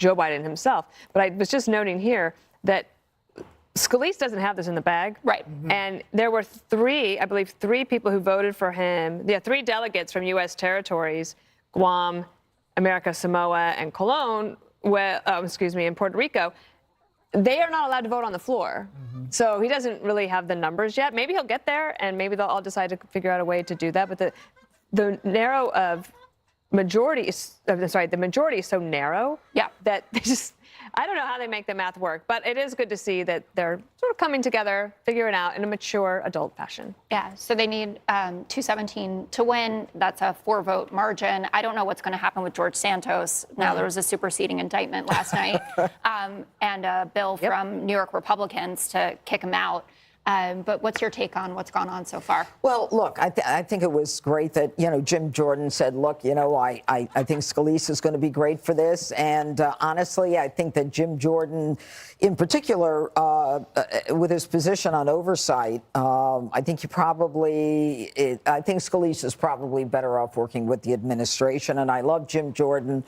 Joe Biden himself. But I was just noting here that Scalise doesn't have this in the bag. Right. And there were I believe three people who voted for him. Yeah, three delegates from U.S. territories, Guam, America Samoa, and Cologne, and Puerto Rico. They are not allowed to vote on the floor. So he doesn't really have the numbers yet. Maybe he'll get there, and maybe they'll all decide to figure out a way to do that. But the majority is so narrow that they just, I don't know how they make the math work, but it is good to see that they're sort of coming together, figuring it out in a mature adult fashion. Yeah, so they need 217 to win. That's a 4-vote margin. I don't know what's going to happen with George Santos. Now, there was a superseding indictment last night and a bill from New York Republicans to kick him out. But what's your take on what's gone on so far? Well, look, I think it was great that, Jim Jordan said, look, I think Scalise is going to be great for this. And honestly, I think that Jim Jordan, in particular, with his position on oversight, I think Scalise is probably better off working with the administration. And I love Jim Jordan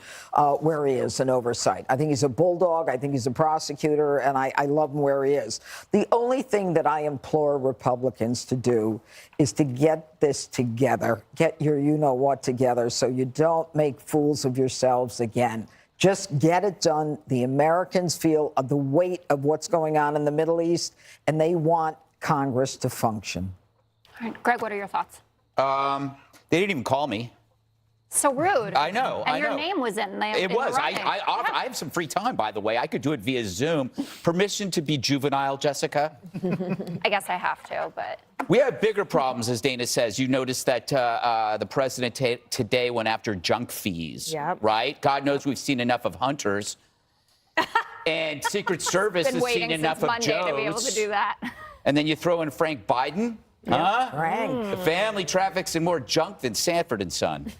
where he is in oversight. I think he's a bulldog. I think he's a prosecutor. And I love him where he is. The only thing that I implore Republicans to do is to get this together, get your you-know-what together so you don't make fools of yourselves again. Just get it done. The Americans feel the weight of what's going on in the Middle East, and they want Congress to function. All right, Greg, what are your thoughts? They didn't even call me. So rude. I know. And your name was in there. It was. I have some free time, by the way. I could do it via Zoom. Permission to be juvenile, Jessica? I guess I have to, but. We have bigger problems, as Dana says. You noticed that the president today went after junk fees, right? God knows we've seen enough of hunters. And Secret Service has seen enough of Joes. To be able to do that. And then you throw in Frank Biden. Huh? Frank. The family traffics in more junk than Sanford and Son.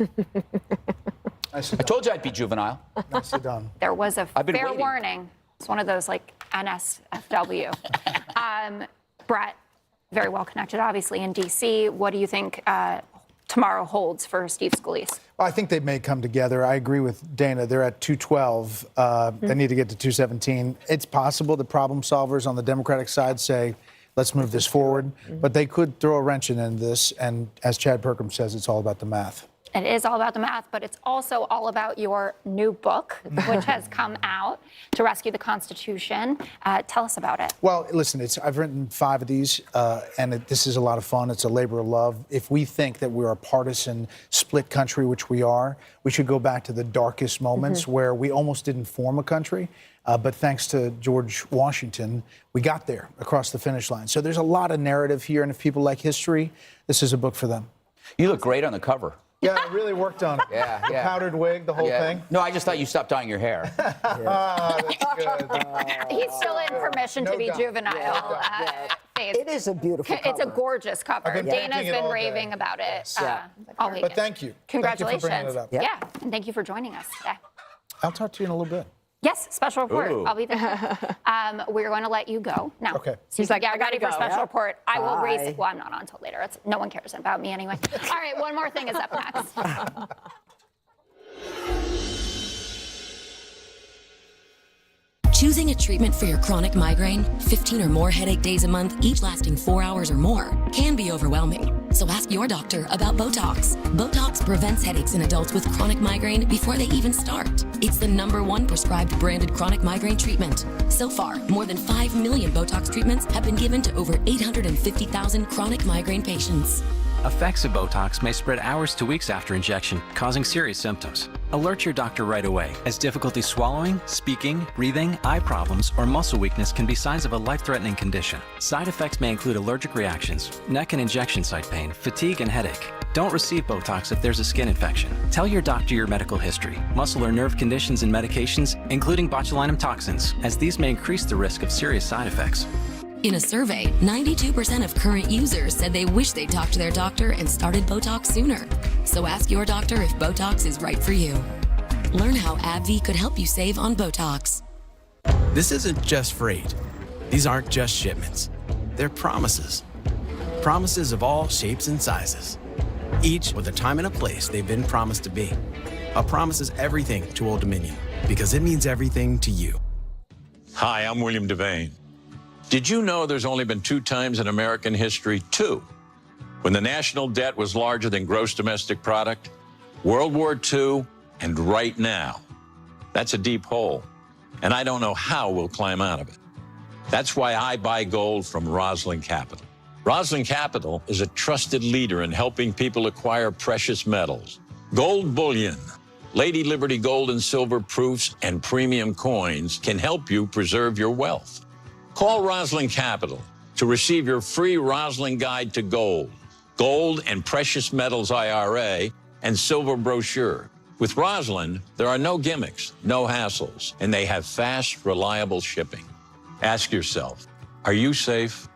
I told you I'd be juvenile. Nicely done. There was a fair waiting. warning. It's one of those like NSFW. Brett, very well connected, obviously, in D.C. What do you think tomorrow holds for Steve Scalise? Well, I think they may come together. I agree with Dana. They're at 212. They need to get to 217. It's possible the problem solvers on the Democratic side say, let's move this forward. But they could throw a wrench in this. And as Chad Perkins says, it's all about the math. It is all about the math, but it's also all about your new book, which has come out, To Rescue the Constitution. Tell us about it. Well, listen, I've written 5 of these, and this is a lot of fun. It's a labor of love. If we think that we're a partisan, split country, which we are, we should go back to the darkest moments where we almost didn't form a country. But thanks to George Washington, we got there across the finish line. So there's a lot of narrative here, and if people like history, this is a book for them. You look great on the cover. Yeah, I really worked on it. Yeah. The powdered wig, the whole thing. No, I just thought you stopped dyeing your hair. That's good. He's still in permission to be juvenile. Phase. It is a beautiful cover. It's a gorgeous cover. I've been Dana's been been all raving day. about it all week. But thank you. Congratulations. Thank you for bringing it up. Yeah, and thank you for joining us today. I'll talk to you in a little bit. Yes, special report. Ooh. I'll be there. We're going to let you go now. Okay. So He's like, get I gotta ready for go. special report. I will race. Bye. Well, I'm not on until later. No one cares about me anyway. All right, one more thing is up next. Choosing a treatment for your chronic migraine, 15 or more headache days a month, each lasting 4 hours or more, can be overwhelming. So ask your doctor about Botox. Botox prevents headaches in adults with chronic migraine before they even start. It's the #1 prescribed branded chronic migraine treatment. So far, more than 5 million Botox treatments have been given to over 850,000 chronic migraine patients. Effects of Botox may spread hours to weeks after injection, causing serious symptoms. Alert your doctor right away, as difficulty swallowing, speaking, breathing, eye problems, or muscle weakness can be signs of a life-threatening condition. Side effects may include allergic reactions, neck and injection site pain, fatigue, and headache. Don't receive Botox if there's a skin infection. Tell your doctor your medical history, muscle or nerve conditions and medications, including botulinum toxins, as these may increase the risk of serious side effects. In a survey, 92% of current users said they wish they talked to their doctor and started Botox sooner. So ask your doctor if Botox is right for you. Learn how AbbVie could help you save on Botox. This isn't just freight. These aren't just shipments. They're promises. Promises of all shapes and sizes. Each with a time and a place they've been promised to be. A promise is everything to Old Dominion. because it means everything to you. Hi, I'm William Devane. Did you know there's only been 2 times in American history, 2, when the national debt was larger than gross domestic product? World War II and right now. That's a deep hole, and I don't know how we'll climb out of it. That's why I buy gold from Roslyn Capital. Roslyn Capital is a trusted leader in helping people acquire precious metals. Gold bullion, Lady Liberty gold and silver proofs, and premium coins can help you preserve your wealth. Call Roslyn Capital to receive your free Roslyn Guide to Gold, Gold and Precious Metals IRA, and Silver Brochure. With Roslyn, there are no gimmicks, no hassles, and they have fast, reliable shipping. Ask yourself, are you safe?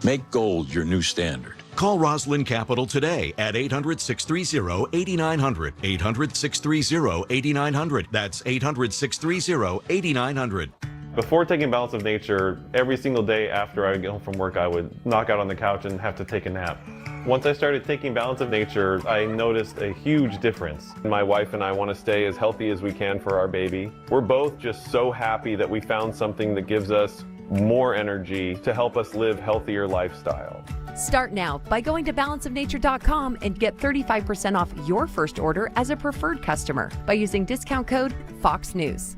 Make gold your new standard. Call Roslyn Capital today at 800-630-8900. 800-630-8900. That's 800-630-8900. Before taking Balance of Nature, every single day after I would get home from work, I would knock out on the couch and have to take a nap. Once I started taking Balance of Nature, I noticed a huge difference. My wife and I want to stay as healthy as we can for our baby. We're both just so happy that we found something that gives us more energy to help us live healthier lifestyle. Start now by going to balanceofnature.com and get 35% off your first order as a preferred customer by using discount code Fox News.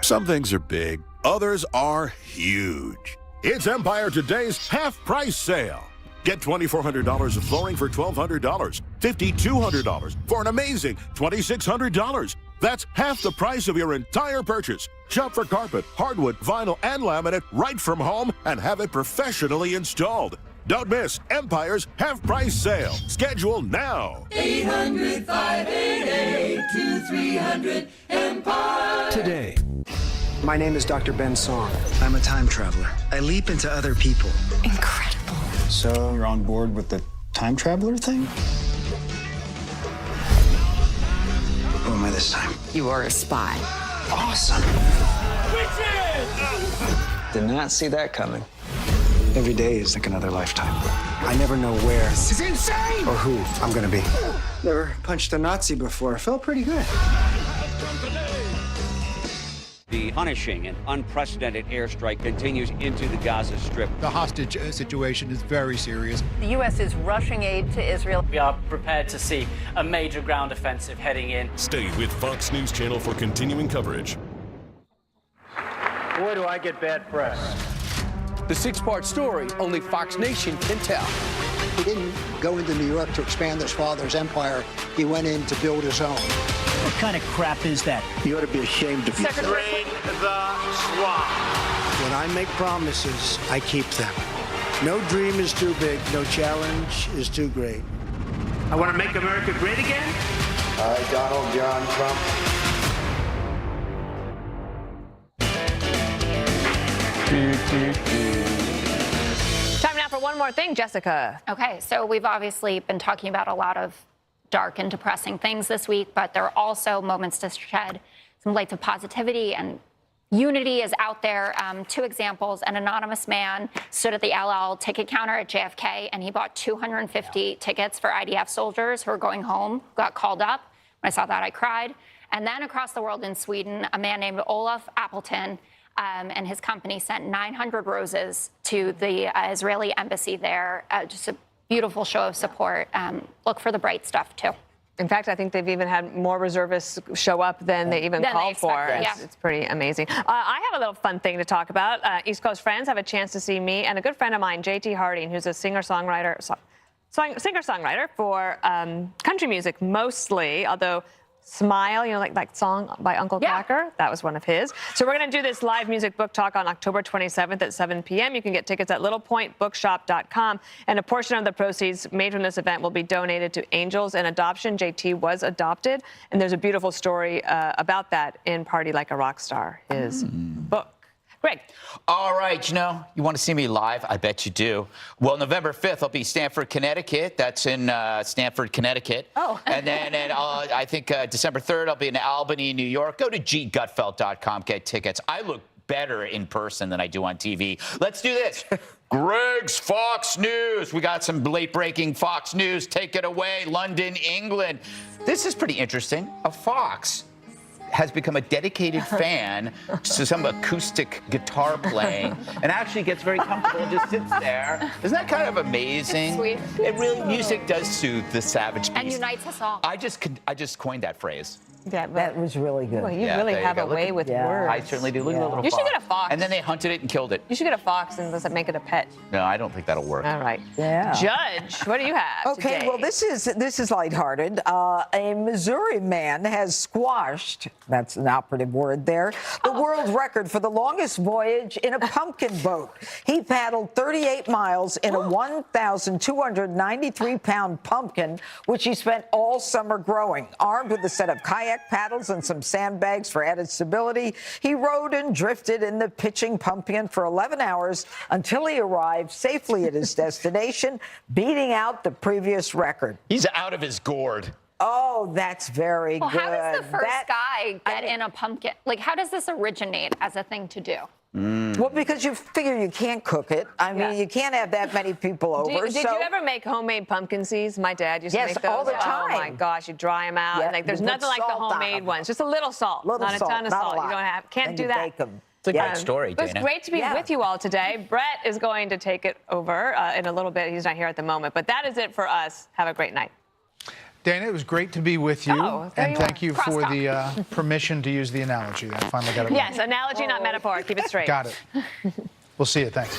Some things are big, others are huge. It's Empire Today's half-price sale. Get $2,400 of flooring for $1,200, $5,200 for an amazing $2,600. That's half the price of your entire purchase. Shop for carpet, hardwood, vinyl, and laminate right from home and have it professionally installed. Don't miss Empire's half-price sale. Schedule now. 800-588-2300 Empire. Today. My name is Dr. Ben Song. I'm a time traveler. I leap into other people. Incredible. So you're on board with the time traveler thing? Who am I this time? You are a spy. Awesome. Did not see that coming. Every day is like another lifetime. I never know where This is insane! or who I'm gonna be. Never punched a Nazi before. Felt pretty good. The punishing and unprecedented airstrike continues into the Gaza Strip. The hostage situation is very serious. The U.S. is rushing aid to Israel. We are prepared to see a major ground offensive heading in. Stay with Fox News Channel for continuing coverage. Boy, do I get bad press. The 6-part story only Fox Nation can tell. He didn't go into New York to expand his father's empire. He went in to build his own. What kind of crap is that? You ought to be ashamed of yourself. Drain the swamp. When I make promises, I keep them. No dream is too big. No challenge is too great. I want to make America great again? I, Donald John Trump. Time now for one more thing, Jessica. Okay, so we've obviously been talking about a lot of dark and depressing things this week, but there are also moments to shed some lights of positivity, and unity is out there. 2 examples. An anonymous man stood at the LL ticket counter at JFK, and he bought 250 tickets for IDF soldiers who were going home, got called up. When I saw that, I cried. And then across the world in Sweden, a man named Olaf Appleton and his company sent 900 roses to the Israeli embassy there. Just a beautiful show of support. Look for the bright stuff, too. In fact, I think they've even had more reservists show up than they even called for. Yeah. It's pretty amazing. I have a little fun thing to talk about. East Coast friends have a chance to see me and a good friend of mine, JT Harding, who's a singer-songwriter for country music mostly, although Smile, you know, like that song by Uncle Cracker, that was one of his. So we're going to do this live music book talk on October 27th at 7 p.m. You can get tickets at littlepointbookshop.com, and a portion of the proceeds made from this event will be donated to Angels in Adoption. JT was adopted, and there's a beautiful story about that in Party Like a Rock Star, his book. Greg. All right, you want to see me live? I bet you do. Well, November 5th, I'll be Stamford, Connecticut. That's in Stamford, Connecticut. Oh. And then I think December 3rd, I'll be in Albany, New York. Go to ggutfeld.com, get tickets. I look better in person than I do on TV. Let's do this. Greg's Fox News. We got some late-breaking Fox News. Take it away, London, England. This is pretty interesting. A fox has become a dedicated fan to some acoustic guitar playing and actually gets very comfortable and just sits there. Isn't that kind of amazing? It's sweet. It really, music does soothe the savage beast. And unites us all. I just coined that phrase. Yeah, that was really good. Well, you really have a way with words. I certainly do. Look at the little You fox. should get a fox. And then they hunted it and killed it. You should get a fox and let's make it a pet. No, I don't think that'll work. All right. Yeah. Judge, what do you have Okay, today? well, this is lighthearted. A Missouri man has squashed, that's an operative word there, the world record for the longest voyage in a pumpkin boat. He paddled 38 miles in a 1,293-pound pumpkin, which he spent all summer growing. Armed with a set of kayak paddles and some sandbags for added stability, he rode and drifted in the pitching pumpkin for 11 hours until he arrived safely at his destination, beating out the previous record. He's out of his gourd. Oh, that's very Well, good. how does the first guy get in a pumpkin? Like, how does this originate as a thing to do? Well, because you figure you can't cook it. I mean, you can't have that many people over. Did you ever make homemade pumpkin seeds? My dad used to make those. all the time. Oh my gosh, you dry them out. Yeah, and like, there's you put nothing like the salt on homemade them. ones. Just a little salt, not a ton of not a salt. You lot. can't And do you that. bake 'em. It's a great story, It was Dana. great to be with you all today. Brett is going to take it over in a little bit. He's not here at the moment, but that is it for us. Have a great night. Dana, it was great to be with you. Oh, there and you thank are. you for the permission to use the analogy. I finally got it right. Yes, analogy, not metaphor. Keep it straight. Got it. We'll see you. Thanks.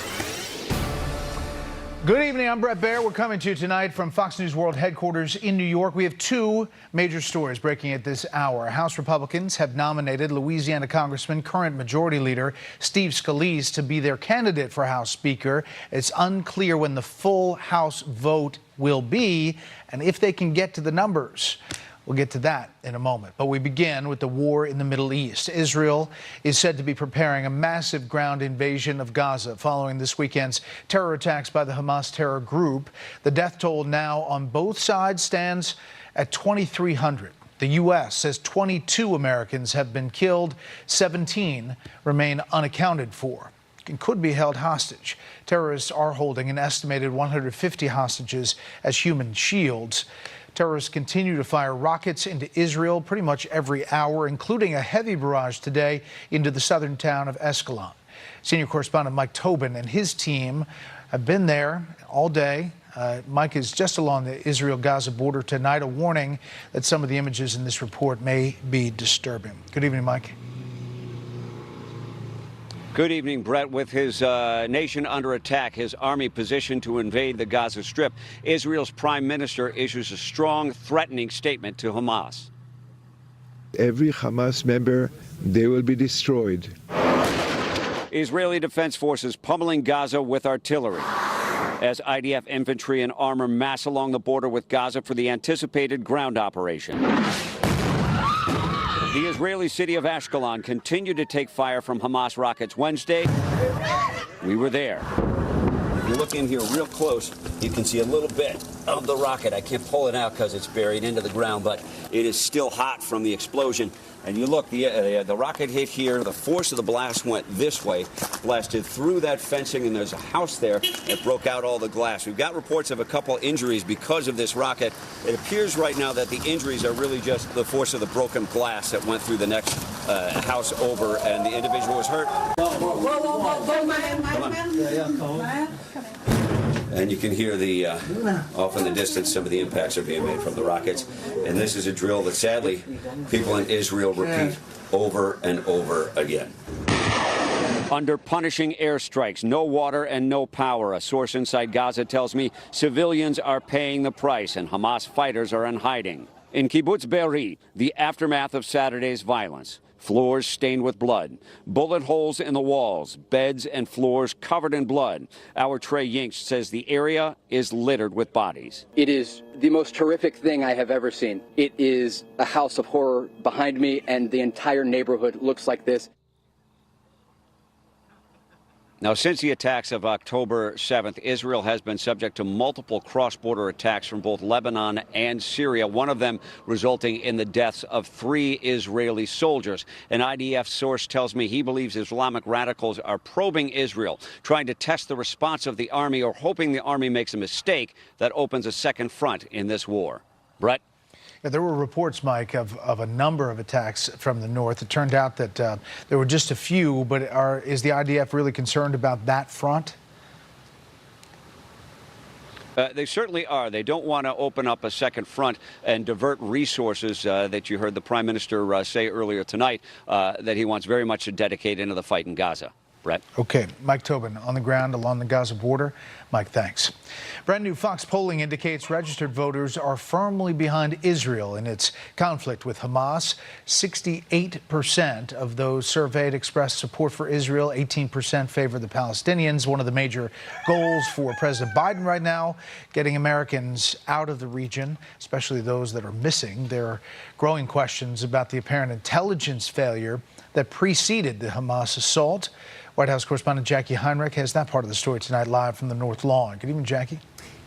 Good evening. I'm Brett Baer. We're coming to you tonight from Fox News World Headquarters in New York. We have two major stories breaking at this hour. House Republicans have nominated Louisiana Congressman, current Majority Leader Steve Scalise to be their candidate for House Speaker. It's unclear when the full House vote will be and if they can get to the numbers. We'll get to that in a moment. But we begin with the war in the Middle East. Israel is said to be preparing a massive ground invasion of Gaza following this weekend's terror attacks by the Hamas terror group. The death toll now on both sides stands at 2,300. The U.S. says 22 Americans have been killed, 17 remain unaccounted for and could be held hostage. Terrorists are holding an estimated 150 hostages as human shields. Terrorists continue to fire rockets into Israel pretty much every hour, including a heavy barrage today into the southern town of Ascalon. Senior correspondent Mike Tobin and his team have been there all day. Mike is just along the Israel-Gaza border tonight, a warning that some of the images in this report may be disturbing. Good evening, Mike. Good evening, Brett. With his nation under attack, his army positioned to invade the Gaza Strip, Israel's prime minister issues a strong, threatening statement to Hamas. Every Hamas member, they will be destroyed. Israeli Defense Forces pummeling Gaza with artillery as IDF infantry and armor mass along the border with Gaza for the anticipated ground operation. The Israeli city of Ashkelon continued to take fire from Hamas rockets Wednesday. We were there. If you look in here real close, you can see a little bit of the rocket. I can't pull it out because it's buried into the ground, but it is still hot from the explosion. And you look, the rocket hit here. The force of the blast went this way, blasted through that fencing, and there's a house there that broke out all the glass. We've got reports of a couple injuries because of this rocket. It appears right now that the injuries are really just the force of the broken glass that went through the next house over, and the individual was hurt. And you can hear the off in the distance, some of the impacts are being made from the rockets. And this is a drill that sadly people in Israel repeat over and over again. Under punishing airstrikes, no water and no power. A source inside Gaza tells me civilians are paying the price and Hamas fighters are in hiding. In Kibbutz Be'eri, the aftermath of Saturday's violence. Floors stained with blood, bullet holes in the walls, beds and floors covered in blood. Our Trey Yinks says the area is littered with bodies. It is the most horrific thing I have ever seen. It is a house of horror behind me, and the entire neighborhood looks like this. Now, since the attacks of October 7th, Israel has been subject to multiple cross-border attacks from both Lebanon and Syria, one of them resulting in the deaths of 3 Israeli soldiers. An IDF source tells me he believes Islamic radicals are probing Israel, trying to test the response of the army or hoping the army makes a mistake that opens a second front in this war. Brett? Yeah, there were reports, Mike, of a number of attacks from the north. It turned out that there were just a few, but is the IDF really concerned about that front? They certainly are. They don't want to open up a second front and divert resources that you heard the Prime Minister say earlier tonight that he wants very much to dedicate into the fight in Gaza. Brett. Okay, Mike Tobin on the ground along the Gaza border. Mike, thanks. Brand new Fox polling indicates registered voters are firmly behind Israel in its conflict with Hamas. 68% of those surveyed expressed support for Israel. 18% favor the Palestinians. One of the major goals for President Biden right now, getting Americans out of the region, especially those that are missing. There are growing questions about the apparent intelligence failure that preceded the Hamas assault. White House correspondent Jackie Heinrich has that part of the story tonight live from the North Lawn. Good evening, Jackie.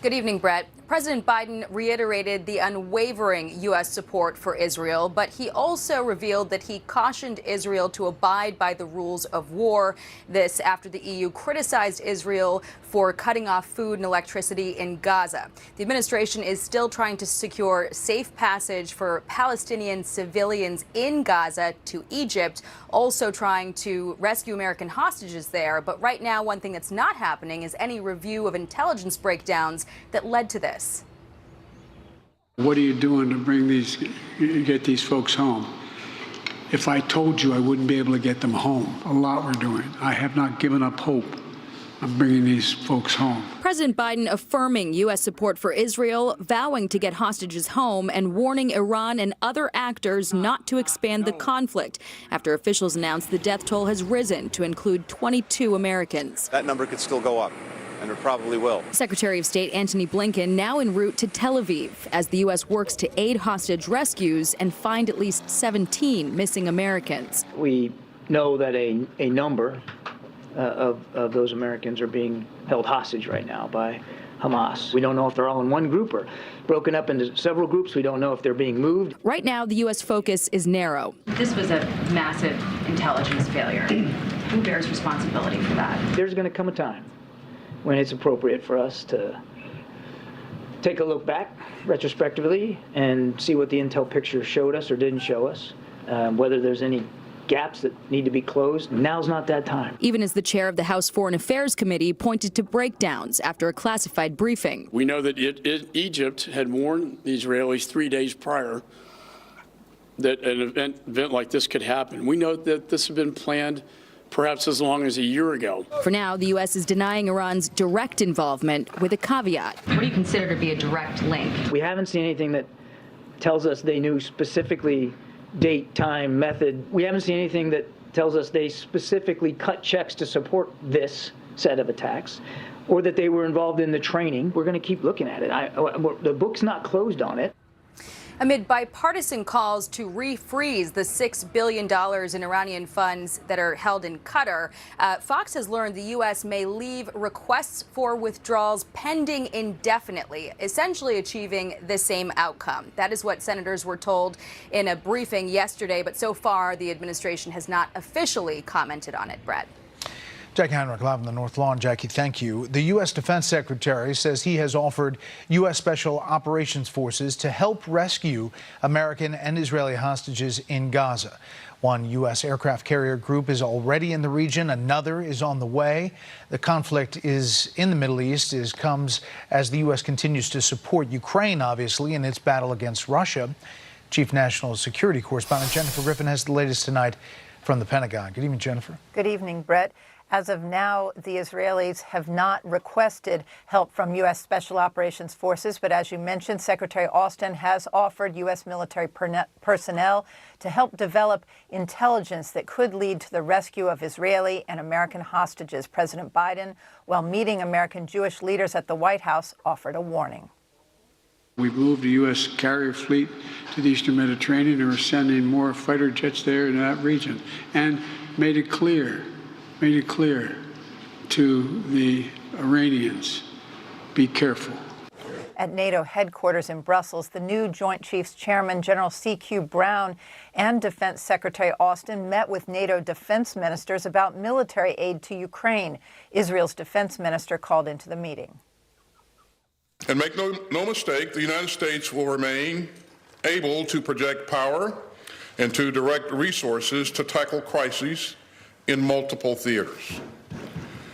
Good evening, Brett. President Biden reiterated the unwavering U.S. support for Israel, but he also revealed that he cautioned Israel to abide by the rules of war. This after the EU criticized Israel for cutting off food and electricity in Gaza. The administration is still trying to secure safe passage for Palestinian civilians in Gaza to Egypt, also trying to rescue American hostages there. But right now, one thing that's not happening is any review of intelligence breakdowns that led to this. What are you doing to get these folks home? If I told you, I wouldn't be able to get them home. A lot we're doing. I have not given up hope of bringing these folks home. President Biden affirming U.S. support for Israel, vowing to get hostages home, and warning Iran and other actors not to expand the conflict after officials announced the death toll has risen to include 22 Americans. That number could still go up, and it probably will. Secretary of State Antony Blinken now en route to Tel Aviv as the U.S. works to aid hostage rescues and find at least 17 missing Americans. We know that a number of those Americans are being held hostage right now by Hamas. We don't know if they're all in one group or broken up into several groups. We don't know if they're being moved. Right now, the U.S. focus is narrow. This was a massive intelligence failure. Who bears responsibility for that? There's going to come a time when it's appropriate for us to take a look back retrospectively and see what the intel picture showed us or didn't show us, whether there's any gaps that need to be closed. Now's not that time. Even as the chair of the House Foreign Affairs Committee pointed to breakdowns after a classified briefing. We know that Egypt had warned the Israelis 3 days prior that an event like this could happen. We know that this had been planned perhaps as long as a year ago. For now, the U.S. is denying Iran's direct involvement with a caveat. What do you consider to be a direct link? We haven't seen anything that tells us they knew specifically date, time, method. We haven't seen anything that tells us they specifically cut checks to support this set of attacks or that they were involved in the training. We're going to keep looking at it. The book's not closed on it. Amid bipartisan calls to refreeze the $6 billion in Iranian funds that are held in Qatar, Fox has learned the U.S. may leave requests for withdrawals pending indefinitely, essentially achieving the same outcome. That is what senators were told in a briefing yesterday, but so far the administration has not officially commented on it. Brett. Jackie Heinrich, live on the North Lawn. Jackie, thank you. The U.S. Defense Secretary says he has offered U.S. Special Operations Forces to help rescue American and Israeli hostages in Gaza. One U.S. aircraft carrier group is already in the region. Another is on the way. The conflict is in the Middle East comes as the U.S. continues to support Ukraine, obviously, in its battle against Russia. Chief National Security Correspondent Jennifer Griffin has the latest tonight from the Pentagon. Good evening, Jennifer. Good evening, Brett. As of now, the Israelis have not requested help from U.S. Special Operations Forces, but as you mentioned, Secretary Austin has offered U.S. military personnel to help develop intelligence that could lead to the rescue of Israeli and American hostages. President Biden, while meeting American Jewish leaders at the White House, offered a warning. We've moved the U.S. carrier fleet to the Eastern Mediterranean, and we're sending more fighter jets there in that region, and made it clear to the Iranians, be careful. At NATO headquarters in Brussels, the new Joint Chiefs Chairman, General C.Q. Brown, and Defense Secretary Austin met with NATO defense ministers about military aid to Ukraine. Israel's defense minister called into the meeting. And make no mistake, the United States will remain able to project power and to direct resources to tackle crises in multiple theaters.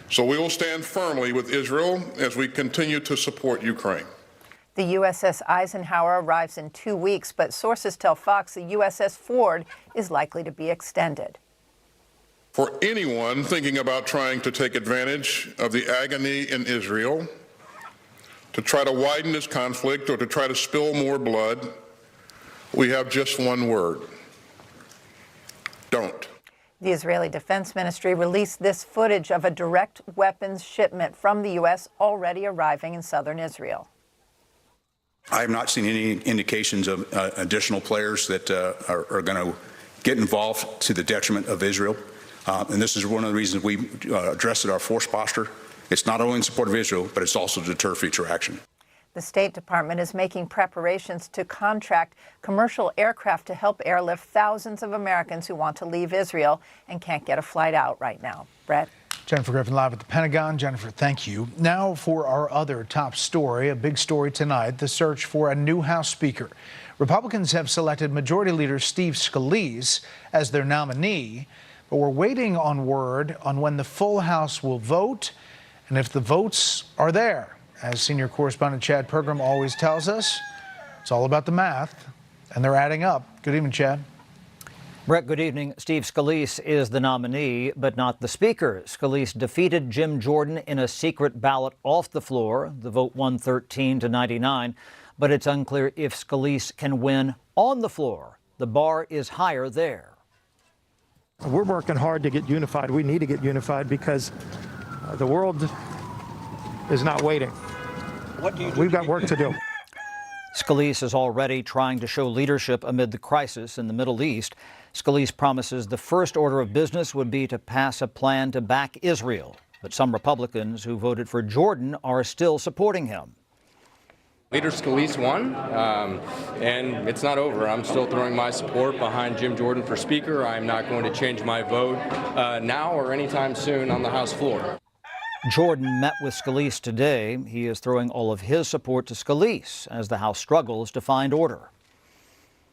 So we will stand firmly with Israel as we continue to support Ukraine. The USS Eisenhower arrives in 2 weeks, but sources tell Fox the USS Ford is likely to be extended. For anyone thinking about trying to take advantage of the agony in Israel, to try to widen this conflict or to try to spill more blood, we have just one word: don't. The Israeli Defense Ministry released this footage of a direct weapons shipment from the U.S. already arriving in southern Israel. I have not seen any indications of additional players that are going to get involved to the detriment of Israel. And this is one of the reasons we addressed our force posture. It's not only in support of Israel, but it's also to deter future action. The State Department is making preparations to contract commercial aircraft to help airlift thousands of Americans who want to leave Israel and can't get a flight out right now. Brett? Jennifer Griffin live at the Pentagon. Jennifer, thank you. Now for our other top story, a big story tonight, the search for a new House Speaker. Republicans have selected Majority Leader Steve Scalise as their nominee, but we're waiting on word on when the full House will vote and if the votes are there. As senior correspondent Chad Pergram always tells us, it's all about the math, and they're adding up. Good evening, Chad. Brett, good evening. Steve Scalise is the nominee, but not the Speaker. Scalise defeated Jim Jordan in a secret ballot off the floor. The vote won 13-99, but it's unclear if Scalise can win on the floor. The bar is higher there. We're working hard to get unified. We need to get unified because the world is not waiting. We've got work to do. Scalise is already trying to show leadership amid the crisis in the Middle East. Scalise promises the first order of business would be to pass a plan to back Israel. But some Republicans who voted for Jordan are still supporting him. Leader Scalise won, and it's not over. I'm still throwing my support behind Jim Jordan for Speaker. I'm not going to change my vote now or anytime soon on the House floor. Jordan met with Scalise today. He is throwing all of his support to Scalise as the House struggles to find order.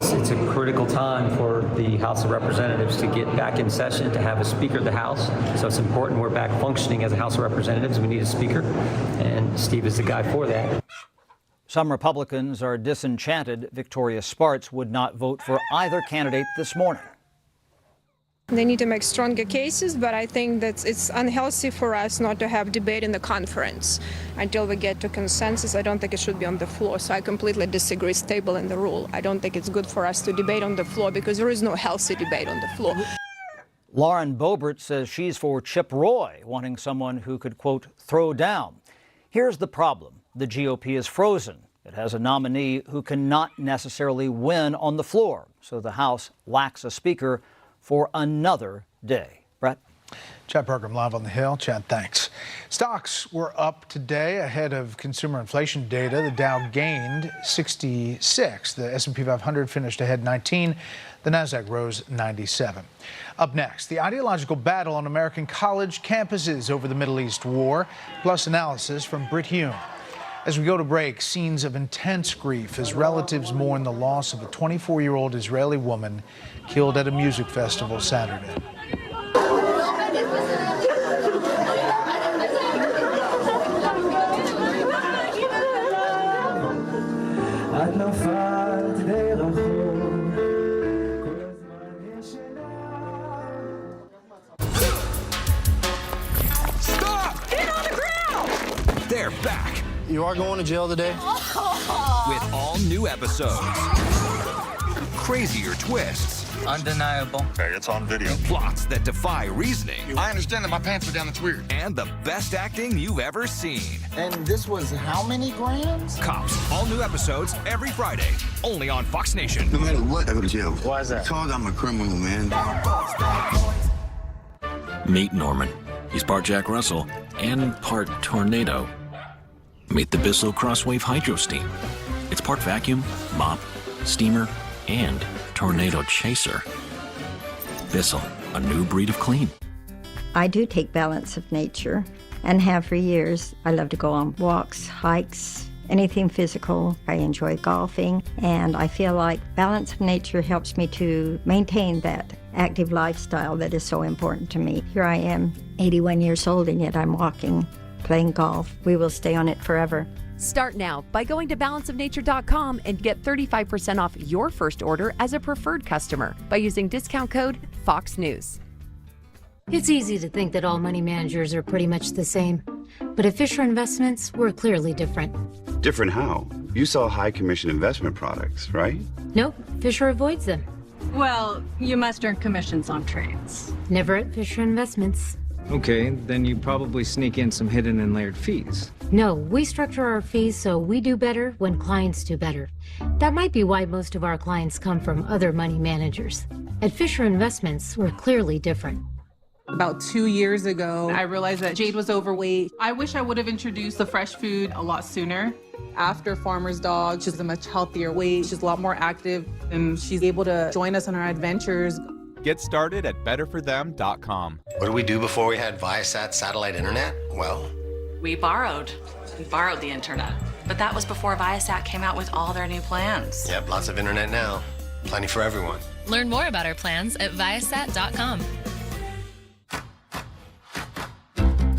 It's a critical time for the House of Representatives to get back in session, to have a Speaker of the House. So it's important we're back functioning as a House of Representatives. We need a Speaker, and Steve is the guy for that. Some Republicans are disenchanted. Victoria Spartz would not vote for either candidate this morning. They need to make stronger cases, but I think that it's unhealthy for us not to have debate in the conference until we get to consensus. I don't think it should be on the floor, so I completely disagree. It's table in the rule. I don't think it's good for us to debate on the floor because there is no healthy debate on the floor. Lauren Boebert says she's for Chip Roy, wanting someone who could, quote, throw down. Here's the problem. The GOP is frozen. It has a nominee who cannot necessarily win on the floor, so the House lacks a speaker for another day. Brett? Chad Pergram live on the Hill. Chad, thanks. Stocks were up today ahead of consumer inflation data. The Dow gained 66. The S&P 500 finished ahead 19. The Nasdaq rose 97. Up next, the ideological battle on American college campuses over the Middle East war, plus analysis from Britt Hume. As we go to break, scenes of intense grief as relatives mourn the loss of a 24-year-old Israeli woman killed at a music festival Saturday. Stop! Get on the ground! They're back. You are going to jail today? With all new episodes. Crazier twists. Undeniable. Okay, it's on video. Plots that defy reasoning. I understand that my pants are down, that's weird. And the best acting you've ever seen. And this was how many grams? Cops. All new episodes every Friday. Only on Fox Nation. No matter what, I go to jail. Why is that? Because I'm a criminal, man. Meet Norman. He's part Jack Russell and part tornado. Meet the Bissell Crosswave Hydro Steam. It's part vacuum, mop, steamer, and tornado chaser. Bissell, a new breed of clean. I do take balance of nature and have for years. I love to go on walks, hikes, anything physical. I enjoy golfing, and I feel like balance of nature helps me to maintain that active lifestyle that is so important to me. Here I am, 81 years old, and yet I'm walking, playing golf. We will stay on it forever. Start now by going to balanceofnature.com and get 35% off your first order as a preferred customer by using discount code Fox News. It's easy to think that all money managers are pretty much the same, but at Fisher Investments, we're clearly different. Different how? You sell high commission investment products, right? Nope, Fisher avoids them. Well, you must earn commissions on trades. Never at Fisher Investments. Okay, then you probably sneak in some hidden and layered fees. No, we structure our fees so we do better when clients do better. That might be why most of our clients come from other money managers. At Fisher Investments, we're clearly different. About 2 years ago, I realized that Jade was overweight. I wish I would have introduced the fresh food a lot sooner. After Farmer's Dog, she's a much healthier weight. She's a lot more active, and she's able to join us on our adventures. Get started at betterforthem.com. What did we do before we had Viasat satellite internet? Well, we borrowed the internet. But that was before Viasat came out with all their new plans. Yep, lots of internet now. Plenty for everyone. Learn more about our plans at Viasat.com.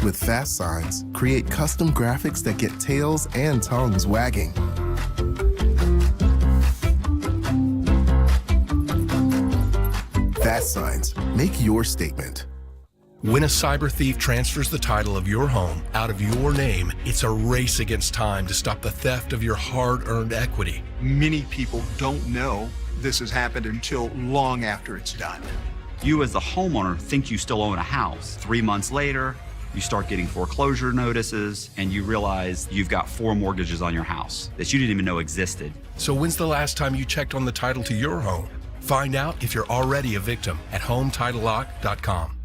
With Fast Signs, create custom graphics that get tails and tongues wagging. Fast Signs, make your statement. When a cyber thief transfers the title of your home out of your name, it's a race against time to stop the theft of your hard-earned equity. Many people don't know this has happened until long after it's done. You as the homeowner think you still own a house. 3 months later, you start getting foreclosure notices and you realize you've got 4 mortgages on your house that you didn't even know existed. So when's the last time you checked on the title to your home? Find out if you're already a victim at HomeTitleLock.com.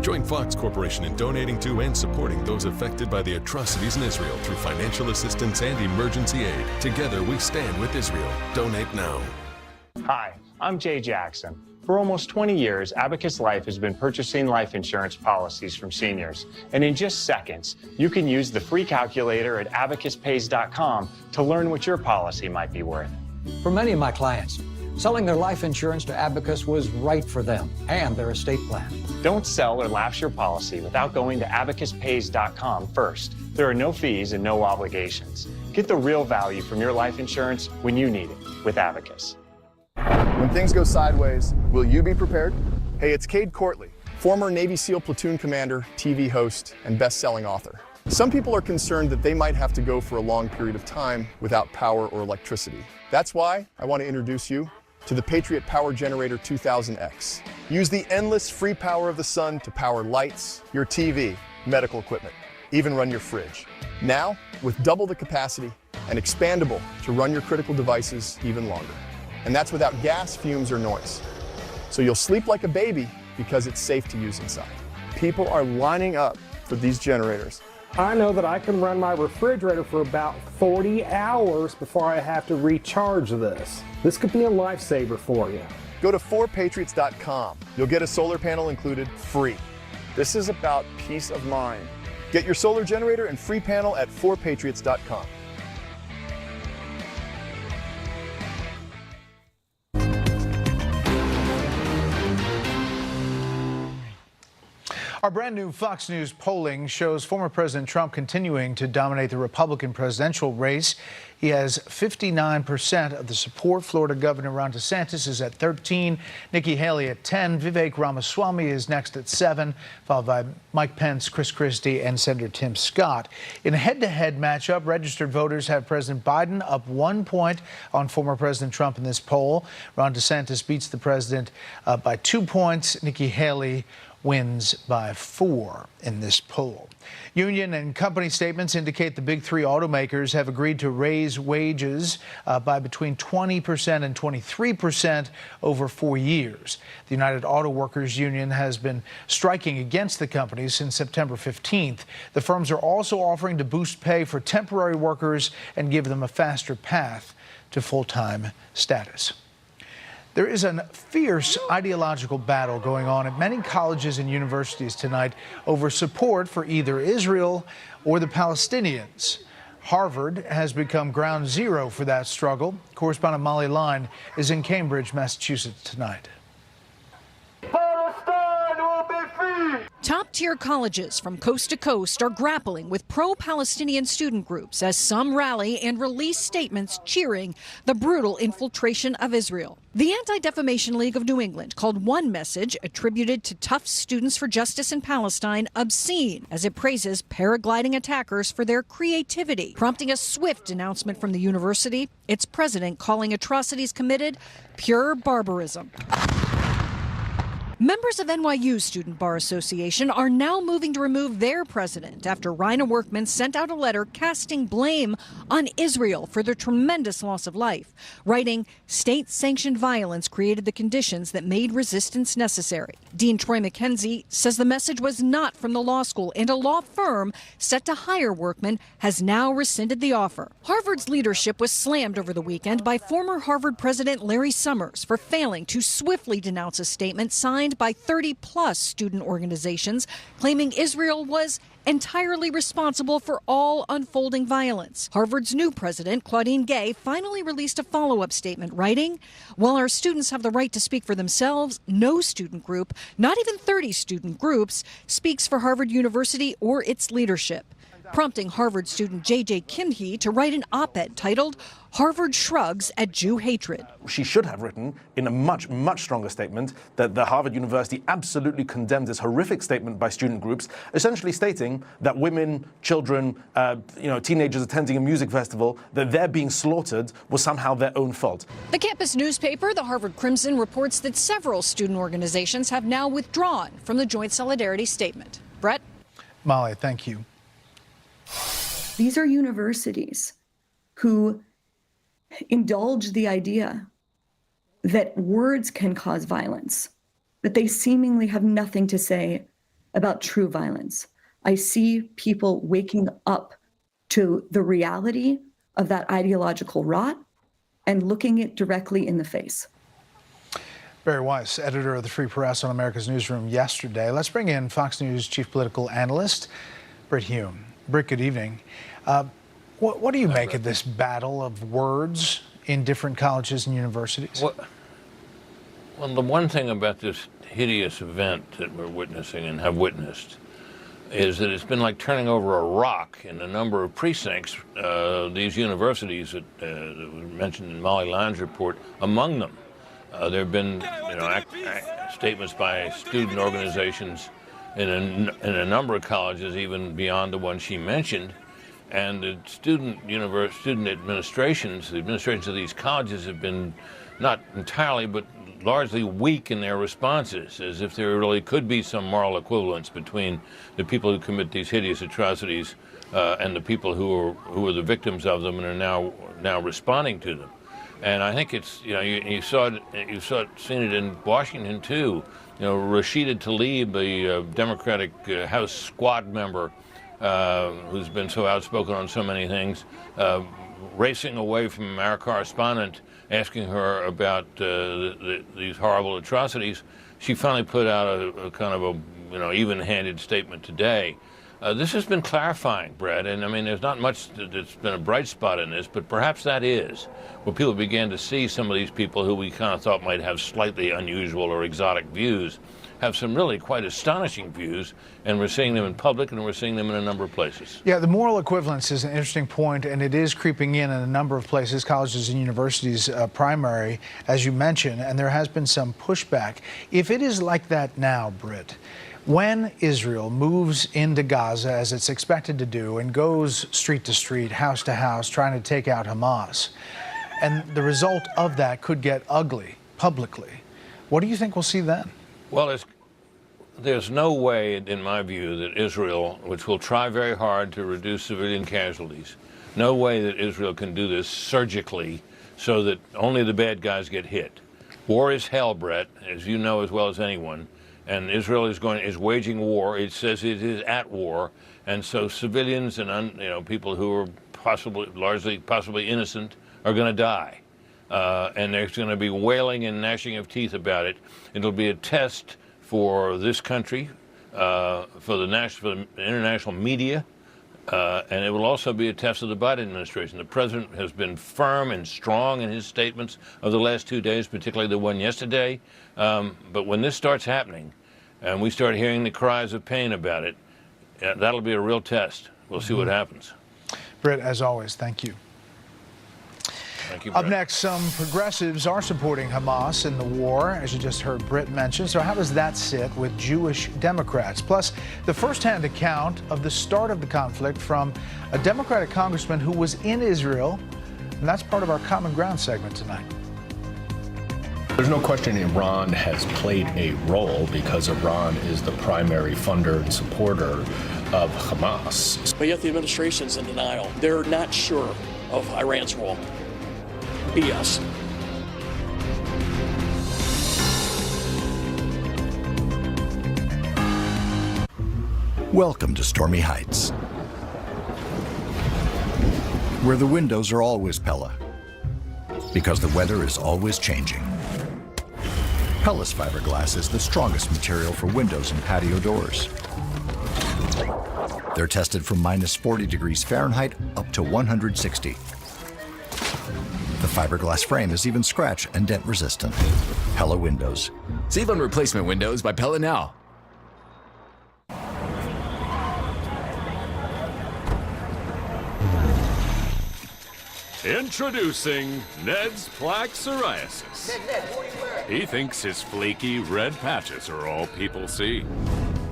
Join Fox Corporation in donating to and supporting those affected by the atrocities in Israel through financial assistance and emergency aid. Together we stand with Israel. Donate now. Hi, I'm Jay Jackson. For almost 20 years, Abacus Life has been purchasing life insurance policies from seniors. And in just seconds, you can use the free calculator at abacuspays.com to learn what your policy might be worth. For many of my clients, selling their life insurance to Abacus was right for them and their estate plan. Don't sell or lapse your policy without going to abacuspays.com first. There are no fees and no obligations. Get the real value from your life insurance when you need it with Abacus. When things go sideways, will you be prepared? Hey, it's Cade Courtley, former Navy SEAL platoon commander, TV host, and best-selling author. Some people are concerned that they might have to go for a long period of time without power or electricity. That's why I want to introduce you to the Patriot Power Generator 2000X. Use the endless free power of the sun to power lights, your TV, medical equipment, even run your fridge. Now, with double the capacity and expandable to run your critical devices even longer. And that's without gas, fumes, or noise. So you'll sleep like a baby because it's safe to use inside. People are lining up for these generators. I know that I can run my refrigerator for about 40 hours before I have to recharge this. This could be a lifesaver for you. Go to 4patriots.com. You'll get a solar panel included free. This is about peace of mind. Get your solar generator and free panel at 4patriots.com. Our brand new Fox News polling shows former President Trump continuing to dominate the Republican presidential race. He has 59% of the support. Florida Governor Ron DeSantis is at 13, Nikki Haley at 10, Vivek Ramaswamy is next at 7, followed by Mike Pence, Chris Christie, and Senator Tim Scott. In a head-to-head matchup, registered voters have President Biden up 1 point on former President Trump in this poll. Ron DeSantis beats the president by 2 points. Nikki Haley wins by 4 in this poll. Union and company statements indicate the big 3 automakers have agreed to raise wages by between 20% and 23% over 4 years. The United Auto Workers Union has been striking against the companies since September 15th. The firms are also offering to boost pay for temporary workers and give them a faster path to full-time status. There is a fierce ideological battle going on at many colleges and universities tonight over support for either Israel or the Palestinians. Harvard has become ground zero for that struggle. Correspondent Molly Line is in Cambridge, Massachusetts tonight. Top-tier colleges from coast to coast are grappling with pro-Palestinian student groups as some rally and release statements cheering the brutal infiltration of Israel. The Anti-Defamation League of New England called one message attributed to Tufts Students for Justice in Palestine obscene, as it praises paragliding attackers for their creativity, prompting a swift announcement from the university, its president calling atrocities committed pure barbarism. Members of NYU's Student Bar Association are now moving to remove their president after Rina Workman sent out a letter casting blame on Israel for the tremendous loss of life, writing, "State-sanctioned violence created the conditions that made resistance necessary." Dean Troy McKenzie says the message was not from the law school, and a law firm set to hire Workman has now rescinded the offer. Harvard's leadership was slammed over the weekend by former Harvard President Larry Summers for failing to swiftly denounce a statement signed by 30-plus student organizations claiming Israel was entirely responsible for all unfolding violence. Harvard's new president, Claudine Gay, finally released a follow-up statement writing, "While our students have the right to speak for themselves, no student group, not even 30 student groups, speaks for Harvard University or its leadership," prompting Harvard student J.J. Kinhey to write an op-ed titled, "Harvard Shrugs at Jew Hatred." She should have written in a much, much stronger statement that the Harvard University absolutely condemned this horrific statement by student groups, essentially stating that women, children, teenagers attending a music festival, that they're being slaughtered was somehow their own fault. The campus newspaper, the Harvard Crimson, reports that several student organizations have now withdrawn from the joint solidarity statement. Brett? Molly, thank you. These are universities who indulge the idea that words can cause violence, but they seemingly have nothing to say about true violence. I see people waking up to the reality of that ideological rot and looking it directly in the face. Barry Weiss, editor of the Free Press on America's Newsroom yesterday. Let's bring in Fox News chief political analyst, Britt Hume. Britt, good evening. What do you make of this battle of words in different colleges and universities? Well, the one thing about this hideous event that we're witnessing and have witnessed is that it's been like turning over a rock in a number of precincts, these universities that were mentioned in Molly Lyon's report, among them. There have been statements by student organizations in a number of colleges, even beyond the one she mentioned. And the student administrations, the administrations of these colleges have been not entirely, but largely weak in their responses, as if there really could be some moral equivalence between the people who commit these hideous atrocities and the people who are the victims of them and are now responding to them. And I think it's, you've seen it in Washington too. Rashida Tlaib, the Democratic House squad member, who's been so outspoken on so many things, racing away from our correspondent, asking her about these horrible atrocities. She finally put out a kind of a even-handed statement today. This has been clarifying, Brett, and I mean, there's not much that's been a bright spot in this, but perhaps that is where people began to see some of these people who we kind of thought might have slightly unusual or exotic views have some really quite astonishing views, and we're seeing them in public, and we're seeing them in a number of places. Yeah, the moral equivalence is an interesting point, and it is creeping in a number of places, colleges and universities, primary, as you mentioned, and there has been some pushback. If it is like that now, Britt, when Israel moves into Gaza, as it's expected to do, and goes street to street, house to house, trying to take out Hamas, and the result of that could get ugly publicly, what do you think we'll see then? Well, there's no way, in my view, that Israel, which will try very hard to reduce civilian casualties, no way that Israel can do this surgically so that only the bad guys get hit. War is hell, Brett, as you know as well as anyone, and Israel is waging war. It says it is at war, and so civilians and people who are possibly innocent are going to die. And there's going to be wailing and gnashing of teeth about it. It'll be a test for this country, for the international media, And it will also be a test of the Biden administration. The president has been firm and strong in his statements of the last 2 days, particularly the one yesterday. But when this starts happening and we start hearing the cries of pain about it, that'll be a real test. We'll see what happens. Britt, as always, thank you. Thank you, Up Brett. next, some progressives are supporting Hamas in the war, as you just heard Britt mention. So how does that sit with Jewish Democrats? Plus, the first-hand account of the start of the conflict from a Democratic congressman who was in Israel. And that's part of our Common Ground segment tonight. There's no question Iran has played a role because Iran is the primary funder and supporter of Hamas. But yet the administration's in denial. They're not sure of Iran's role. BS. Welcome to Stormy Heights, where the windows are always Pella, because the weather is always changing. Pella's fiberglass is the strongest material for windows and patio doors. They're tested from -40 degrees Fahrenheit up to 160. The fiberglass frame is even scratch and dent resistant. Pella Windows. Save on replacement windows by Pella now. Introducing Ned's Plaque Psoriasis. He thinks his flaky red patches are all people see.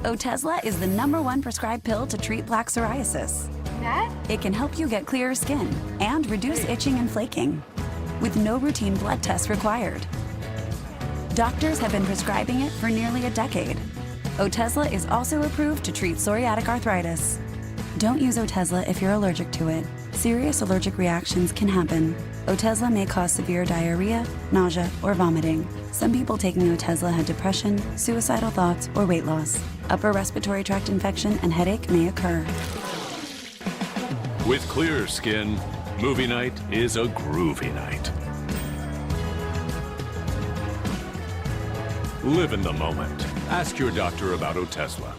Otezla is the #1 prescribed pill to treat plaque psoriasis. Ned? It can help you get clearer skin and reduce itching and flaking, with no routine blood tests required. Doctors have been prescribing it for nearly a decade. Otezla is also approved to treat psoriatic arthritis. Don't use Otezla if you're allergic to it. Serious allergic reactions can happen. Otezla may cause severe diarrhea, nausea, or vomiting. Some people taking Otezla had depression, suicidal thoughts, or weight loss. Upper respiratory tract infection and headache may occur. With clearer skin, movie night is a groovy night. Live in the moment. Ask your doctor about Otezla.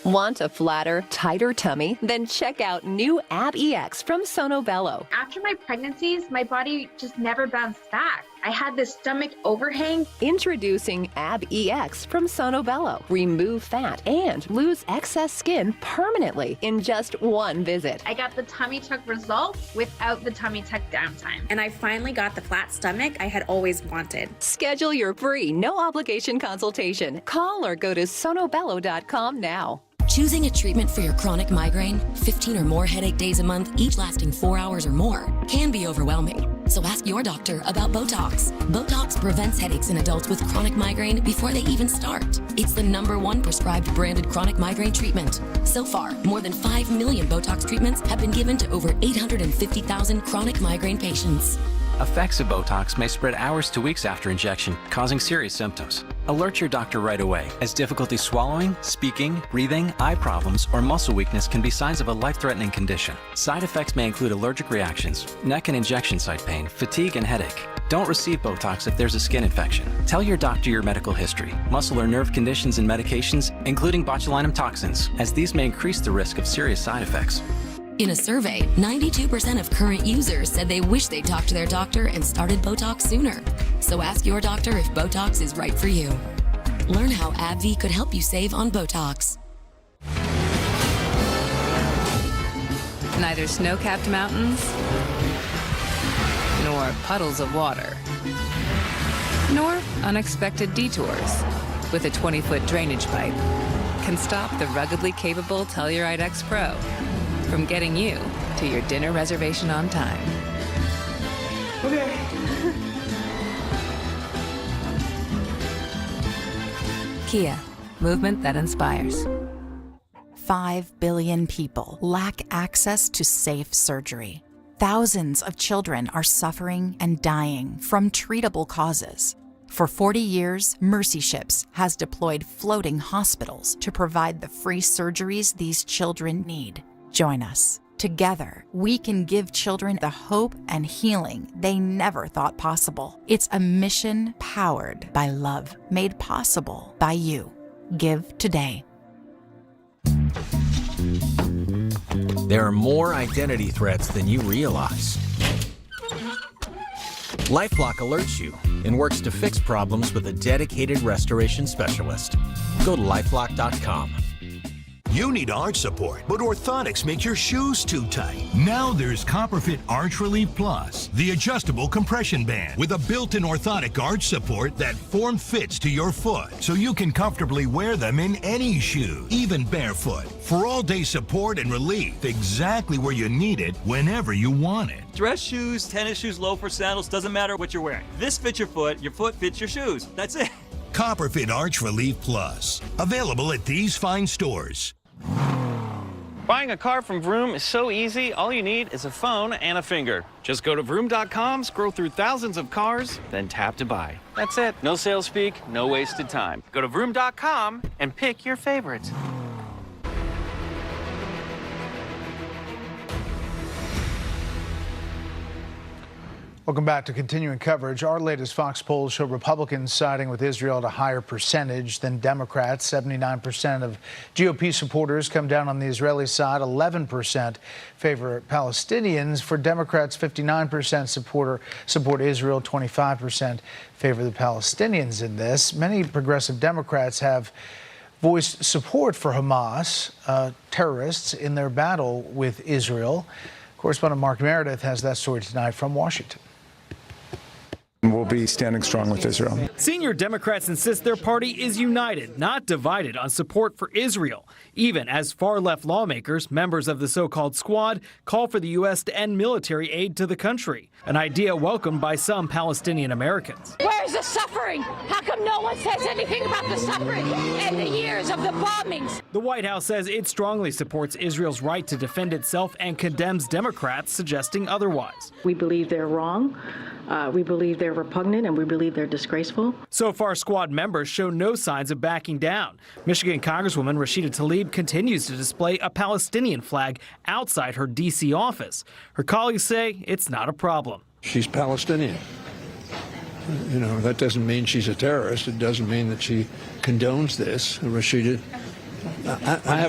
Want a flatter, tighter tummy? Then check out new Ab EX from Sono Bello. After my pregnancies, my body just never bounced back. I had this stomach overhang. Introducing Ab EX from Sono Bello. Remove fat and lose excess skin permanently in just one visit. I got the tummy tuck results without the tummy tuck downtime. And I finally got the flat stomach I had always wanted. Schedule your free, no obligation consultation. Call or go to sonobello.com now. Choosing a treatment for your chronic migraine, 15 or more headache days a month, each lasting 4 hours or more, can be overwhelming. So ask your doctor about Botox. Botox prevents headaches in adults with chronic migraine before they even start. It's the #1 prescribed branded chronic migraine treatment. So far, more than 5 million Botox treatments have been given to over 850,000 chronic migraine patients. Effects of Botox may spread hours to weeks after injection, causing serious symptoms. Alert your doctor right away, as difficulty swallowing, speaking, breathing, eye problems, or muscle weakness can be signs of a life-threatening condition. Side effects may include allergic reactions, neck and injection site pain, fatigue, and headache. Don't receive Botox if there's a skin infection. Tell your doctor your medical history, muscle or nerve conditions and medications, including botulinum toxins, as these may increase the risk of serious side effects. In a survey, 92% of current users said they wish they talked to their doctor and started Botox sooner. So ask your doctor if Botox is right for you. Learn how AbbVie could help you save on Botox. Neither snow-capped mountains nor puddles of water, nor unexpected detours with a 20-foot drainage pipe can stop the ruggedly capable Telluride X Pro from getting you to your dinner reservation on time. Okay. Kia, movement that inspires. 5 billion people lack access to safe surgery. Thousands of children are suffering and dying from treatable causes. For 40 years, Mercy Ships has deployed floating hospitals to provide the free surgeries these children need. Join us. Together, we can give children the hope and healing they never thought possible. It's a mission powered by love, made possible by you. Give today. There are more identity threats than you realize. LifeLock alerts you and works to fix problems with a dedicated restoration specialist. Go to lifelock.com. You need arch support, but orthotics make your shoes too tight. Now there's CopperFit Arch Relief Plus, the adjustable compression band with a built-in orthotic arch support that form-fits to your foot, so you can comfortably wear them in any shoe, even barefoot, for all-day support and relief, exactly where you need it, whenever you want it. Dress shoes, tennis shoes, loafers, sandals, doesn't matter what you're wearing. This fits your foot fits your shoes. That's it. CopperFit Arch Relief Plus, available at these fine stores. Buying a car from Vroom is so easy. All you need is a phone and a finger. Just go to vroom.com, scroll through thousands of cars, then tap to buy. That's it. No sales speak, no wasted time. Go to vroom.com and pick your favorites. Welcome back to continuing coverage. Our latest Fox polls show Republicans siding with Israel at a higher percentage than Democrats. 79% of GOP supporters come down on the Israeli side. 11% favor Palestinians. For Democrats, 59% support Israel. 25% favor the Palestinians in this. Many progressive Democrats have voiced support for Hamas terrorists in their battle with Israel. Correspondent Mark Meredith has that story tonight from Washington. We'll be standing strong with Israel. Senior Democrats insist their party is united, not divided, on support for Israel, even as far-left lawmakers, members of the so-called Squad, call for the U.S. to end military aid to the country, an idea welcomed by some Palestinian Americans. Where's the suffering? How come no one says anything about the suffering and the years of the bombings? The White House says it strongly supports Israel's right to defend itself and condemns Democrats suggesting otherwise. We believe they're wrong. We believe they're repugnant, and we believe they're disgraceful. So far, Squad members show no signs of backing down. Michigan Congresswoman Rashida Tlaib continues to display a Palestinian flag outside her D.C. office. Her colleagues say it's not a problem. She's Palestinian. You know, that doesn't mean she's a terrorist. It doesn't mean that she condones this. Rashida, I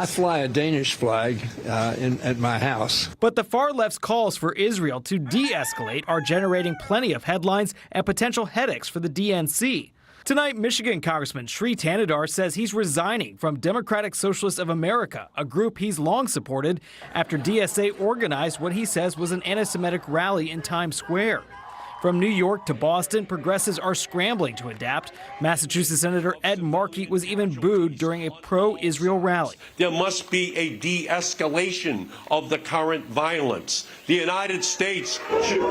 fly a Danish flag at my house. But the far left's calls for Israel to de-escalate are generating plenty of headlines and potential headaches for the DNC. Tonight, Michigan Congressman Sri Tanadar says he's resigning from Democratic Socialists of America, a group he's long supported, after DSA organized what he says was an anti-Semitic rally in Times Square. From New York to Boston, progressives are scrambling to adapt. Massachusetts Senator Ed Markey was even booed during a pro-Israel rally. There must be a de-escalation of the current violence. The United States should...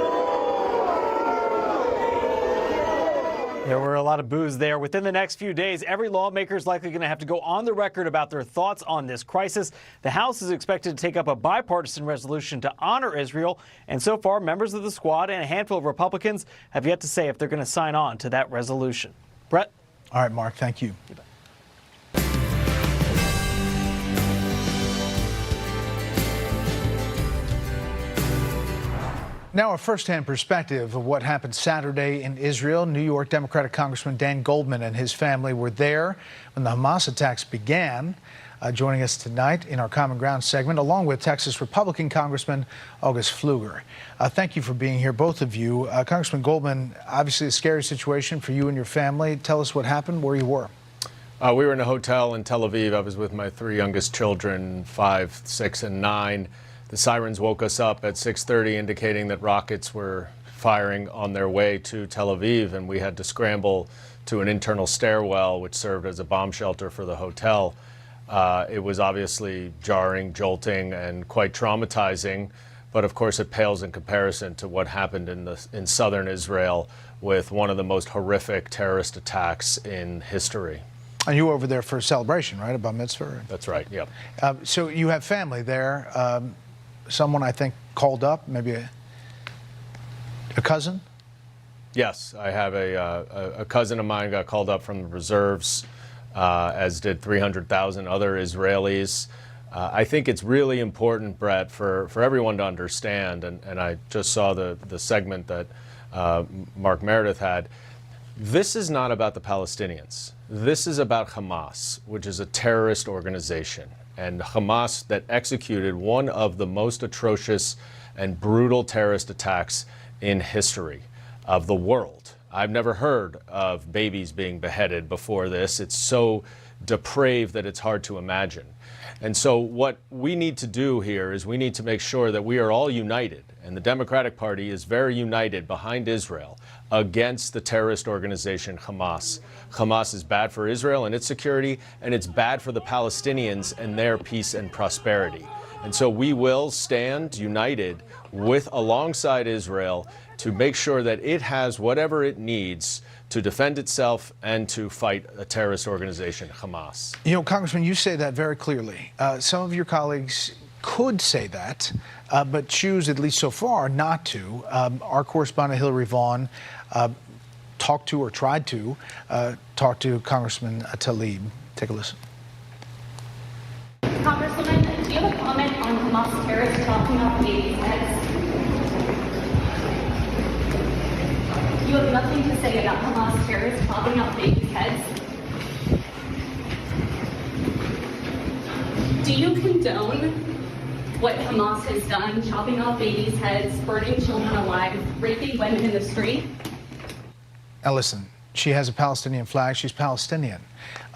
There were a lot of boos there. Within the next few days, every lawmaker is likely going to have to go on the record about their thoughts on this crisis. The House is expected to take up a bipartisan resolution to honor Israel. And so far, members of the Squad and a handful of Republicans have yet to say if they're going to sign on to that resolution. Brett? All right, Mark, thank you. Now, a first-hand perspective of what happened Saturday in Israel. New York Democratic Congressman Dan Goldman and his family were there when the Hamas attacks began. Joining us tonight in our Common Ground segment, along with Texas Republican Congressman August Pfluger. Thank you for being here, both of you. Congressman Goldman, obviously a scary situation for you and your family. Tell us what happened, where you were. We were in a hotel in Tel Aviv. I was with my three youngest children, 5, 6, and 9. The sirens woke us up at 6:30, indicating that rockets were firing on their way to Tel Aviv, and we had to scramble to an internal stairwell, which served as a bomb shelter for the hotel. It was obviously jarring, jolting, and quite traumatizing, but of course it pales in comparison to what happened in southern Israel with one of the most horrific terrorist attacks in history. And you were over there for a celebration, right, a bar mitzvah? That's right, yep. So you have family there. Someone, I think, called up, maybe a cousin? Yes, I have a cousin of mine got called up from the reserves, as did 300,000 other Israelis. I think it's really important, Brett, for everyone to understand, and I just saw the segment that Mark Meredith had. This is not about the Palestinians. This is about Hamas, which is a terrorist organization. and Hamas that executed one of the most atrocious and brutal terrorist attacks in history of the world. I've never heard of babies being beheaded before this. It's so depraved that it's hard to imagine. And so what we need to do here is we need to make sure that we are all united, and the Democratic Party is very united behind Israel against the terrorist organization Hamas. Hamas is bad for Israel and its security, and it's bad for the Palestinians and their peace and prosperity. And so we will stand united alongside Israel to make sure that it has whatever it needs to defend itself and to fight a terrorist organization, Hamas. You know, Congressman, you say that very clearly. Some of your colleagues could say that, but choose, at least so far, not to. Our correspondent Hillary Vaughn talked to, or tried to, talk to Congressman Tlaib. Take a listen. Congresswoman, do you have a comment on Hamas terrorists chopping off babies' heads? You have nothing to say about Hamas terrorists chopping off babies' heads? Do you condone what Hamas has done, chopping off babies' heads, burning children alive, raping women in the street? Now listen, she has a Palestinian flag, she's Palestinian.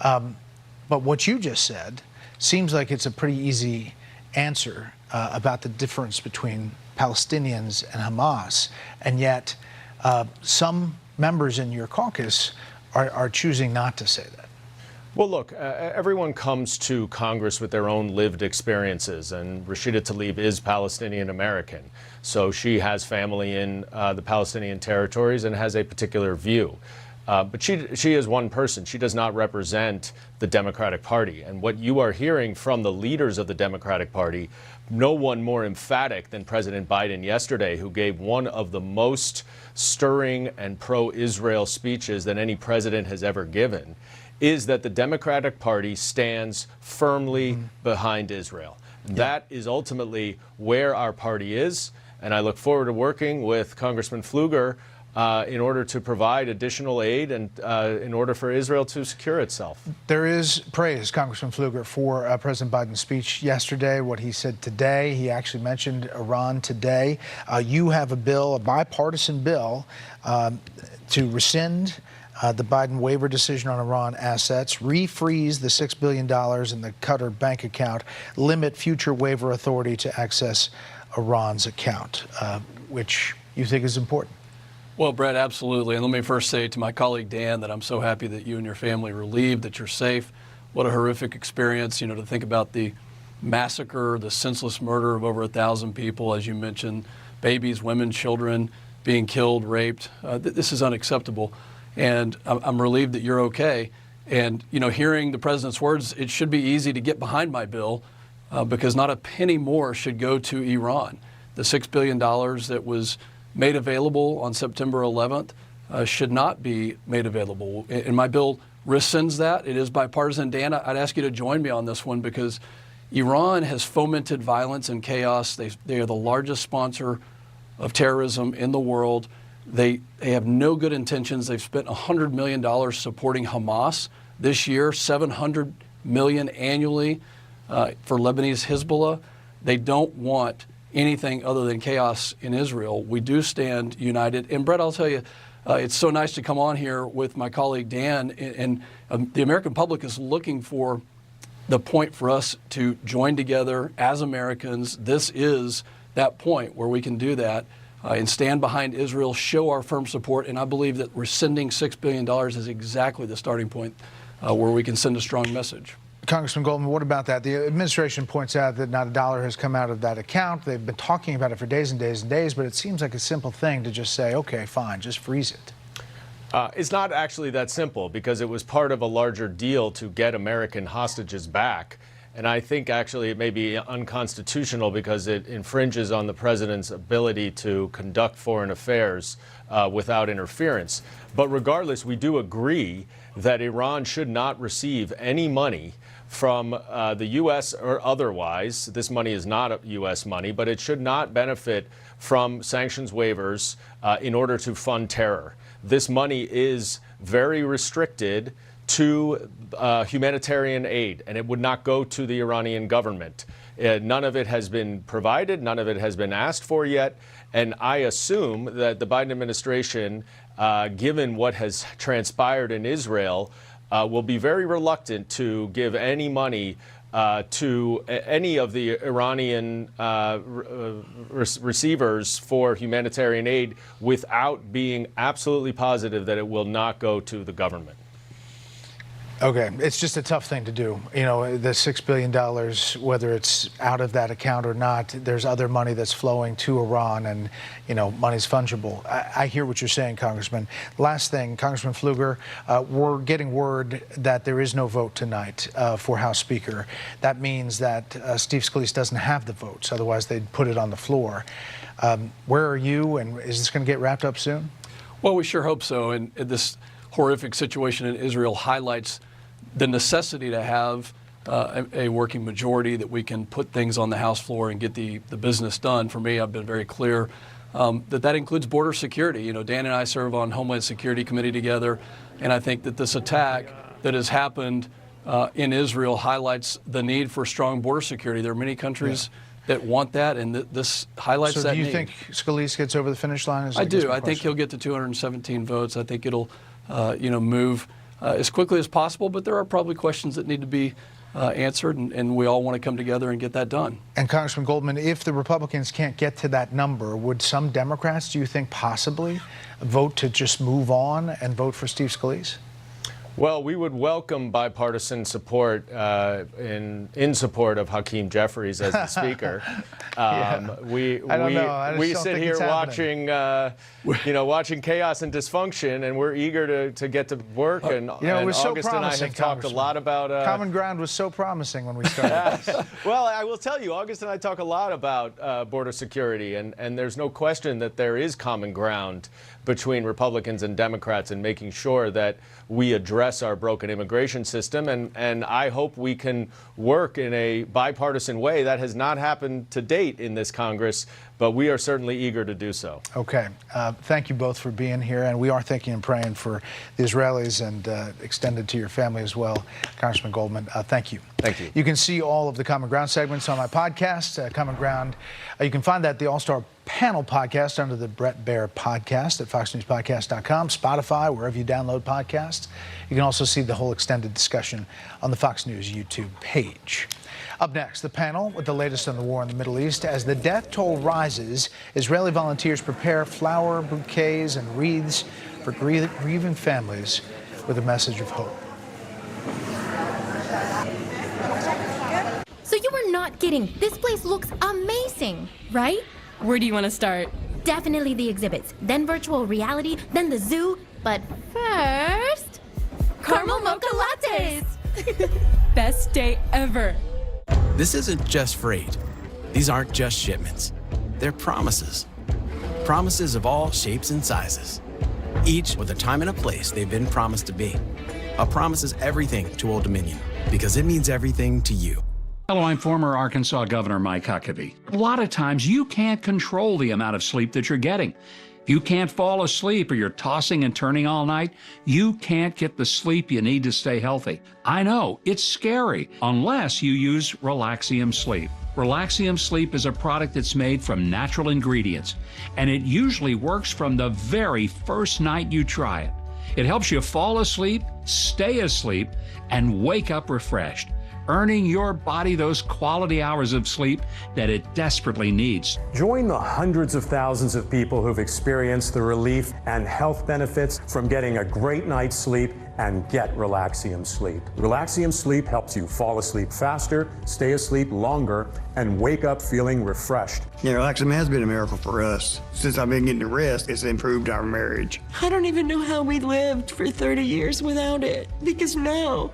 But what you just said seems like it's a pretty easy answer about the difference between Palestinians and Hamas, and yet some members in your caucus are choosing not to say that. Well, look, everyone comes to Congress with their own lived experiences, and Rashida Tlaib is Palestinian American, so she has family in the Palestinian territories and has a particular view. But she is one person. She does not represent the Democratic Party. And what you are hearing from the leaders of the Democratic Party, no one more emphatic than President Biden yesterday, who gave one of the most stirring and pro-Israel speeches that any president has ever given, is that the Democratic Party stands firmly behind Israel. Yeah. That is ultimately where our party is. And I look forward to working with Congressman Pfluger in order to provide additional aid and in order for Israel to secure itself. There is praise, Congressman Pfluger, for President Biden's speech yesterday, what he said today. He actually mentioned Iran today. You have a bill, a bipartisan bill, to rescind the Biden waiver decision on Iran assets, refreeze the $6 billion in the Qatar bank account, limit future waiver authority to access Iran's account, which you think is important. Well, Brett, absolutely. And let me first say to my colleague Dan that I'm so happy that you and your family are relieved, that you're safe. What a horrific experience, to think about the massacre, the senseless murder of over 1,000 people, as you mentioned, babies, women, children being killed, raped. This is unacceptable. And I'm relieved that you're okay. And, hearing the president's words, it should be easy to get behind my bill because not a penny more should go to Iran. The $6 billion that was made available on September 11th should not be made available. And my bill rescinds that. It is bipartisan. Dan, I'd ask you to join me on this one because Iran has fomented violence and chaos. They are the largest sponsor of terrorism in the world. They have no good intentions. They've spent $100 million supporting Hamas this year, $700 million annually for Lebanese Hezbollah. They don't want anything other than chaos in Israel. We do stand united. And Brett, I'll tell you, it's so nice to come on here with my colleague Dan, and the American public is looking for the point for us to join together as Americans. This is that point where we can do that and stand behind Israel, show our firm support, and I believe that rescinding $6 billion is exactly the starting point where we can send a strong message. Congressman Goldman, what about that? The administration points out that not a dollar has come out of that account. They've been talking about it for days and days and days, but it seems like a simple thing to just say, okay, fine, just freeze it. It's not actually that simple because it was part of a larger deal to get American hostages back. And I think actually it may be unconstitutional because it infringes on the president's ability to conduct foreign affairs without interference. But regardless, we do agree that Iran should not receive any money from the U.S. or otherwise. This money is not U.S. money, but it should not benefit from sanctions waivers in order to fund terror. This money is very restricted to humanitarian aid, and it would not go to the Iranian government. None of it has been provided, none of it has been asked for yet, and I assume that the Biden administration, given what has transpired in Israel, will be very reluctant to give any money to any of the Iranian receivers for humanitarian aid without being absolutely positive that it will not go to the government. Okay, it's just a tough thing to do. You know, the $6 billion, whether it's out of that account or not, there's other money that's flowing to Iran, and, you know, money's fungible. I hear what you're saying, Congressman. Last thing, Congressman Pfluger, we're getting word that there is no vote tonight for House Speaker. That means that Steve Scalise doesn't have the votes, otherwise they'd put it on the floor. Where are you, and is this going to get wrapped up soon? Well, we sure hope so, and this horrific situation in Israel highlights the necessity to have a working majority, that we can put things on the House floor and get the business done. For me, I've been very clear that includes border security. You know, Dan and I serve on Homeland Security Committee together, and I think that this attack that has happened in Israel highlights the need for strong border security. There are many countries that want that, and this highlights that need. So do you think Scalise gets over the finish line? I do. I think he'll get to 217 votes. I think it'll, move as quickly as possible, but there are probably questions that need to be answered, and we all want to come together and get that done. And Congressman Goldman, if the Republicans can't get to that number, would some Democrats, do you think, possibly vote to just move on and vote for Steve Scalise? Well, we would welcome bipartisan support in support of Hakeem Jeffries as the Speaker. We sit here watching, watching chaos and dysfunction, and we're eager to get to work. And it was so August and I have talked a lot about common ground was so promising when we started this. Well, I will tell you, August and I talk a lot about border security, and there's no question that there is common ground between Republicans and Democrats in making sure that we address our broken immigration system, and I hope we can work in a bipartisan way. That has not happened to date in this Congress, but we are certainly eager to do so. Okay. Thank you both for being here, and we are thinking and praying for the Israelis, and extended to your family as well. Congressman Goldman, thank you. Thank you. You can see all of the Common Ground segments on my podcast, Common Ground. You can find that, the All-Star Panel podcast, under the Bret Baier podcast at foxnewspodcast.com, Spotify, wherever you download podcasts. You can also see the whole extended discussion on the Fox News YouTube page. Up next, the panel with the latest on the war in the Middle East. As the death toll rises, Israeli volunteers prepare flower bouquets and wreaths for grieving families with a message of hope. So you are not kidding. This place looks amazing, right? Where do you want to start? Definitely the exhibits, then virtual reality, then the zoo. But first, caramel mocha lattes. Best day ever. This isn't just freight. These aren't just shipments. They're promises. Promises of all shapes and sizes. Each with a time and a place they've been promised to be. A promise is everything to Old Dominion, because it means everything to you. Hello, I'm former Arkansas Governor Mike Huckabee. A lot of times you can't control the amount of sleep that you're getting. If you can't fall asleep or you're tossing and turning all night, you can't get the sleep you need to stay healthy. I know, it's scary, unless you use Relaxium Sleep. Relaxium Sleep is a product that's made from natural ingredients, and it usually works from the very first night you try it. It helps you fall asleep, stay asleep, and wake up refreshed, earning your body those quality hours of sleep that it desperately needs. Join the hundreds of thousands of people who've experienced the relief and health benefits from getting a great night's sleep, and get Relaxium Sleep. Relaxium Sleep helps you fall asleep faster, stay asleep longer, and wake up feeling refreshed. Yeah, Relaxium has been a miracle for us. Since I've been getting to rest, it's improved our marriage. I don't even know how we lived for 30 years without it, because now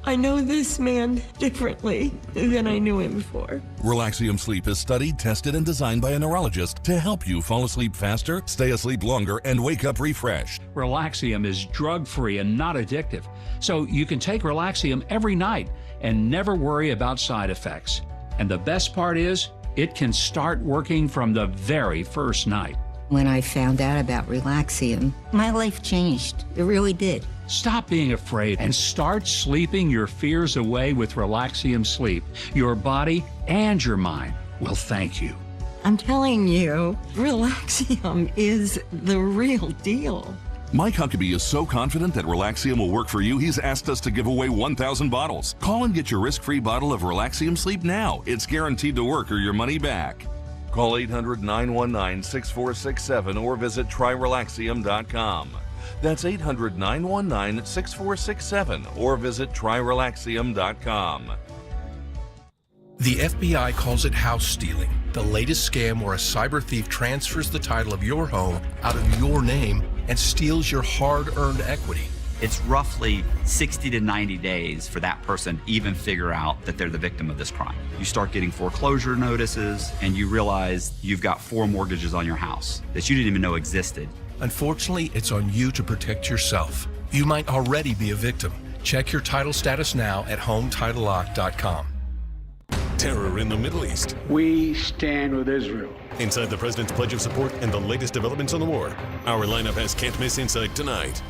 I know this man differently than I knew him before. Relaxium Sleep is studied, tested, and designed by a neurologist to help you fall asleep faster, stay asleep longer, and wake up refreshed. Relaxium is drug-free and not addictive, so you can take Relaxium every night and never worry about side effects. And the best part is, it can start working from the very first night. When I found out about Relaxium, my life changed. It really did. Stop being afraid and start sleeping your fears away with Relaxium Sleep. Your body and your mind will thank you. I'm telling you, Relaxium is the real deal. Mike Huckabee is so confident that Relaxium will work for you, he's asked us to give away 1,000 bottles. Call and get your risk-free bottle of Relaxium Sleep now. It's guaranteed to work or your money back. Call 800-919-6467 or visit tryrelaxium.com. That's 800-919-6467 or visit tryrelaxium.com. The FBI calls it house stealing, the latest scam where a cyber thief transfers the title of your home out of your name and steals your hard-earned equity. It's roughly 60 to 90 days for that person to even figure out that they're the victim of this crime. You start getting foreclosure notices and you realize you've got 4 mortgages on your house that you didn't even know existed. Unfortunately, it's on you to protect yourself. You might already be a victim. Check your title status now at HomeTitleLock.com. Terror in the Middle East. We stand with Israel. Inside the President's Pledge of Support and the latest developments on the war. Our lineup has Can't Miss Inside tonight.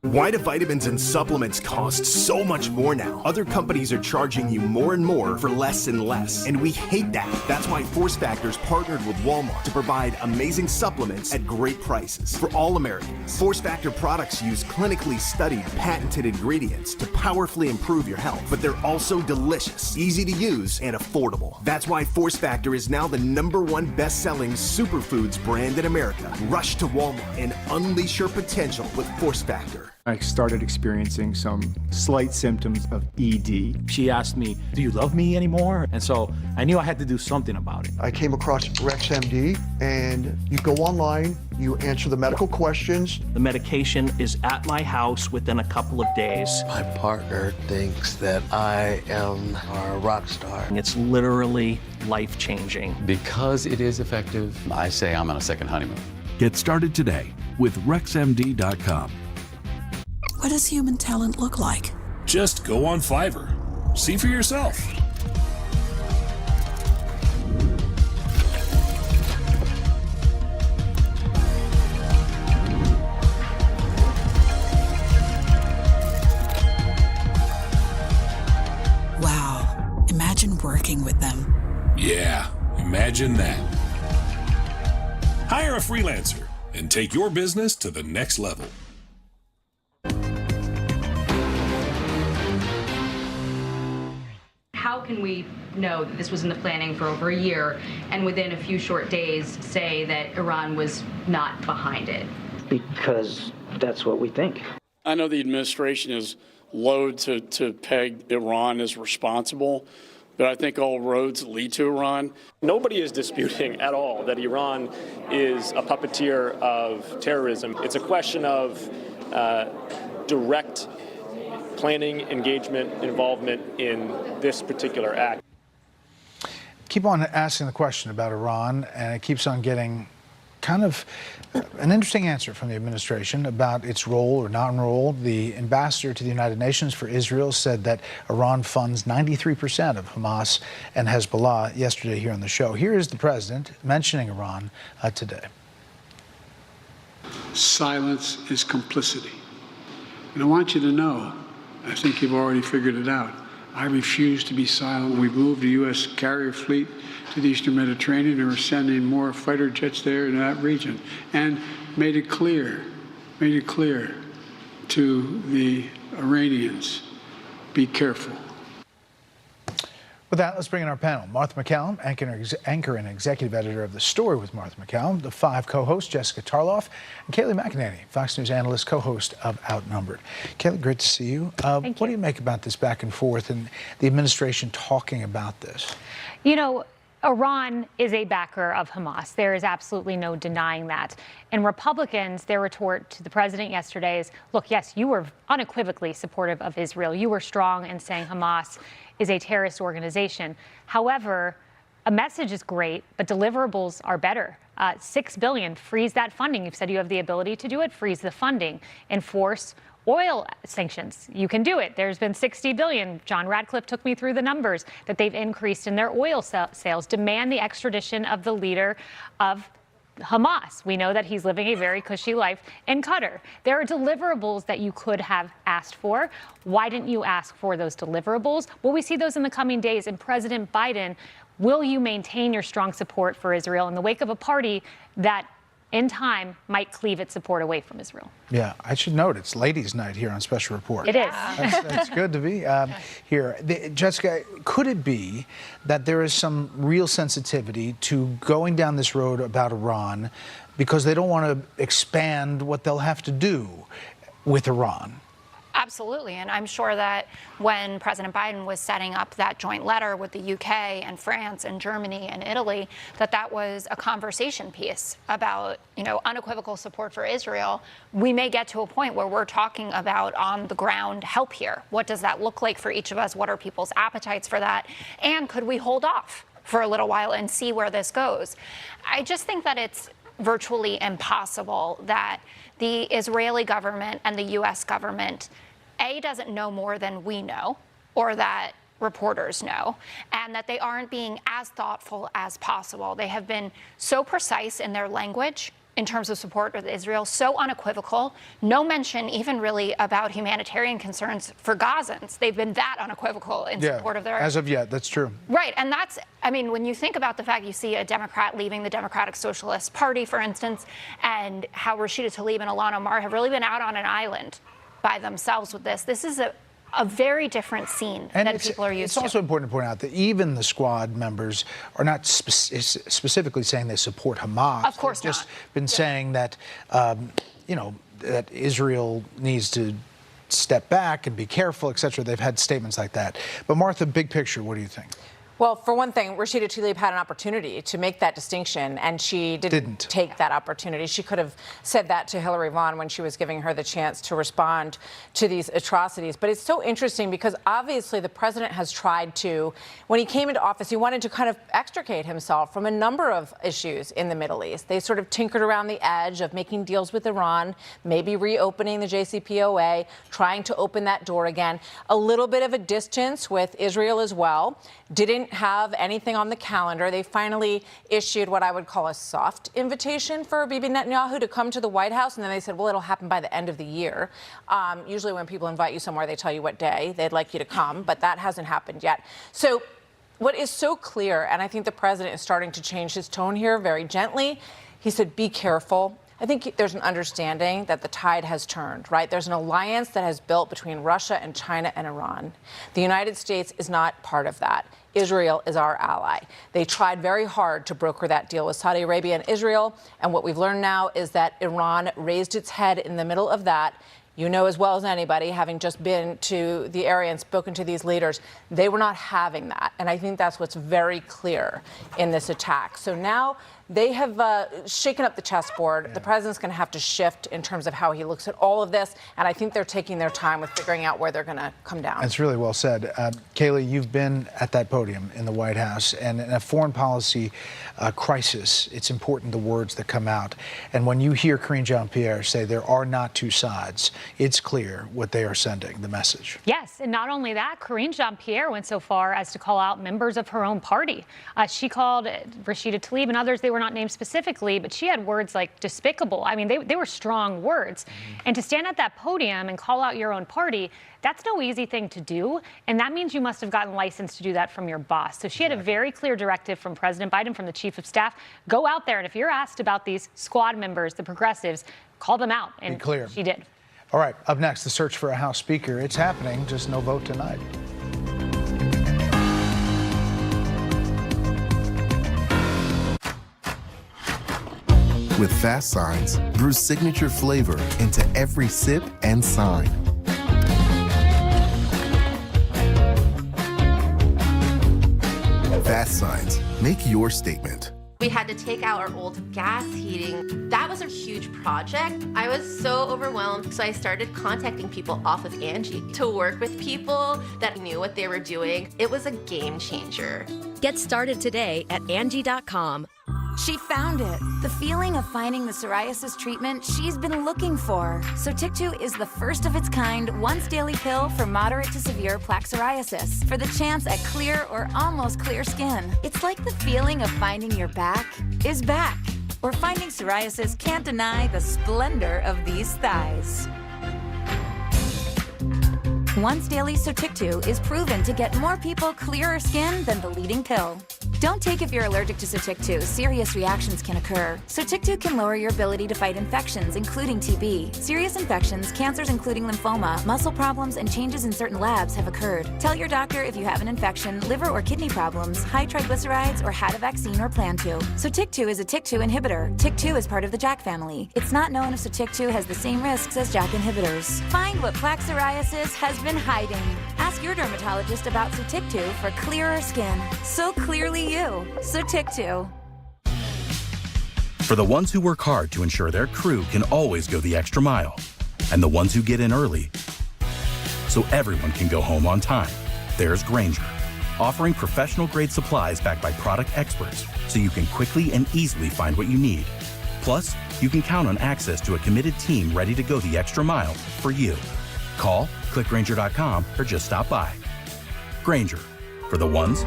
Why do vitamins and supplements cost so much more now? Other companies are charging you more and more for less and less, and we hate that. That's why Force Factors partnered with Walmart to provide amazing supplements at great prices for all Americans. Force Factor products use clinically studied, patented ingredients to powerfully improve your health, but they're also delicious, easy to use, and affordable. That's why Force Factor is now the #1 best-selling superfoods brand in America. Rush to Walmart and unleash your potential with Force Factor. I started experiencing some slight symptoms of ED. She asked me, "Do you love me anymore?" And so I knew I had to do something about it. I came across RexMD, and you go online, you answer the medical questions. The medication is at my house within a couple of days. My partner thinks that I am a rock star. It's literally life-changing. Because it is effective, I say I'm on a second honeymoon. Get started today with RexMD.com. What does human talent look like? Just go on Fiverr. See for yourself. Wow. Imagine working with them. Yeah, imagine that. Hire a freelancer and take your business to the next level. How can we know that this was in the planning for over a year and within a few short days say that Iran was not behind it? Because that's what we think. I know the administration is loath to peg Iran as responsible, but I think all roads lead to Iran. Nobody is disputing at all that Iran is a puppeteer of terrorism. It's a question of direct planning, engagement, involvement in this particular act. Keep on asking the question about Iran, and it keeps on getting kind of an interesting answer from the administration about its role or non-role. The ambassador to the United Nations for Israel said that Iran funds 93% of Hamas and Hezbollah yesterday here on the show. Here is the president mentioning Iran today. Silence is complicity. And I want you to know, I think you've already figured it out. I refuse to be silent. We've moved the U.S. carrier fleet to the Eastern Mediterranean, and we're sending more fighter jets there in that region, and made it clear to the Iranians, be careful. With that, let's bring in our panel. Martha MacCallum, anchor and executive editor of The Story with Martha MacCallum, the 5 co-hosts, Jessica Tarloff, and Kayleigh McEnany, Fox News analyst, co-host of Outnumbered. Kayleigh, great to see you. What do you make about this back and forth and the administration talking about this? You know, Iran is a backer of Hamas. There is absolutely no denying that. And Republicans, their retort to the president yesterday is, look, yes, you were unequivocally supportive of Israel. You were strong in saying Hamas is a terrorist organization. However, a message is great, but deliverables are better. $6 billion, freeze that funding. You've said you have the ability to do it. Freeze the funding. Enforce oil sanctions. You can do it. There's been $60 billion. John Radcliffe took me through the numbers that they've increased in their oil sales. Demand the extradition of the leader of Hamas. We know that he's living a very cushy life in Qatar. There are deliverables that you could have asked for. Why didn't you ask for those deliverables? Will we see those in the coming days? And President Biden, will you maintain your strong support for Israel in the wake of a party that in time might cleave its support away from Israel? Yeah, I should note it's ladies' night here on Special Report. It is. That's good to be here. Jessica, could it be that there is some real sensitivity to going down this road about Iran because they don't want to expand what they'll have to do with Iran? Absolutely, and I'm sure that when President Biden was setting up that joint letter with the UK and France and Germany and Italy, that was a conversation piece about, unequivocal support for Israel. We may get to a point where we're talking about on the ground help here. What does that look like for each of us? What are people's appetites for that? And could we hold off for a little while and see where this goes? I just think that it's virtually impossible that the Israeli government and the U.S. government, A, doesn't know more than we know, or that reporters know, and that they aren't being as thoughtful as possible. They have been so precise in their language in terms of support of Israel, so unequivocal, no mention even really about humanitarian concerns for Gazans. They've been that unequivocal in support of their... As of yet, that's true. Right, and that's, when you think about the fact you see a Democrat leaving the Democratic Socialist Party, for instance, and how Rashida Tlaib and Ilhan Omar have really been out on an island by themselves with this. This is a very different scene than people are used to. It's also important to point out that even the squad members are not specifically saying they support Hamas. Of course They've just been saying that, that Israel needs to step back and be careful, et cetera. They've had statements like that. But Martha, big picture, what do you think? Well, for one thing, Rashida Tlaib had an opportunity to make that distinction, and she didn't take that opportunity. She could have said that to Hillary Vaughn when she was giving her the chance to respond to these atrocities. But it's so interesting because obviously the president has tried to, when he came into office, he wanted to kind of extricate himself from a number of issues in the Middle East. They sort of tinkered around the edge of making deals with Iran, maybe reopening the JCPOA, trying to open that door again. A little bit of a distance with Israel as well. Didn't have anything on the calendar. They finally issued what I would call a soft invitation for Bibi Netanyahu to come to the White House, and then they said, well, it'll happen by the end of the year. Usually when people invite you somewhere, they tell you what day they'd like you to come, but that hasn't happened yet. So what is so clear, and I think the president is starting to change his tone here very gently, he said, be careful. I think there's an understanding that the tide has turned, right? There's an alliance that has built between Russia and China and Iran. The United States is not part of that. Israel is our ally. They tried very hard to broker that deal with Saudi Arabia and Israel, and what we've learned now is that Iran raised its head in the middle of that. You know as well as anybody, having just been to the area and spoken to these leaders, they were not having that. And I think that's what's very clear in this attack. So now they have shaken up the chessboard. Yeah. The president's going to have to shift in terms of how he looks at all of this. And I think they're taking their time with figuring out where they're going to come down. That's really well said. Kayleigh, you've been at that podium in the White House. And in a foreign policy crisis, it's important the words that come out. And when you hear Karine Jean-Pierre say there are not two sides, it's clear what they are sending, the message. Yes, and not only that, Karine Jean-Pierre went so far as to call out members of her own party. She called Rashida Tlaib and others, they were not named specifically, but she had words like despicable. I mean, they were strong words. And to stand at that podium and call out your own party, that's no easy thing to do. And that means you must have gotten licensed to do that from your boss. So she had a very clear directive from President Biden, from the chief of staff. Go out there, and if you're asked about these squad members, the progressives, call them out. And be clear. She did. All right, up next, the search for a House Speaker. It's happening, just no vote tonight. With Fast Signs, brew's signature flavor into every sip and sign. Fast Signs, make your statement. We had to take out our old gas heating. That was a huge project. I was so overwhelmed, so I started contacting people off of Angie to work with people that knew what they were doing. It was a game changer. Get started today at Angie.com. She found it. The feeling of finding the psoriasis treatment she's been looking for. Sotyktu is the first of its kind once daily pill for moderate to severe plaque psoriasis for the chance at clear or almost clear skin. It's like the feeling of finding your back is back. or finding psoriasis can't deny the splendor of these thighs. Once daily Sotyktu is proven to get more people clearer skin than the leading pill. Don't take if you're allergic to Sotyktu. Serious reactions can occur. Sotyktu can lower your ability to fight infections, including TB. Serious infections, cancers including lymphoma, muscle problems, and changes in certain labs have occurred. Tell your doctor if you have an infection, liver or kidney problems, high triglycerides, or had a vaccine or plan to. Sotyktu is a TYK2 inhibitor. TYK2 is part of the JAK family. It's not known if Sotyktu has the same risks as JAK inhibitors. Find what plaque psoriasis has been hiding. Ask your dermatologist about Sotyktu for clearer skin. So clearly you. Sotyktu. For the ones who work hard to ensure their crew can always go the extra mile, and the ones who get in early so everyone can go home on time, there's Grainger, offering professional-grade supplies backed by product experts so you can quickly and easily find what you need. Plus, you can count on access to a committed team ready to go the extra mile for you. Call, click Grainger.com, or just stop by. Grainger, for the ones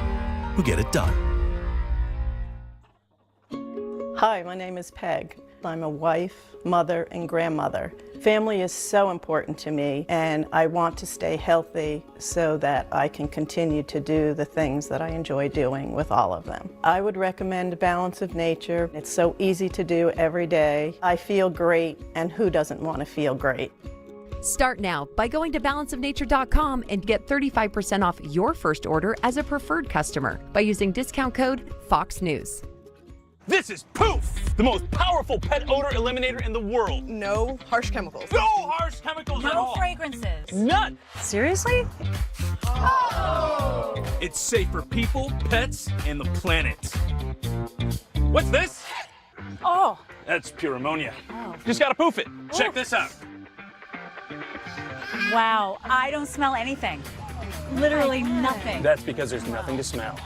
who get it done. Hi, my name is Peg. I'm a wife, mother, and grandmother. Family is so important to me, and I want to stay healthy so that I can continue to do the things that I enjoy doing with all of them. I would recommend Balance of Nature. It's so easy to do every day. I feel great, and who doesn't want to feel great? Start now by going to balanceofnature.com and get 35% off your first order as a preferred customer by using discount code Fox News. This is Poof, the most powerful pet odor eliminator in the world. No harsh chemicals. No harsh chemicals at all. No fragrances. None. Seriously? Oh. It's safe for people, pets, and the planet. What's this? Oh. That's pure ammonia. Just gotta poof it. Check this out. Wow, I don't smell anything. Literally nothing. That's because there's nothing to smell.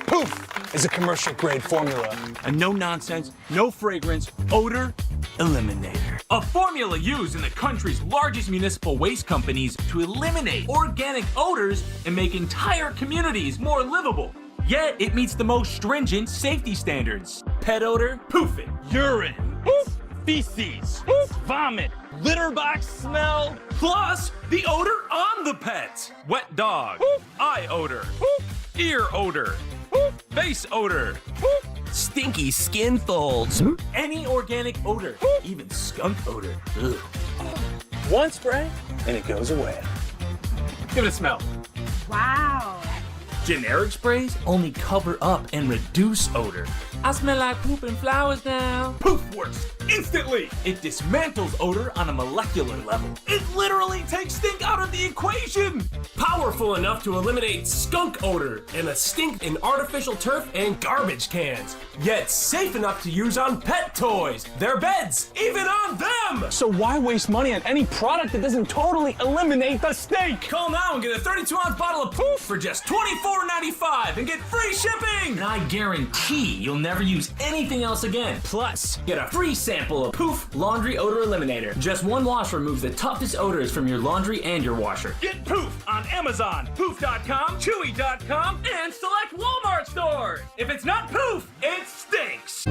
Poof is a commercial-grade formula. A no-nonsense, no-fragrance odor eliminator. A formula used in the country's largest municipal waste companies to eliminate organic odors and make entire communities more livable. Yet, it meets the most stringent safety standards. Pet odor, poof it. Urine, poof. Feces, poof. Vomit, litter box smell, plus the odor on the pet. Wet dog, poof. Eye odor, poof. Ear odor, poof. Face odor, poof. Stinky skin folds, any organic odor, poof. Even skunk odor. Ugh. One spray and it goes away. Give it a smell. Wow. Generic sprays only cover up and reduce odor. I smell like poop and flowers now. Poof works instantly. It dismantles odor on a molecular level. It literally takes stink out of the equation. Powerful enough to eliminate skunk odor and the stink in artificial turf and garbage cans. Yet safe enough to use on pet toys, their beds, even on them. So why waste money on any product that doesn't totally eliminate the stink? Call now and get a 32-ounce bottle of Poof for just $24.95 and get free shipping. And I guarantee you'll never use anything else again. Plus, get a free sample of Poof Laundry Odor Eliminator. Just one wash removes the toughest odors from your laundry and your washer. Get Poof on Amazon, Poof.com, Chewy.com, and select Walmart stores. If it's not Poof, it stinks.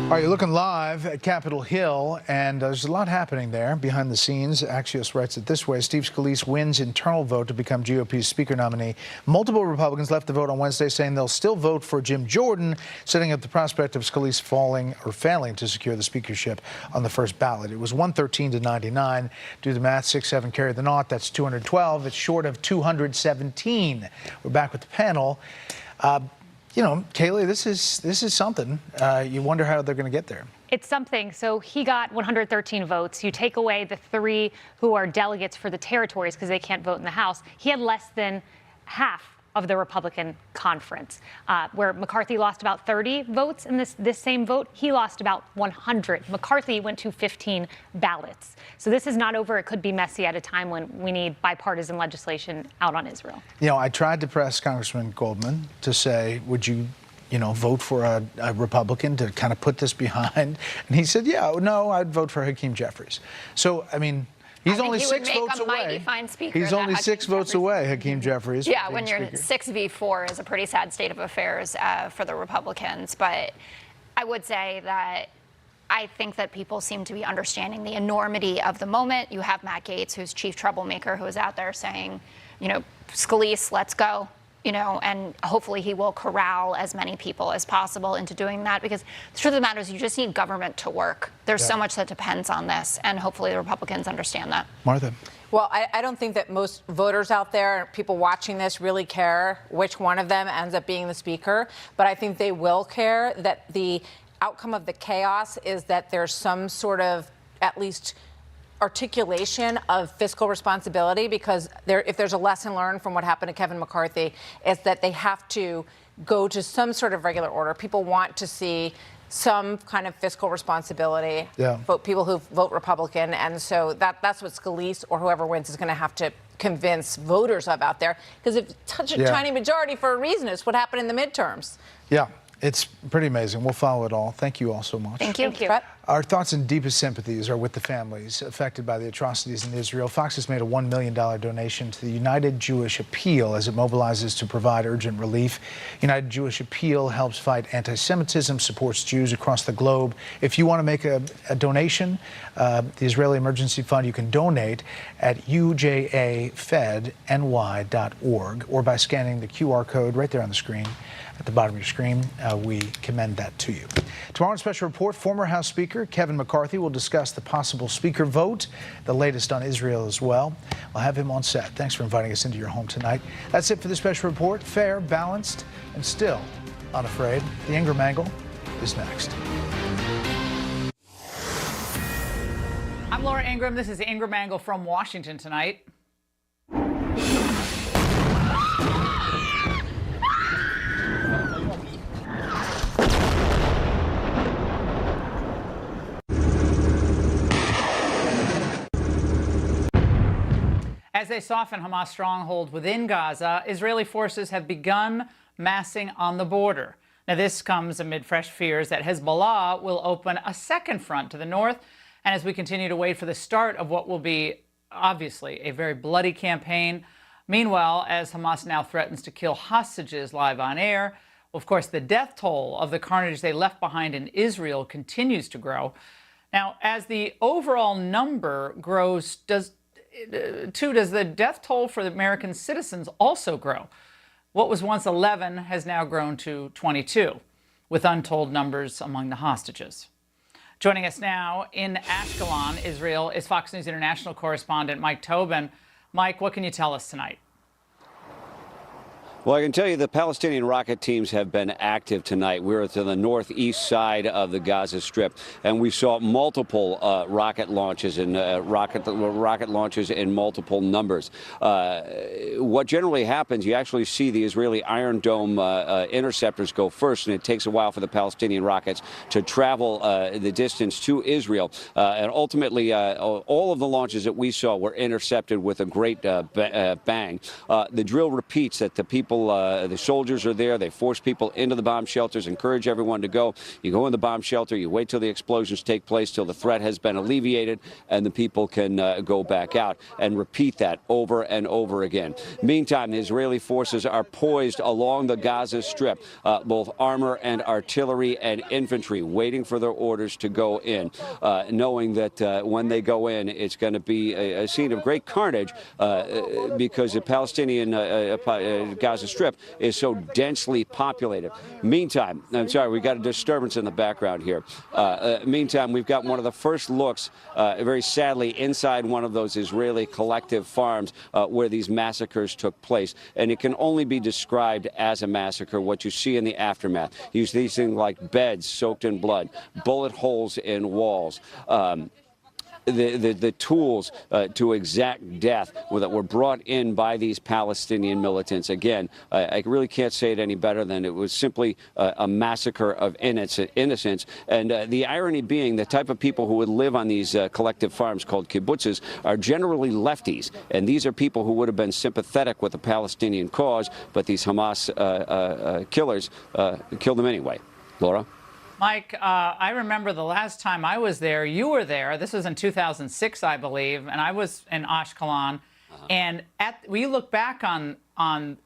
All right, you're looking live at Capitol Hill, and there's a lot happening there behind the scenes. Axios writes it this way: Steve Scalise wins internal vote to become GOP's Speaker nominee. Multiple Republicans left the vote on Wednesday, saying they'll still vote for Jim Jordan, setting up the prospect of Scalise failing to secure the speakership on the first ballot. It was 113 to 99. Do the math, 6-7 carry the naught. That's 212. It's short of 217. We're back with the panel. You know, Kayleigh, this is something. You wonder how they're going to get there. It's something. So he got 113 votes. You take away the 3 who are delegates for the territories because they can't vote in the House. He had less than half of the Republican conference, where McCarthy lost about 30 votes in this same vote. He lost about 100. McCarthy went to 15 ballots. So this is not over. It could be messy at a time when we need bipartisan legislation out on Israel. You know, I tried to press Congressman Goldman to say, would you vote for a Republican to kind of put this behind? And he said, yeah, no, I'd vote for Hakeem Jeffries. So, I mean, He's I only think he 6 would make votes a mighty away. fine speaker. He's only 6 votes away, Hakeem Jeffries. Yeah, when you're 6v4 is a pretty sad state of affairs for the Republicans. But I would say that I think that people seem to be understanding the enormity of the moment. You have Matt Gaetz, who's chief troublemaker, who is out there saying, you know, Scalise, let's go. You know, and hopefully he will corral as many people as possible into doing that, because the truth of the matter is you just need government to work. There's so much that depends on this, and hopefully the Republicans understand that. Martha. Well, I don't think that most voters out there, people watching this, really care which one of them ends up being the speaker, but I think they will care that the outcome of the chaos is that there's some sort of, at least, articulation of fiscal responsibility, because if there's a lesson learned from what happened to Kevin McCarthy, it's that they have to go to some sort of regular order. People want to see some kind of fiscal responsibility. People who vote Republican, and so that's what Scalise or whoever wins is going to have to convince voters of out there, because if such a tiny majority for a reason is what happened in the midterms. Yeah. It's pretty amazing. We'll follow it all. Thank you all so much. Thank you. Our thoughts and deepest sympathies are with the families affected by the atrocities in Israel. Fox has made a $1 million donation to the United Jewish Appeal as it mobilizes to provide urgent relief. United Jewish Appeal helps fight anti-Semitism, supports Jews across the globe. If you want to make a donation, the Israeli Emergency Fund, you can donate at ujafedny.org or by scanning the QR code right there on the screen. At the bottom of your screen, we commend that to you. Tomorrow on Special Report, former House Speaker Kevin McCarthy will discuss the possible speaker vote, the latest on Israel as well. I'll have him on set. Thanks for inviting us into your home tonight. That's it for the Special Report. Fair, balanced, and still unafraid. The Ingram Angle is next. I'm Laura Ingram. This is the Ingram Angle from Washington tonight. As they soften Hamas stronghold within Gaza, Israeli forces have begun massing on the border. Now, this comes amid fresh fears that Hezbollah will open a second front to the north, and as we continue to wait for the start of what will be, obviously, a very bloody campaign. Meanwhile, as Hamas now threatens to kill hostages live on air, of course, the death toll of the carnage they left behind in Israel continues to grow. Now, as the overall number grows, does the death toll for the American citizens also grow? What was once 11 has now grown to 22, with untold numbers among the hostages. Joining us now in Ashkelon, Israel, is Fox News International correspondent Mike Tobin. Mike, what can you tell us tonight? Well, I can tell you the Palestinian rocket teams have been active tonight. We're to the northeast side of the Gaza Strip, and we saw multiple rocket launches and rocket launches in multiple numbers. What generally happens, you actually see the Israeli Iron Dome interceptors go first, and it takes a while for the Palestinian rockets to travel the distance to Israel. And ultimately, all of the launches that we saw were intercepted with a great bang. The drill repeats that the soldiers are there. They force people into the bomb shelters, encourage everyone to go. You go in the bomb shelter, you wait till the explosions take place, till the threat has been alleviated, and the people can go back out, and repeat that over and over again. Meantime, the Israeli forces are poised along the Gaza Strip, both armor and artillery and infantry, waiting for their orders to go in, knowing that when they go in, it's going to be a scene of great carnage because the Palestinian Gaza Strip is so densely populated. Meantime, I'm sorry, we got a disturbance in the background here. Meantime, we've got one of the first looks, very sadly, inside one of those Israeli collective farms where these massacres took place. And it can only be described as a massacre, what you see in the aftermath. You see these things like beds soaked in blood, bullet holes in walls. The tools to exact death that were brought in by these Palestinian militants. Again, I really can't say it any better than it was simply a massacre of innocence. And the irony being the type of people who would live on these collective farms called kibbutzes are generally lefties. And these are people who would have been sympathetic with the Palestinian cause, but these Hamas killers killed them anyway. Laura? Mike, I remember the last time I was there, you were there. This was in 2006, I believe, and I was in Ashkelon. And when you look back on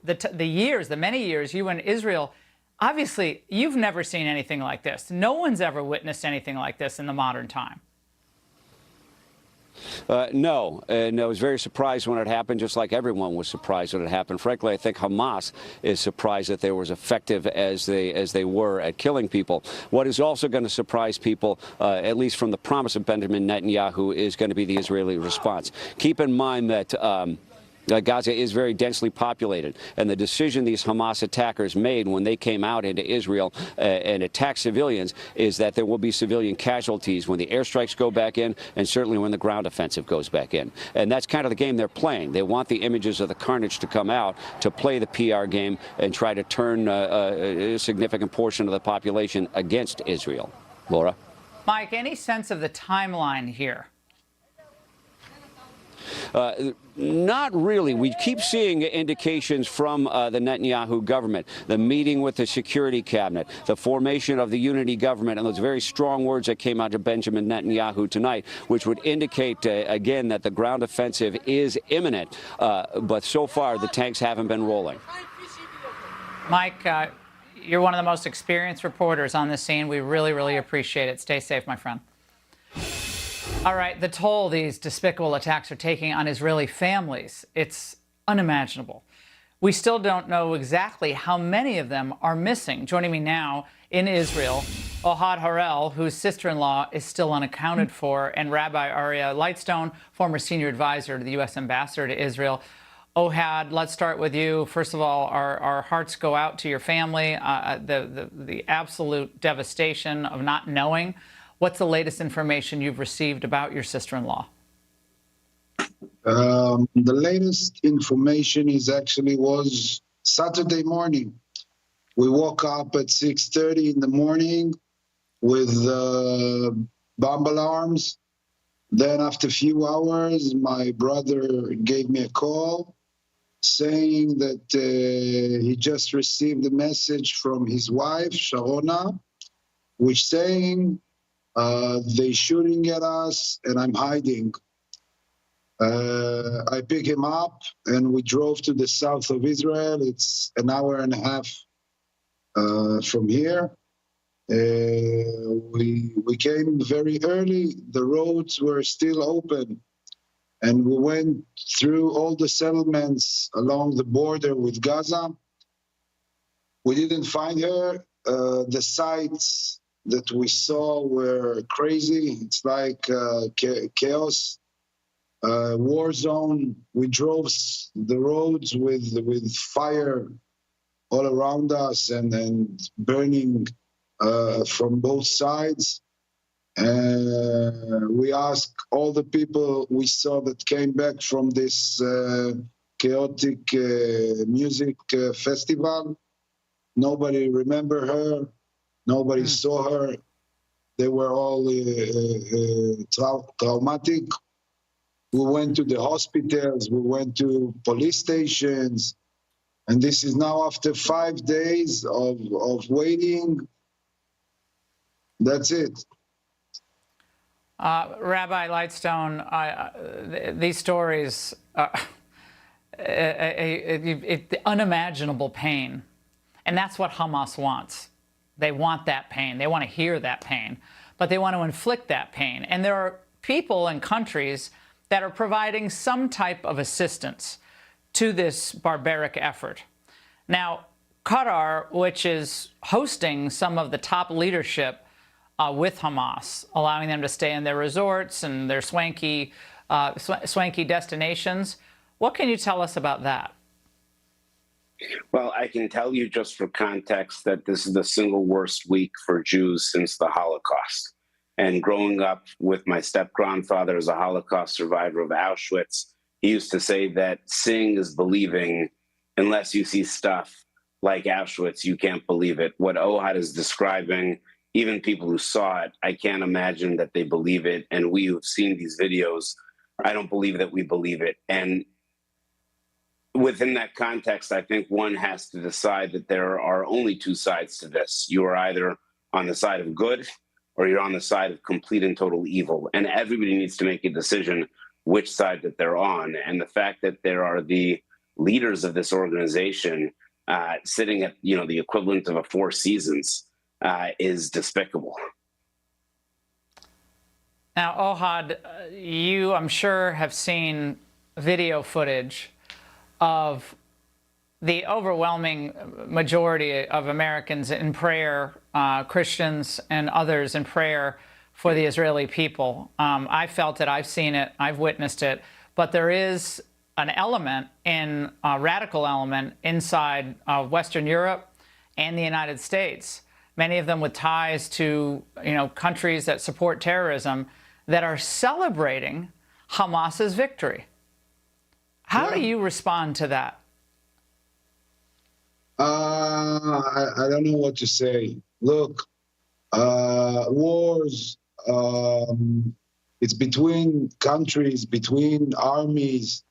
the years, the many years you were in Israel, obviously you've never seen anything like this. No one's ever witnessed anything like this in the modern time. No, and I was very surprised when it happened, just like everyone was surprised when it happened. Frankly, I think Hamas is surprised that they were as effective as they were at killing people. What is also going to surprise people, at least from the promise of Benjamin Netanyahu, is going to be the Israeli response. Keep in mind that Gaza is very densely populated, and the decision these Hamas attackers made when they came out into Israel and attacked civilians is that there will be civilian casualties when the airstrikes go back in, and certainly when the ground offensive goes back in. And that's kind of the game they're playing. They want the images of the carnage to come out to play the PR game and try to turn a significant portion of the population against Israel. Laura? Mike, any sense of the timeline here? Not really. We keep seeing indications from the Netanyahu government, the meeting with the security cabinet, the formation of the unity government, and those very strong words that came out of Benjamin Netanyahu tonight, which would indicate, again, that the ground offensive is imminent. But so far, the tanks haven't been rolling. Mike, you're one of the most experienced reporters on this scene. We really, really appreciate it. Stay safe, my friend. All right, the toll these despicable attacks are taking on Israeli families, it's unimaginable. We still don't know exactly how many of them are missing. Joining me now in Israel, Ohad Harel, whose sister-in-law is still unaccounted for, and Rabbi Aryeh Lightstone, former senior advisor to the U.S. ambassador to Israel. Ohad, let's start with you. First of all, our hearts go out to your family, the absolute devastation of not knowing. What's the latest information you've received about your sister-in-law? The latest information was Saturday morning. We woke up at 6:30 in the morning with bomb alarms. Then after a few hours, my brother gave me a call saying that he just received a message from his wife, Sharona, which saying, they shooting at us and I'm hiding. I picked him up and we drove to the south of Israel. It's an hour and a half from here. We came very early. The roads were still open. And we went through all the settlements along the border with Gaza. We didn't find her. The sites that we saw were crazy. It's like chaos, war zone. We drove the roads with fire all around us and burning from both sides. We asked all the people we saw that came back from this chaotic music festival. Nobody remember her. Nobody saw her. They were all traumatic. We went to the hospitals. We went to police stations. And this is now after 5 days of waiting. That's it. Rabbi Lightstone, these stories, unimaginable pain. And that's what Hamas wants. They want that pain. They want to hear that pain, but they want to inflict that pain. And there are people and countries that are providing some type of assistance to this barbaric effort. Now, Qatar, which is hosting some of the top leadership with Hamas, allowing them to stay in their resorts and their swanky destinations. What can you tell us about that? Well, I can tell you just for context that this is the single worst week for Jews since the Holocaust. And growing up with my step-grandfather as a Holocaust survivor of Auschwitz, he used to say that seeing is believing. Unless you see stuff like Auschwitz, you can't believe it. What Ohad is describing, even people who saw it, I can't imagine that they believe it. And we who've seen these videos, I don't believe that we believe it. And within that context, I think one has to decide that there are only two sides to this. You are either on the side of good or you're on the side of complete and total evil. And everybody needs to make a decision which side that they're on. And the fact that there are the leaders of this organization sitting at, the equivalent of a 4 seasons is despicable. Now, Ohad, you, I'm sure, have seen video footage of the overwhelming majority of Americans in prayer, Christians and others in prayer for the Israeli people. I felt it, I've seen it, I've witnessed it, but there is an element, a radical element inside Western Europe and the United States, many of them with ties to countries that support terrorism, that are celebrating Hamas's victory. How do you respond to that? I don't know what to say. Look, wars, it's between countries, between armies.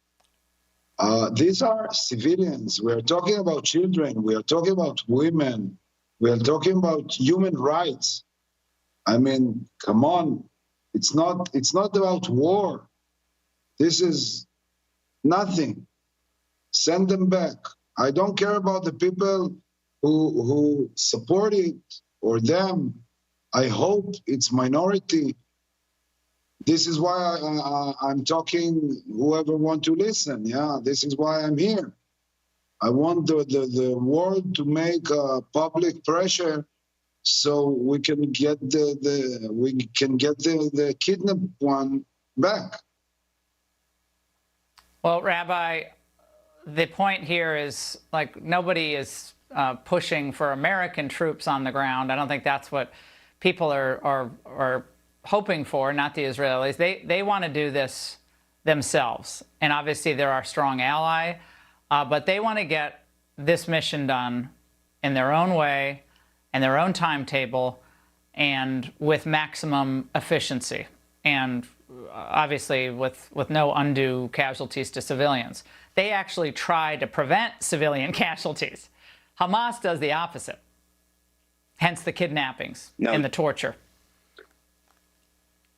These are civilians. We are talking about children. We are talking about women. We are talking about human rights. I mean, come on. It's not about war. This is nothing. Send them back. I don't care about the people who support it or them. I hope it's minority. This is why I'm talking, whoever want to listen. Yeah, this is why I'm here. I want the world to make public pressure so we can get the kidnapped one back. Well, Rabbi, the point here is, nobody is pushing for American troops on the ground. I don't think that's what people are hoping for, not the Israelis. They want to do this themselves. And obviously they're our strong ally, but they want to get this mission done in their own way, and their own timetable, and with maximum efficiency, and obviously with no undue casualties to civilians. They actually try to prevent civilian casualties. Hamas does the opposite, hence the kidnappings and the torture.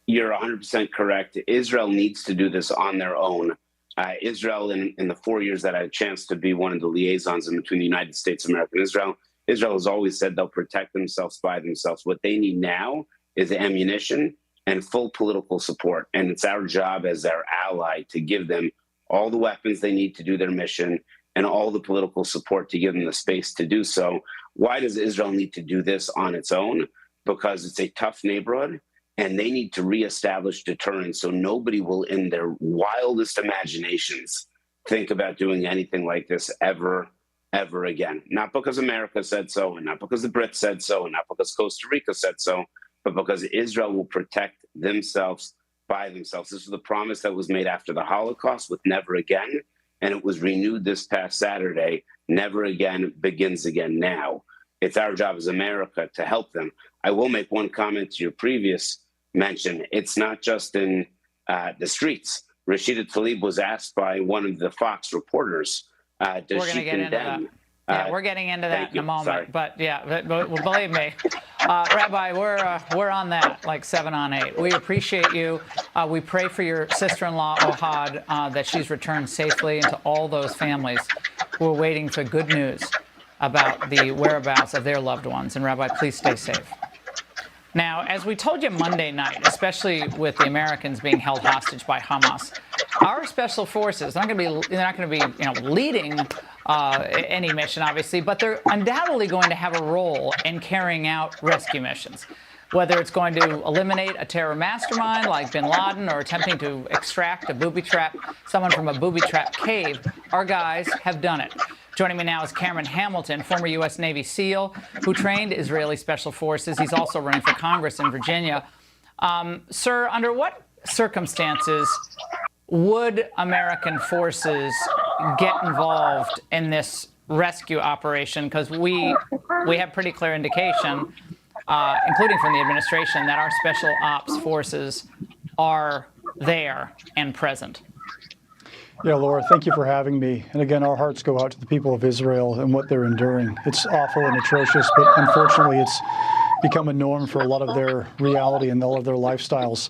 You're 100% correct. Israel needs to do this on their own. Israel, in the 4 years that I had a chance to be one of the liaisons in between the United States of America and Israel has always said they'll protect themselves by themselves. What they need now is ammunition and full political support. And it's our job as their ally to give them all the weapons they need to do their mission and all the political support to give them the space to do so. Why does Israel need to do this on its own? Because it's a tough neighborhood, and they need to reestablish deterrence so nobody will, in their wildest imaginations, think about doing anything like this ever again. Not because America said so, and not because the Brits said so, and not because Costa Rica said so, but because Israel will protect themselves by themselves. This was the promise that was made after the Holocaust with never again, and it was renewed this past Saturday. Never again begins again now. It's our job as America to help them. I will make one comment to your previous mention. It's not just in the streets. Rashida Tlaib was asked by one of the Fox reporters, does she condemn? Yeah, we're getting into that in a moment. Sorry. But yeah, but believe me, Rabbi, we're on that like 7 on 8. We appreciate you. We pray for your sister-in-law, Ohad, that she's returned safely, and to all those families who are waiting for good news about the whereabouts of their loved ones. And Rabbi, please stay safe. Now, as we told you Monday night, especially with the Americans being held hostage by Hamas, our special forces, they're not going to be leading any mission, obviously, but they're undoubtedly going to have a role in carrying out rescue missions. Whether it's going to eliminate a terror mastermind like bin Laden or attempting to extract someone from a booby-trapped cave, our guys have done it. Joining me now is Cameron Hamilton, former U.S. Navy SEAL who trained Israeli Special Forces. He's also running for Congress in Virginia. Sir, under what circumstances would American forces get involved in this rescue operation? Because we have pretty clear indication, including from the administration, that our special ops forces are there and present. Yeah, Laura, thank you for having me. And again, our hearts go out to the people of Israel and what they're enduring. It's awful and atrocious, but unfortunately, become a norm for a lot of their reality and all of their lifestyles.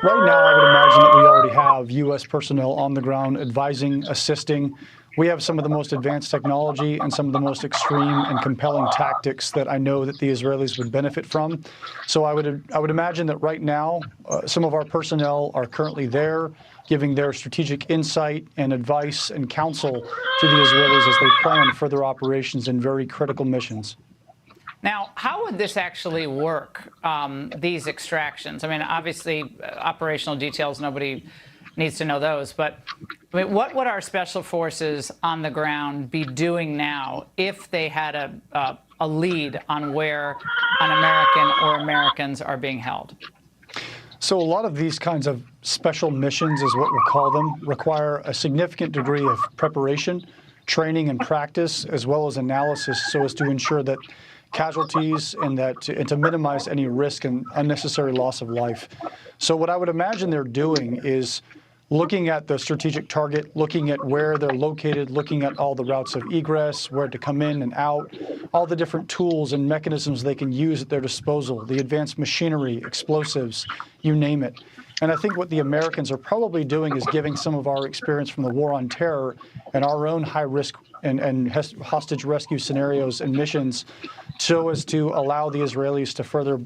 Right now, I would imagine that we already have U.S. personnel on the ground advising, assisting. We have some of the most advanced technology and some of the most extreme and compelling tactics that I know that the Israelis would benefit from. So I would imagine that right now, some of our personnel are currently there, giving their strategic insight and advice and counsel to the Israelis as they plan further operations in very critical missions. Now, how would this actually work, these extractions? I mean, obviously, operational details, nobody needs to know those. But I mean, what would our special forces on the ground be doing now if they had a lead on where an American or Americans are being held? So a lot of these kinds of special missions, is what we'll call them, require a significant degree of preparation, training and practice, as well as analysis, so as to ensure that casualties and to minimize any risk and unnecessary loss of life. So what I would imagine they're doing is looking at the strategic target, looking at where they're located, looking at all the routes of egress, where to come in and out, all the different tools and mechanisms they can use at their disposal, the advanced machinery, explosives, you name it. And I think what the Americans are probably doing is giving some of our experience from the war on terror and our own high-risk and hostage rescue scenarios and missions so as to allow the Israelis to further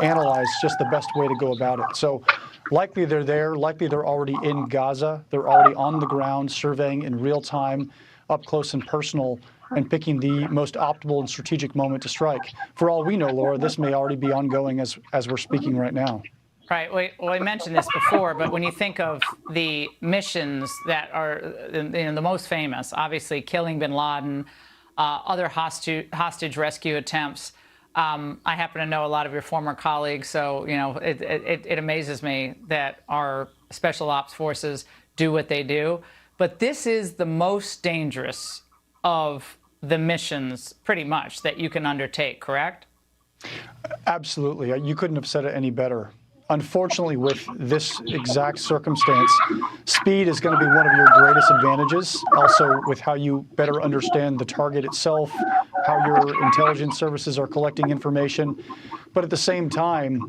analyze just the best way to go about it. So likely they're there, likely they're already in Gaza, they're already on the ground surveying in real time, up close and personal, and picking the most optimal and strategic moment to strike. For all we know, Laura, this may already be ongoing as we're speaking right now. Right. Well, I mentioned this before, but when you think of the missions that are the most famous, obviously killing bin Laden, other hostage rescue attempts, I happen to know a lot of your former colleagues, so it amazes me that our special ops forces do what they do. But this is the most dangerous of the missions, pretty much, that you can undertake, correct? Absolutely. You couldn't have said it any better. Unfortunately, with this exact circumstance, speed is going to be one of your greatest advantages. Also, with how you better understand the target itself, how your intelligence services are collecting information. But at the same time,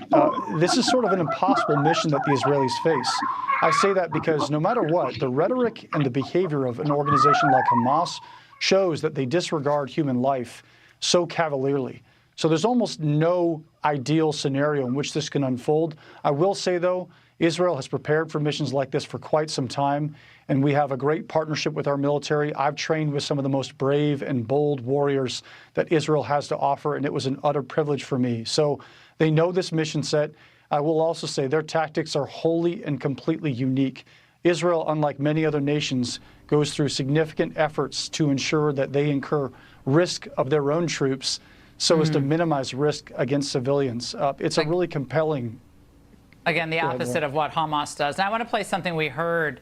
this is sort of an impossible mission that the Israelis face. I say that because no matter what, the rhetoric and the behavior of an organization like Hamas shows that they disregard human life so cavalierly. So there's almost no ideal scenario in which this can unfold. I will say, though, Israel has prepared for missions like this for quite some time, and we have a great partnership with our military. I've trained with some of the most brave and bold warriors that Israel has to offer, and it was an utter privilege for me. So they know this mission set. I will also say their tactics are wholly and completely unique. Israel, unlike many other nations, goes through significant efforts to ensure that they incur risk of their own troops so as to minimize risk against civilians. It's a really compelling... Again, the opposite of what Hamas does. Now, I want to play something we heard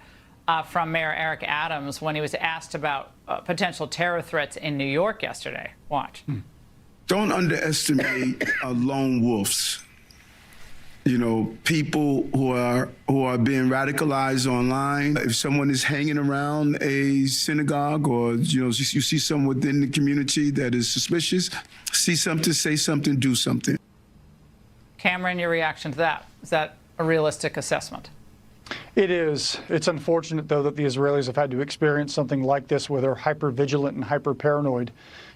from Mayor Eric Adams when he was asked about potential terror threats in New York yesterday. Watch. Don't underestimate lone wolves. You know, people who are being radicalized online. If someone is hanging around a synagogue, or you see someone within the community that is suspicious, see something, say something, do something. Cameron, your reaction to that? Is that a realistic assessment? It is. It's unfortunate, though, that the Israelis have had to experience something like this where they're hyper-vigilant and hyper-paranoid.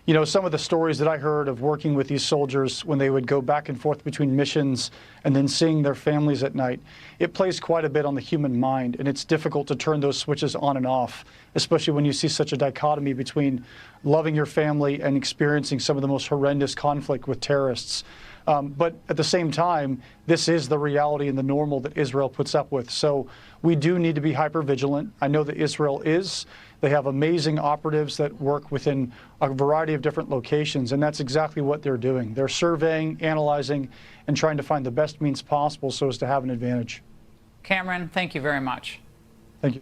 You know, some of the stories that I heard of working with these soldiers when they would go back and forth between missions and then seeing their families at night, it plays quite a bit on the human mind, and it's difficult to turn those switches on and off, especially when you see such a dichotomy between loving your family and experiencing some of the most horrendous conflict with terrorists. But at the same time, this is the reality and the normal that Israel puts up with. So we do need to be hyper-vigilant. I know that Israel is. They have amazing operatives that work within a variety of different locations, and that's exactly what they're doing. They're surveying, analyzing, and trying to find the best means possible so as to have an advantage. Cameron, thank you very much. Thank you.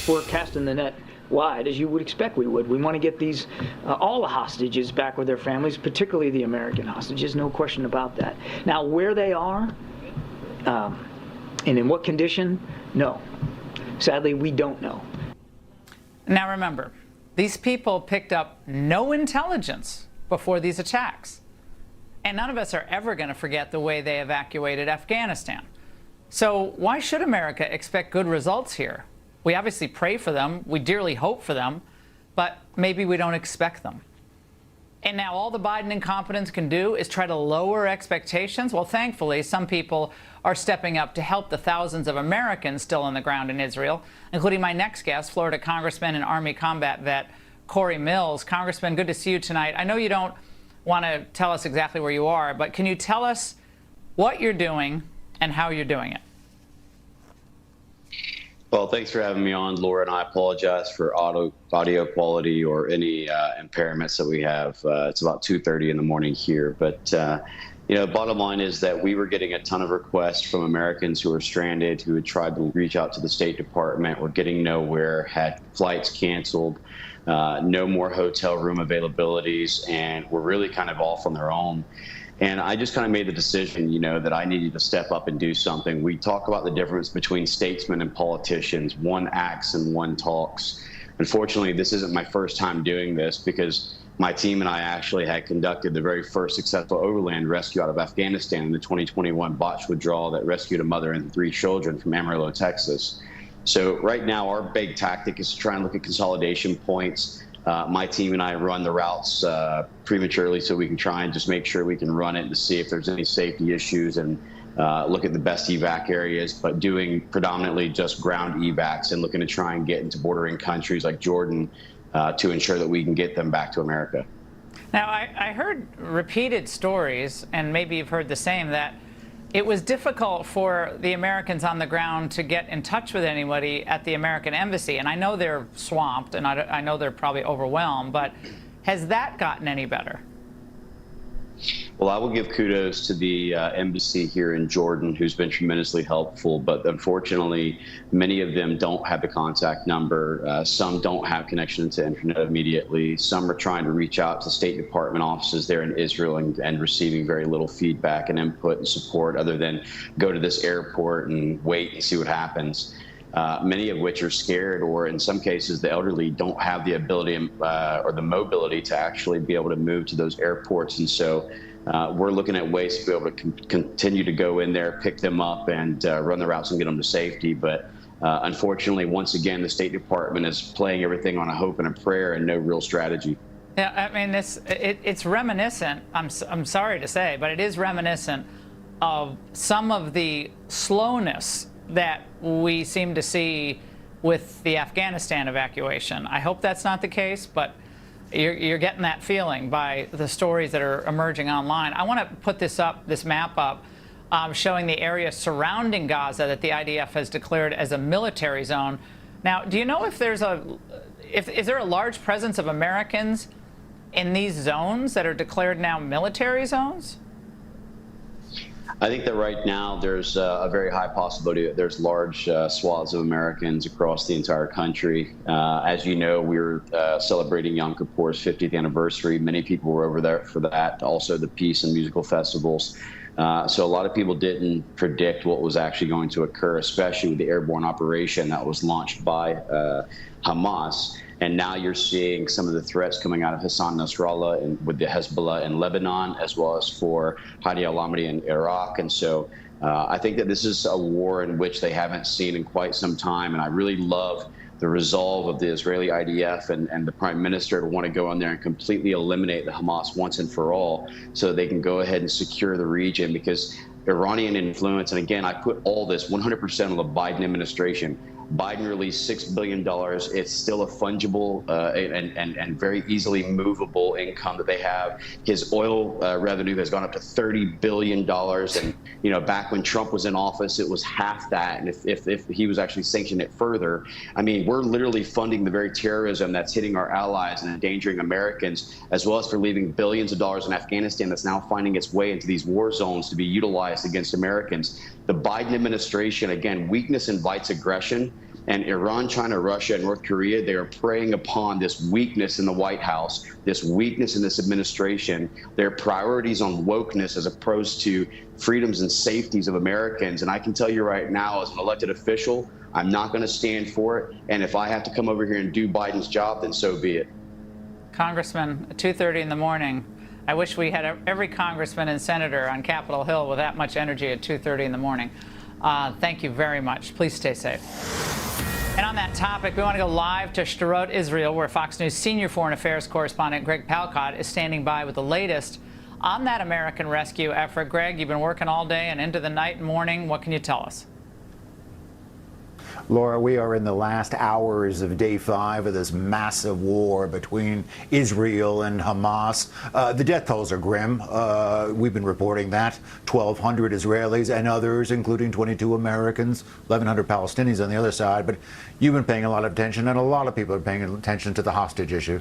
We're casting the net wide, as you would expect we would. We want to get these, all the hostages back with their families, particularly the American hostages, no question about that. Now, where they are, and in what condition, no. Sadly, we don't know. Now remember, these people picked up no intelligence before these attacks. And none of us are ever going to forget the way they evacuated Afghanistan. So why should America expect good results here? We obviously pray for them, we dearly hope for them, but maybe we don't expect them. And now all the Biden incompetence can do is try to lower expectations. Well, thankfully, some people are stepping up to help the thousands of Americans still on the ground in Israel, including my next guest, Florida Congressman and Army combat vet Corey Mills. Congressman, good to see you tonight. I know you don't want to tell us exactly where you are, but can you tell us what you're doing and how you're doing it? Well, thanks for having me on, Laura, and I apologize for audio quality or any impairments that we have. It's about 2:30 in the morning here, but bottom line is that we were getting a ton of requests from Americans who were stranded, who had tried to reach out to the State Department, were getting nowhere, had flights canceled, no more hotel room availabilities, and were really kind of off on their own. And I just kind of made the decision, that I needed to step up and do something. We talk about the difference between statesmen and politicians. One acts and one talks. Unfortunately, this isn't my first time doing this, because my team and I actually had conducted the very first successful overland rescue out of Afghanistan in the 2021 botched withdrawal that rescued a mother and 3 children from Amarillo, Texas. So right now, our big tactic is to try and look at consolidation points. My team and I run the routes prematurely so we can try and just make sure we can run it to see if there's any safety issues and look at the best evac areas, but doing predominantly just ground evacs and looking to try and get into bordering countries like Jordan to ensure that we can get them back to America. Now, I heard repeated stories, and maybe you've heard the same, that it was difficult for the Americans on the ground to get in touch with anybody at the American embassy. And I know they're swamped, and I know they're probably overwhelmed, but has that gotten any better? Well, I will give kudos to the embassy here in Jordan, who's been tremendously helpful. But unfortunately, many of them don't have the contact number. Some don't have connection to internet immediately. Some are trying to reach out to State Department offices there in Israel and receiving very little feedback and input and support other than go to this airport and wait and see what happens. Many of which are scared, or in some cases, the elderly don't have the ability or the mobility to actually be able to move to those airports. And so we're looking at ways to be able to continue to go in there, pick them up, and run the routes and get them to safety. But unfortunately, once again, the State Department is playing everything on a hope and a prayer and no real strategy. Yeah, I mean, it's reminiscent, I'm sorry to say, but it is reminiscent of some of the slowness that we seem to see with the Afghanistan evacuation. I hope that's not the case, but you're getting that feeling by the stories that are emerging online. I want to put this map up, showing the area surrounding Gaza that the IDF has declared as a military zone. Now, do you know if is there a large presence of Americans in these zones that are declared now military zones? I think that right now there's a very high possibility that there's large swaths of Americans across the entire country. As you know, we were celebrating Yom Kippur's 50th anniversary. Many people were over there for that, also the peace and musical festivals. So a lot of people didn't predict what was actually going to occur, especially with the airborne operation that was launched by Hamas. And now you're seeing some of the threats coming out of Hassan Nasrallah and with the Hezbollah in Lebanon, as well as for Hadi al-Amri in Iraq. And so I think that this is a war in which they haven't seen in quite some time. And I really love the resolve of the Israeli IDF and the prime minister to want to go in there and completely eliminate the Hamas once and for all, so they can go ahead and secure the region, because Iranian influence, and again, I put all this 100% on the Biden administration. Biden released $6 billion. It's still a fungible and very easily movable income that they have. His oil revenue has gone up to $30 billion. And, back when Trump was in office, it was half that. And if he was actually sanctioning it further, I mean, we're literally funding the very terrorism that's hitting our allies and endangering Americans, as well as for leaving billions of dollars in Afghanistan that's now finding its way into these war zones to be utilized against Americans. The Biden administration, again, weakness invites aggression. And Iran, China, Russia, and North Korea, they are preying upon this weakness in the White House, this weakness in this administration, their priorities on wokeness as opposed to freedoms and safeties of Americans. And I can tell you right now, as an elected official, I'm not going to stand for it. And if I have to come over here and do Biden's job, then so be it. Congressman, 2:30 in the morning. I wish we had every congressman and senator on Capitol Hill with that much energy at 2:30 in the morning. Thank you very much. Please stay safe. And on that topic, we want to go live to Sderot, Israel, where Fox News senior foreign affairs correspondent Greg Palkot is standing by with the latest on that American rescue effort. Greg, you've been working all day and into the night and morning. What can you tell us? Laura, we are in the last hours of day 5 of this massive war between Israel and Hamas. The death tolls are grim. We've been reporting that. 1,200 Israelis and others, including 22 Americans, 1,100 Palestinians on the other side. But you've been paying a lot of attention, and a lot of people are paying attention to the hostage issue.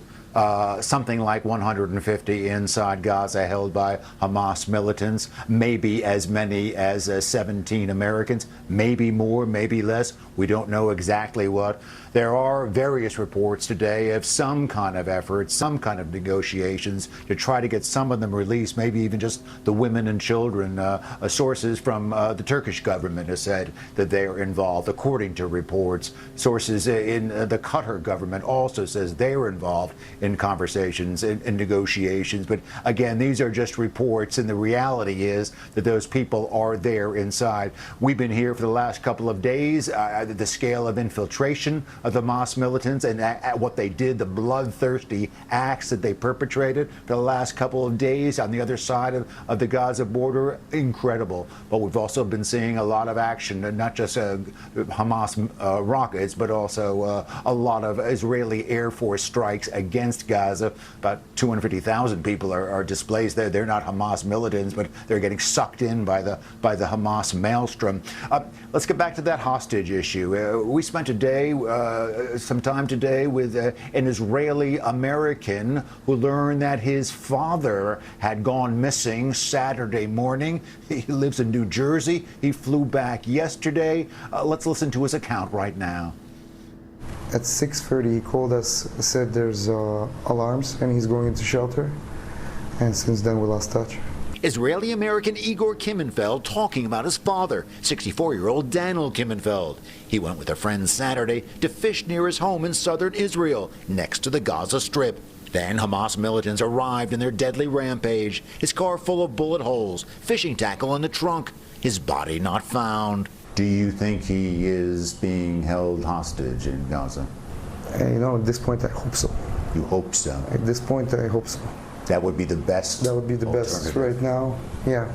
Something like 150 inside Gaza held by Hamas militants, maybe as many as 17 Americans, maybe more, maybe less. We don't know exactly what. There are various reports today of some kind of effort, some kind of negotiations to try to get some of them released, maybe even just the women and children. Sources from the Turkish government have said that they are involved, according to reports. Sources in the Qatar government also says they are involved in conversations and negotiations. But again, these are just reports, and the reality is that those people are there inside. We've been here for the last couple of days. The scale of infiltration of the Hamas militants and what they did, the bloodthirsty acts that they perpetrated for the last couple of days on the other side of the Gaza border, incredible. But we've also been seeing a lot of action, not just Hamas rockets, but also a lot of Israeli Air Force strikes against Gaza. About 250,000 people are displaced there. They're not Hamas militants, but they're getting sucked in by the Hamas maelstrom. Let's get back to that hostage issue. We spent a day, some time today, with an Israeli American who learned that his father had gone missing Saturday morning. He lives in New Jersey. He flew back yesterday. Let's listen to his account right now. At 6:30, he called us, said there's alarms, and he's going into shelter. And since then, we lost touch. Israeli-American Igor Kimmenfeld talking about his father, 64-year-old Daniel Kimmenfeld. He went with a friend Saturday to fish near his home in southern Israel, next to the Gaza Strip. Then Hamas militants arrived in their deadly rampage, his car full of bullet holes, fishing tackle in the trunk, his body not found. Do you think he is being held hostage in Gaza? At this point, I hope so. You hope so? At this point, I hope so. That would be the best? That would be the best right now, yeah.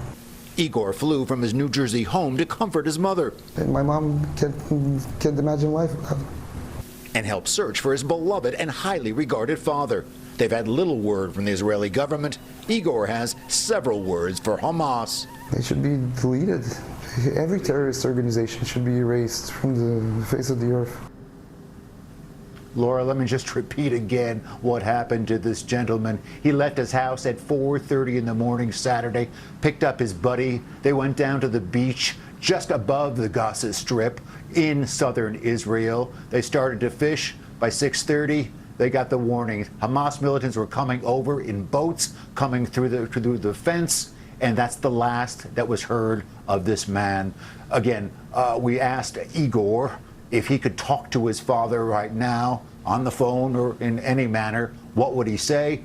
Igor flew from his New Jersey home to comfort his mother. And my mom can't imagine life without him. And help search for his beloved and highly regarded father. They've had little word from the Israeli government. Igor has several words for Hamas. They should be deleted. Every terrorist organization should be erased from the face of the earth. Laura, let me just repeat again what happened to this gentleman. He left his house at 4:30 in the morning Saturday, picked up his buddy. They went down to the beach just above the Gaza Strip in southern Israel. They started to fish. By 6:30, they got the warning. Hamas militants were coming over in boats, coming through the fence, and that's the last that was heard of this man. Again, we asked Igor if he could talk to his father right now on the phone or in any manner. What would he say?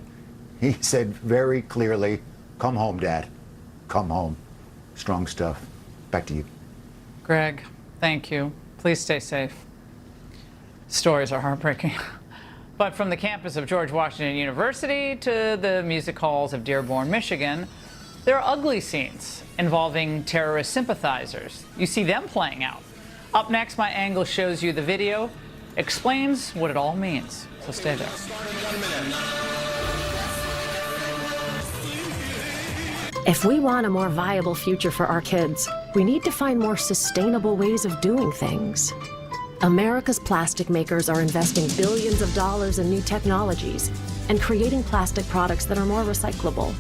He said very clearly, "Come home, Dad. Come home." Strong stuff. Back to you. Greg, thank you. Please stay safe. Stories are heartbreaking. But from the campus of George Washington University to the music halls of Dearborn, Michigan, there are ugly scenes involving terrorist sympathizers. You see them playing out. Up next, my angle shows you the video, explains what it all means. So stay there. If we want a more viable future for our kids, we need to find more sustainable ways of doing things. America's plastic makers are investing billions of dollars in new technologies and creating plastic products that are more recyclable,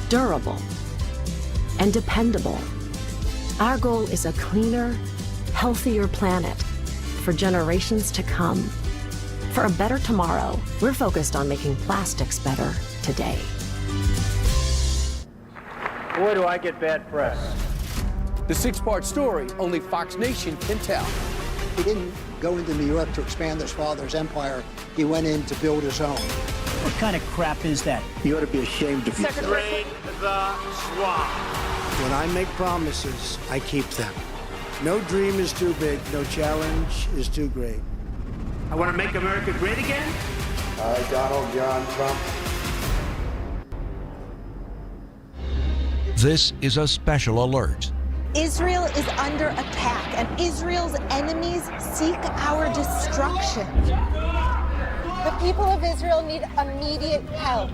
durable, and dependable. Our goal is a cleaner, healthier planet for generations to come. For a better tomorrow, we're focused on making plastics better today. Boy, do I get bad press. The 6-part story only Fox Nation can tell. He didn't go into New York to expand his father's empire. He went in to build his own. What kind of crap is that? You ought to be ashamed of yourself. Drain the swamp. When I make promises, I keep them. No dream is too big, no challenge is too great. I want to make America great again. Donald John Trump. This is a special alert. Israel is under attack, and Israel's enemies seek our destruction. The people of Israel need immediate help.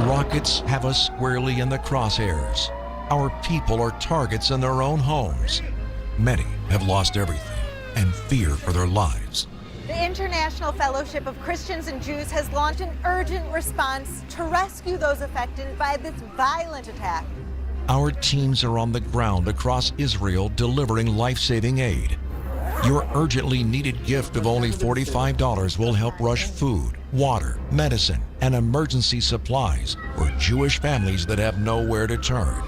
Rockets have us squarely in the crosshairs. Our people are targets in their own homes. Many have lost everything and fear for their lives. The International Fellowship of Christians and Jews has launched an urgent response to rescue those affected by this violent attack. Our teams are on the ground across Israel delivering life-saving aid. Your urgently needed gift of only $45 will help rush food, water, medicine, and emergency supplies for Jewish families that have nowhere to turn.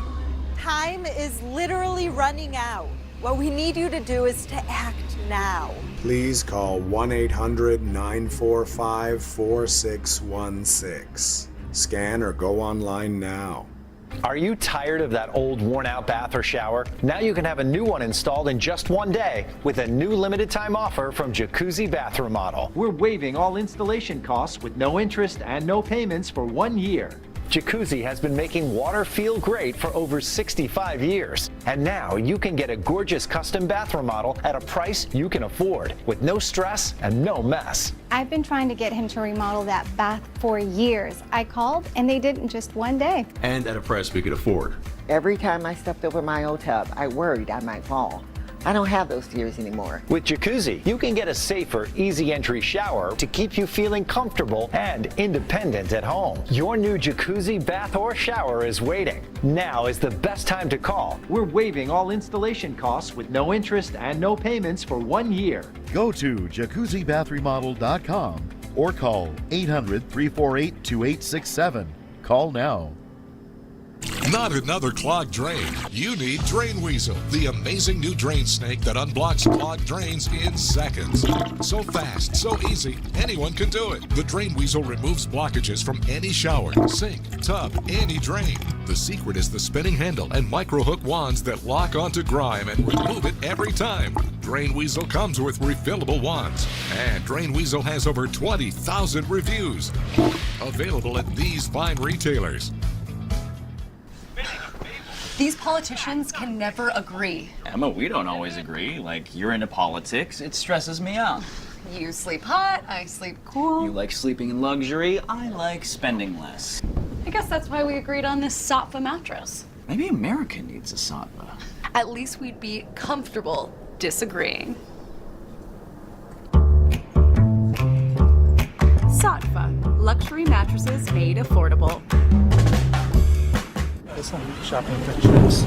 Time is literally running out. What we need you to do is to act now. Please call 1-800-945-4616. Scan or go online now. Are you tired of that old worn-out bath or shower? Now you can have a new one installed in just one day with a new limited-time offer from Jacuzzi Bath Remodel. We're waiving all installation costs with no interest and no payments for 1 year. Jacuzzi has been making water feel great for over 65 years. And now you can get a gorgeous custom bath remodel at a price you can afford with no stress and no mess. I've been trying to get him to remodel that bath for years. I called and they did in just 1 day. And at a price we could afford. Every time I stepped over my old tub, I worried I might fall. I don't have those fears anymore. With Jacuzzi, you can get a safer, easy entry shower to keep you feeling comfortable and independent at home. Your new Jacuzzi bath or shower is waiting. Now is the best time to call. We're waiving all installation costs with no interest and no payments for 1 year. Go to jacuzzibathremodel.com or call 800-348-2867. Call now. Not another clogged drain. You need Drain Weasel, the amazing new drain snake that unblocks clogged drains in seconds. So fast, so easy, anyone can do it. The Drain Weasel removes blockages from any shower, sink, tub, any drain. The secret is the spinning handle and micro hook wands that lock onto grime and remove it every time. Drain Weasel comes with refillable wands, and Drain Weasel has over 20,000 reviews. Available at these fine retailers. These politicians can never agree. Emma, we don't always agree. Like, you're into politics. It stresses me out. You sleep hot, I sleep cool. You like sleeping in luxury. I like spending less. I guess that's why we agreed on this Satva mattress. Maybe America needs a Satva. At least we'd be comfortable disagreeing. Satva, luxury mattresses made affordable. Shopping pictures.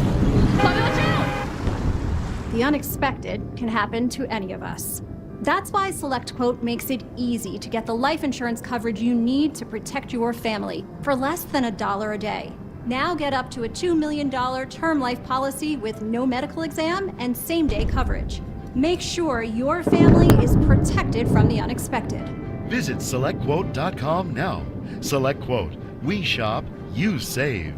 The unexpected can happen to any of us. That's why SelectQuote makes it easy to get the life insurance coverage you need to protect your family for less than $1 a day. Now get up to a $2 million term life policy with no medical exam and same-day coverage. Make sure your family is protected from the unexpected. Visit SelectQuote.com now. SelectQuote. We shop, you save.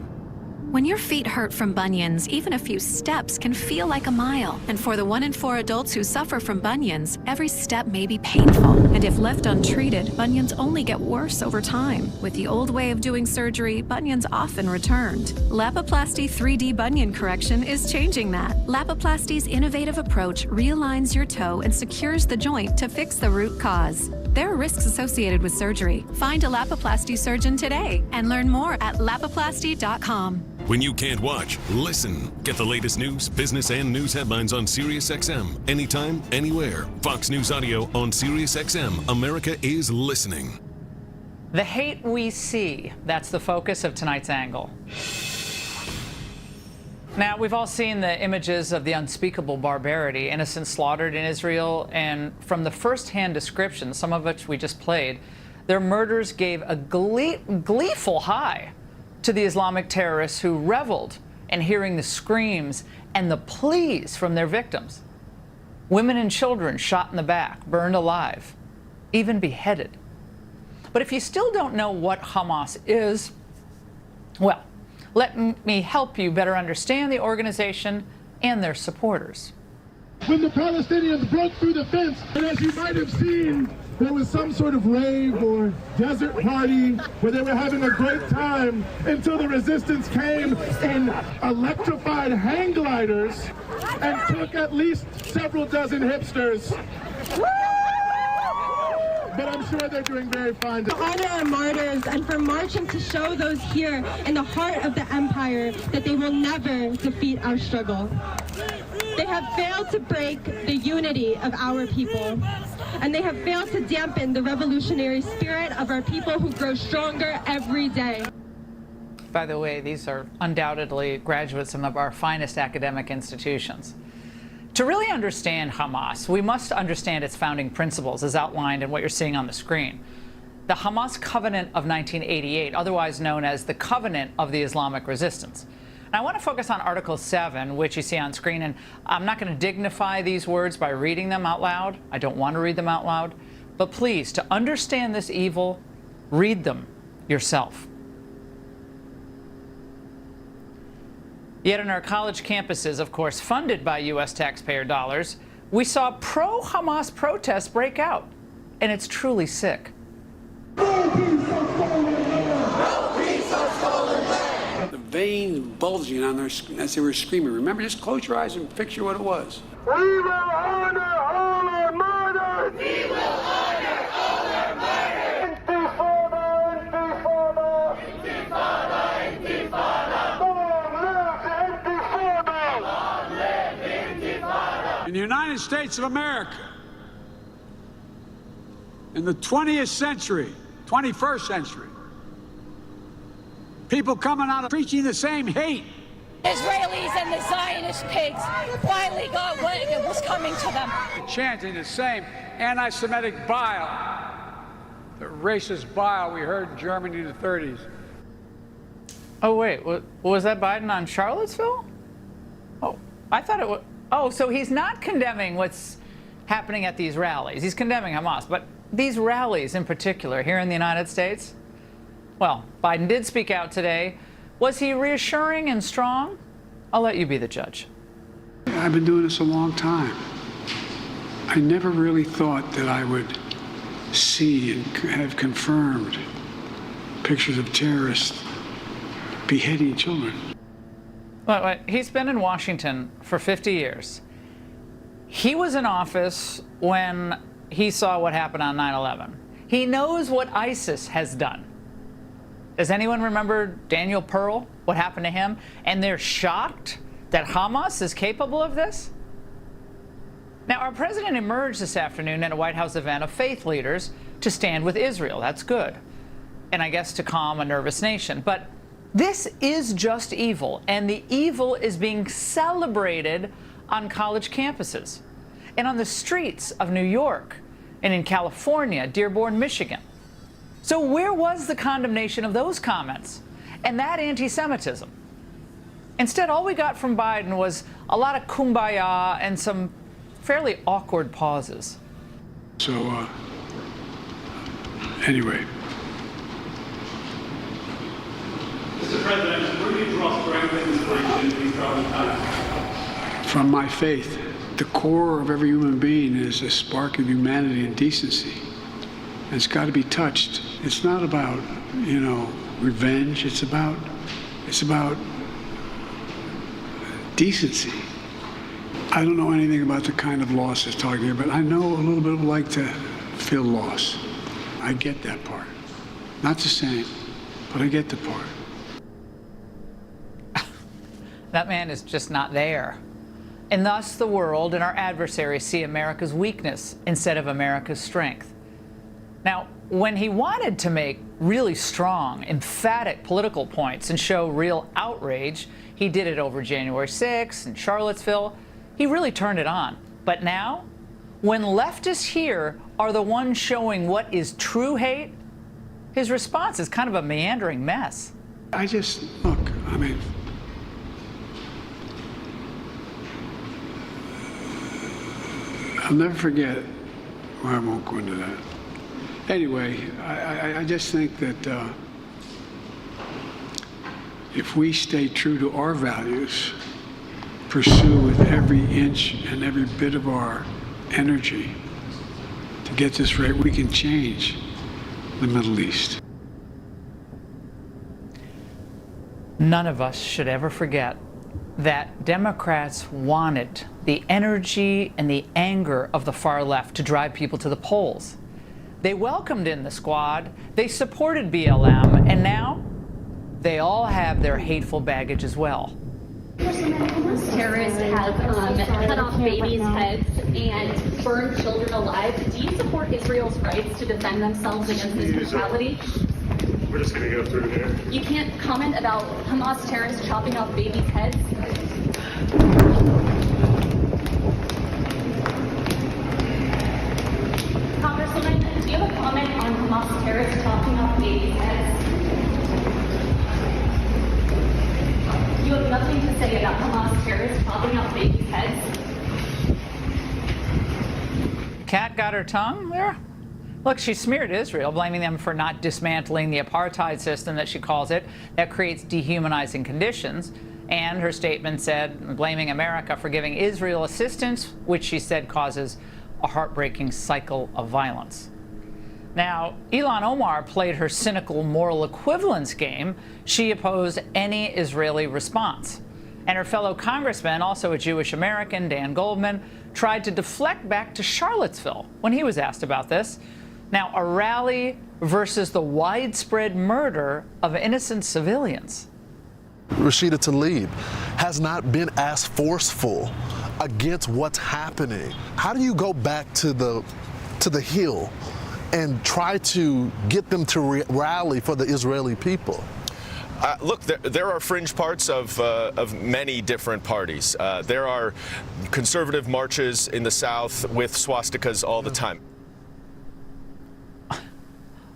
When your feet hurt from bunions, even a few steps can feel like a mile. And for the 1 in 4 adults who suffer from bunions, every step may be painful. And if left untreated, bunions only get worse over time. With the old way of doing surgery, bunions often returned. Lapiplasty 3D bunion correction is changing that. Lapiplasty's innovative approach realigns your toe and secures the joint to fix the root cause. There are risks associated with surgery. Find a Lapiplasty surgeon today and learn more at lapiplasty.com. When you can't watch, listen. Get the latest news, business, and news headlines on SiriusXM. Anytime, anywhere. Fox News Audio on SiriusXM. America is listening. The hate we see, that's the focus of tonight's angle. Now, we've all seen the images of the unspeakable barbarity, innocents slaughtered in Israel, and from the first-hand description, some of which we just played, their murders gave a gleeful high to the Islamic terrorists who reveled in hearing the screams and the pleas from their victims. Women and children shot in the back, burned alive, even beheaded. But if you still don't know what Hamas is, well, let me help you better understand the organization and their supporters. When the Palestinians broke through the fence, and as you might have seen, there was some sort of rave or desert party where they were having a great time until the resistance came in electrified hang gliders and took at least several dozen hipsters. But I'm sure they're doing very fine. To honor our martyrs and for marching to show those here in the heart of the empire that they will never defeat our struggle. They have failed to break the unity of our people, and they have failed to dampen the revolutionary spirit of our people who grow stronger every day. By the way, these are undoubtedly graduates of our finest academic institutions. To really understand Hamas, we must understand its founding principles as outlined in what you're seeing on the screen. The Hamas Covenant of 1988, otherwise known as the Covenant of the Islamic Resistance. Now, I want to focus on Article 7, which you see on screen, and I'm not going to dignify these words by reading them out loud. I don't want to read them out loud. But please, to understand this evil, read them yourself. Yet on our college campuses, of course, funded by U.S. taxpayer dollars, we saw pro-Hamas protests break out. And it's truly sick. The veins bulging on their, as they were screaming. Remember, just close your eyes and picture what it was. We will honor all our martyrs! We will honor all our martyrs! Intifada, intifada! Intifada, intifada! Long live Intifada! In the United States of America, in the 20th century, 21st century, people coming out of preaching the same hate. Israelis and the Zionist pigs finally got what was coming to them. Chanting the same anti-Semitic bile, the racist bile we heard in Germany in the 30s. Oh, wait, was that Biden on Charlottesville? Oh, I thought it was. Oh, so he's not condemning what's happening at these rallies. He's condemning Hamas, but these rallies in particular here in the United States? Well, Biden did speak out today. Was he reassuring and strong? I'll let you be the judge. I've been doing this a long time. I never really thought that I would see and have confirmed pictures of terrorists beheading children. Wait, he's been in Washington for 50 years. He was in office when he saw what happened on 9/11. He knows what ISIS has done. Does anyone remember Daniel Pearl, what happened to him? And they're shocked that Hamas is capable of this? Now, our president emerged this afternoon at a White House event of faith leaders to stand with Israel. That's good. And I guess to calm a nervous nation. But this is just evil, and the evil is being celebrated on college campuses and on the streets of New York and in California, Dearborn, Michigan. So where was the condemnation of those comments and that anti-Semitism? Instead, all we got from Biden was a lot of kumbaya and some fairly awkward pauses. So, anyway. Mr. President, where do you draw strength and inspiration in these troubled times? From my faith. The core of every human being is a spark of humanity and decency. And it's got to be touched. It's not about, revenge. It's about decency. I don't know anything about the kind of loss it's talking here, but I know a little bit of like to feel loss. I get that part. Not the same, but I get the part. That man is just not there. And thus the world and our adversaries see America's weakness instead of America's strength. Now, when he wanted to make really strong, emphatic political points and show real outrage, he did it over January 6th and Charlottesville. He really turned it on. But now, when leftists here are the ones showing what is true hate, his response is kind of a meandering mess. I'll never forget, well, I won't go into that. Anyway, I just think that if we stay true to our values, pursue with every inch and every bit of our energy to get this right, we can change the Middle East. None of us should ever forget that Democrats wanted the energy and the anger of the far left to drive people to the polls. They welcomed in the squad, they supported BLM, and now they all have their hateful baggage as well. Terrorists have cut off babies' heads and burned children alive. Do you support Israel's rights to defend themselves against this brutality? We're just going to go through here. You can't comment about Hamas terrorists chopping off babies' heads? Congresswoman, do you have a comment on Hamas terrorists chopping off babies' heads? You have nothing to say about Hamas terrorists chopping off babies' heads? Cat got her tongue there? Look, she smeared Israel, blaming them for not dismantling the apartheid system, that she calls it, that creates dehumanizing conditions. And her statement said, blaming America for giving Israel assistance, which she said causes a heartbreaking cycle of violence. Now, Ilhan Omar played her cynical moral equivalence game. She opposed any Israeli response. And her fellow congressman, also a Jewish American, Dan Goldman, tried to deflect back to Charlottesville when he was asked about this. Now, a rally versus the widespread murder of innocent civilians. Rashida Tlaib has not been as forceful against what's happening. How do you go back to the Hill and try to get them to rally for the Israeli people? Look, there are fringe parts of many different parties. There are conservative marches in the South with swastikas all the time.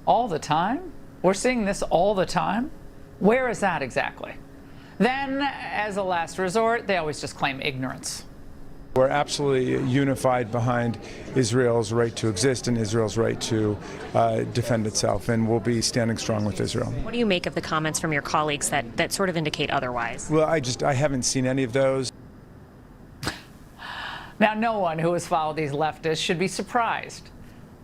All the time? We're seeing this all the time? Where is that exactly? Then, as a last resort, they always just claim ignorance. We're absolutely unified behind Israel's right to exist and Israel's right to defend itself, and we'll be standing strong with Israel. What do you make of the comments from your colleagues that sort of indicate otherwise? Well, I haven't seen any of those. Now, no one who has followed these leftists should be surprised.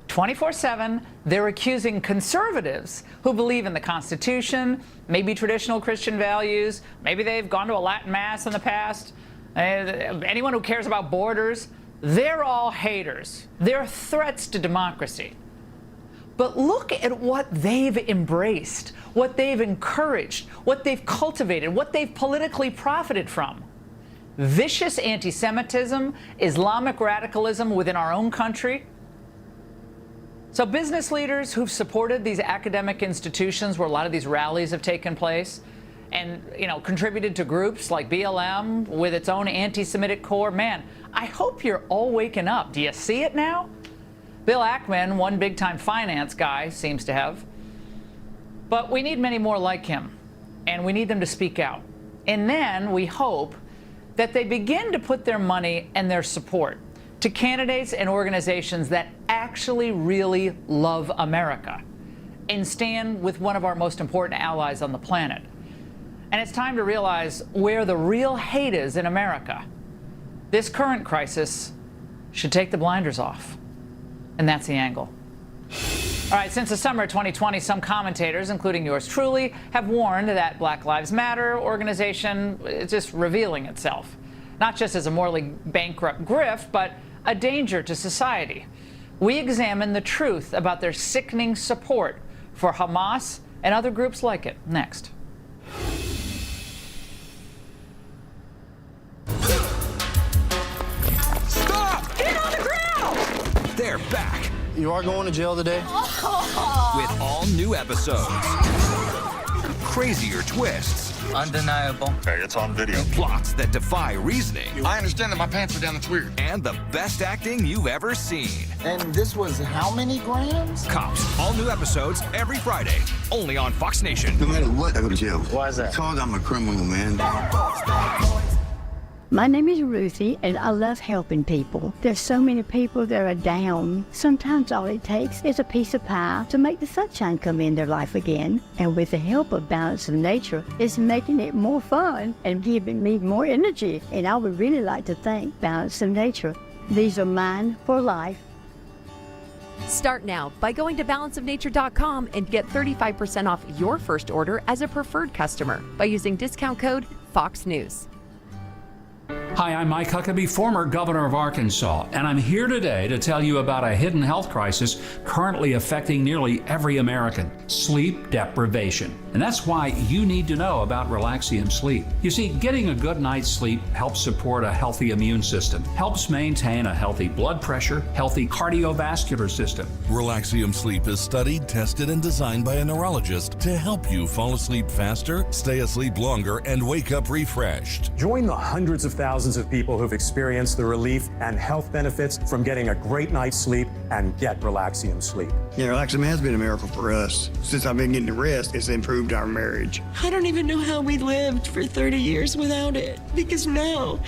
24/7, they're accusing conservatives who believe in the Constitution, maybe traditional Christian values, maybe they've gone to a Latin Mass in the past, anyone who cares about borders, they're all haters. They're threats to democracy. But look at what they've embraced, what they've encouraged, what they've cultivated, what they've politically profited from. Vicious anti-Semitism, Islamic radicalism within our own country. So business leaders who've supported these academic institutions where a lot of these rallies have taken place and, contributed to groups like BLM with its own anti-Semitic core, man, I hope you're all waking up. Do you see it now? Bill Ackman, one big-time finance guy, seems to have. But we need many more like him, and we need them to speak out. And then we hope that they begin to put their money and their support to candidates and organizations that actually really love America and stand with one of our most important allies on the planet. And it's time to realize where the real hate is in America. This current crisis should take the blinders off. And that's the angle. All right, since the summer of 2020, some commentators, including yours truly, have warned that Black Lives Matter organization is just revealing itself, not just as a morally bankrupt grift, but a danger to society. We examine the truth about their sickening support for Hamas and other groups like it next. Stop! Get on the ground! They're back. You are going to jail today? With all new episodes. Crazier twists. Undeniable. Hey, it's on video. Plots that defy reasoning. I understand that my pants are down, it's weird. And the best acting you've ever seen. And this was how many grams? Cops. All new episodes every Friday. Only on Fox Nation. No matter what, I go to jail. Why is that? Because I'm a criminal, man. My name is Ruthie, and I love helping people. There's so many people that are down. Sometimes all it takes is a piece of pie to make the sunshine come in their life again. And with the help of Balance of Nature, it's making it more fun and giving me more energy. And I would really like to thank Balance of Nature. These are mine for life. Start now by going to balanceofnature.com and get 35% off your first order as a preferred customer by using discount code Fox News. Hi, I'm Mike Huckabee, former governor of Arkansas, and I'm here today to tell you about a hidden health crisis currently affecting nearly every American: sleep deprivation. And that's why you need to know about Relaxium Sleep. You see, getting a good night's sleep helps support a healthy immune system, helps maintain a healthy blood pressure, healthy cardiovascular system. Relaxium Sleep is studied, tested, and designed by a neurologist to help you fall asleep faster, stay asleep longer, and wake up refreshed. Join the hundreds of thousands of people who've experienced the relief and health benefits from getting a great night's sleep and get Relaxium Sleep. Yeah, Relaxium has been a miracle for us. Since I've been getting to rest, it's improved our marriage. I don't even know how we lived for 30 years without it, because now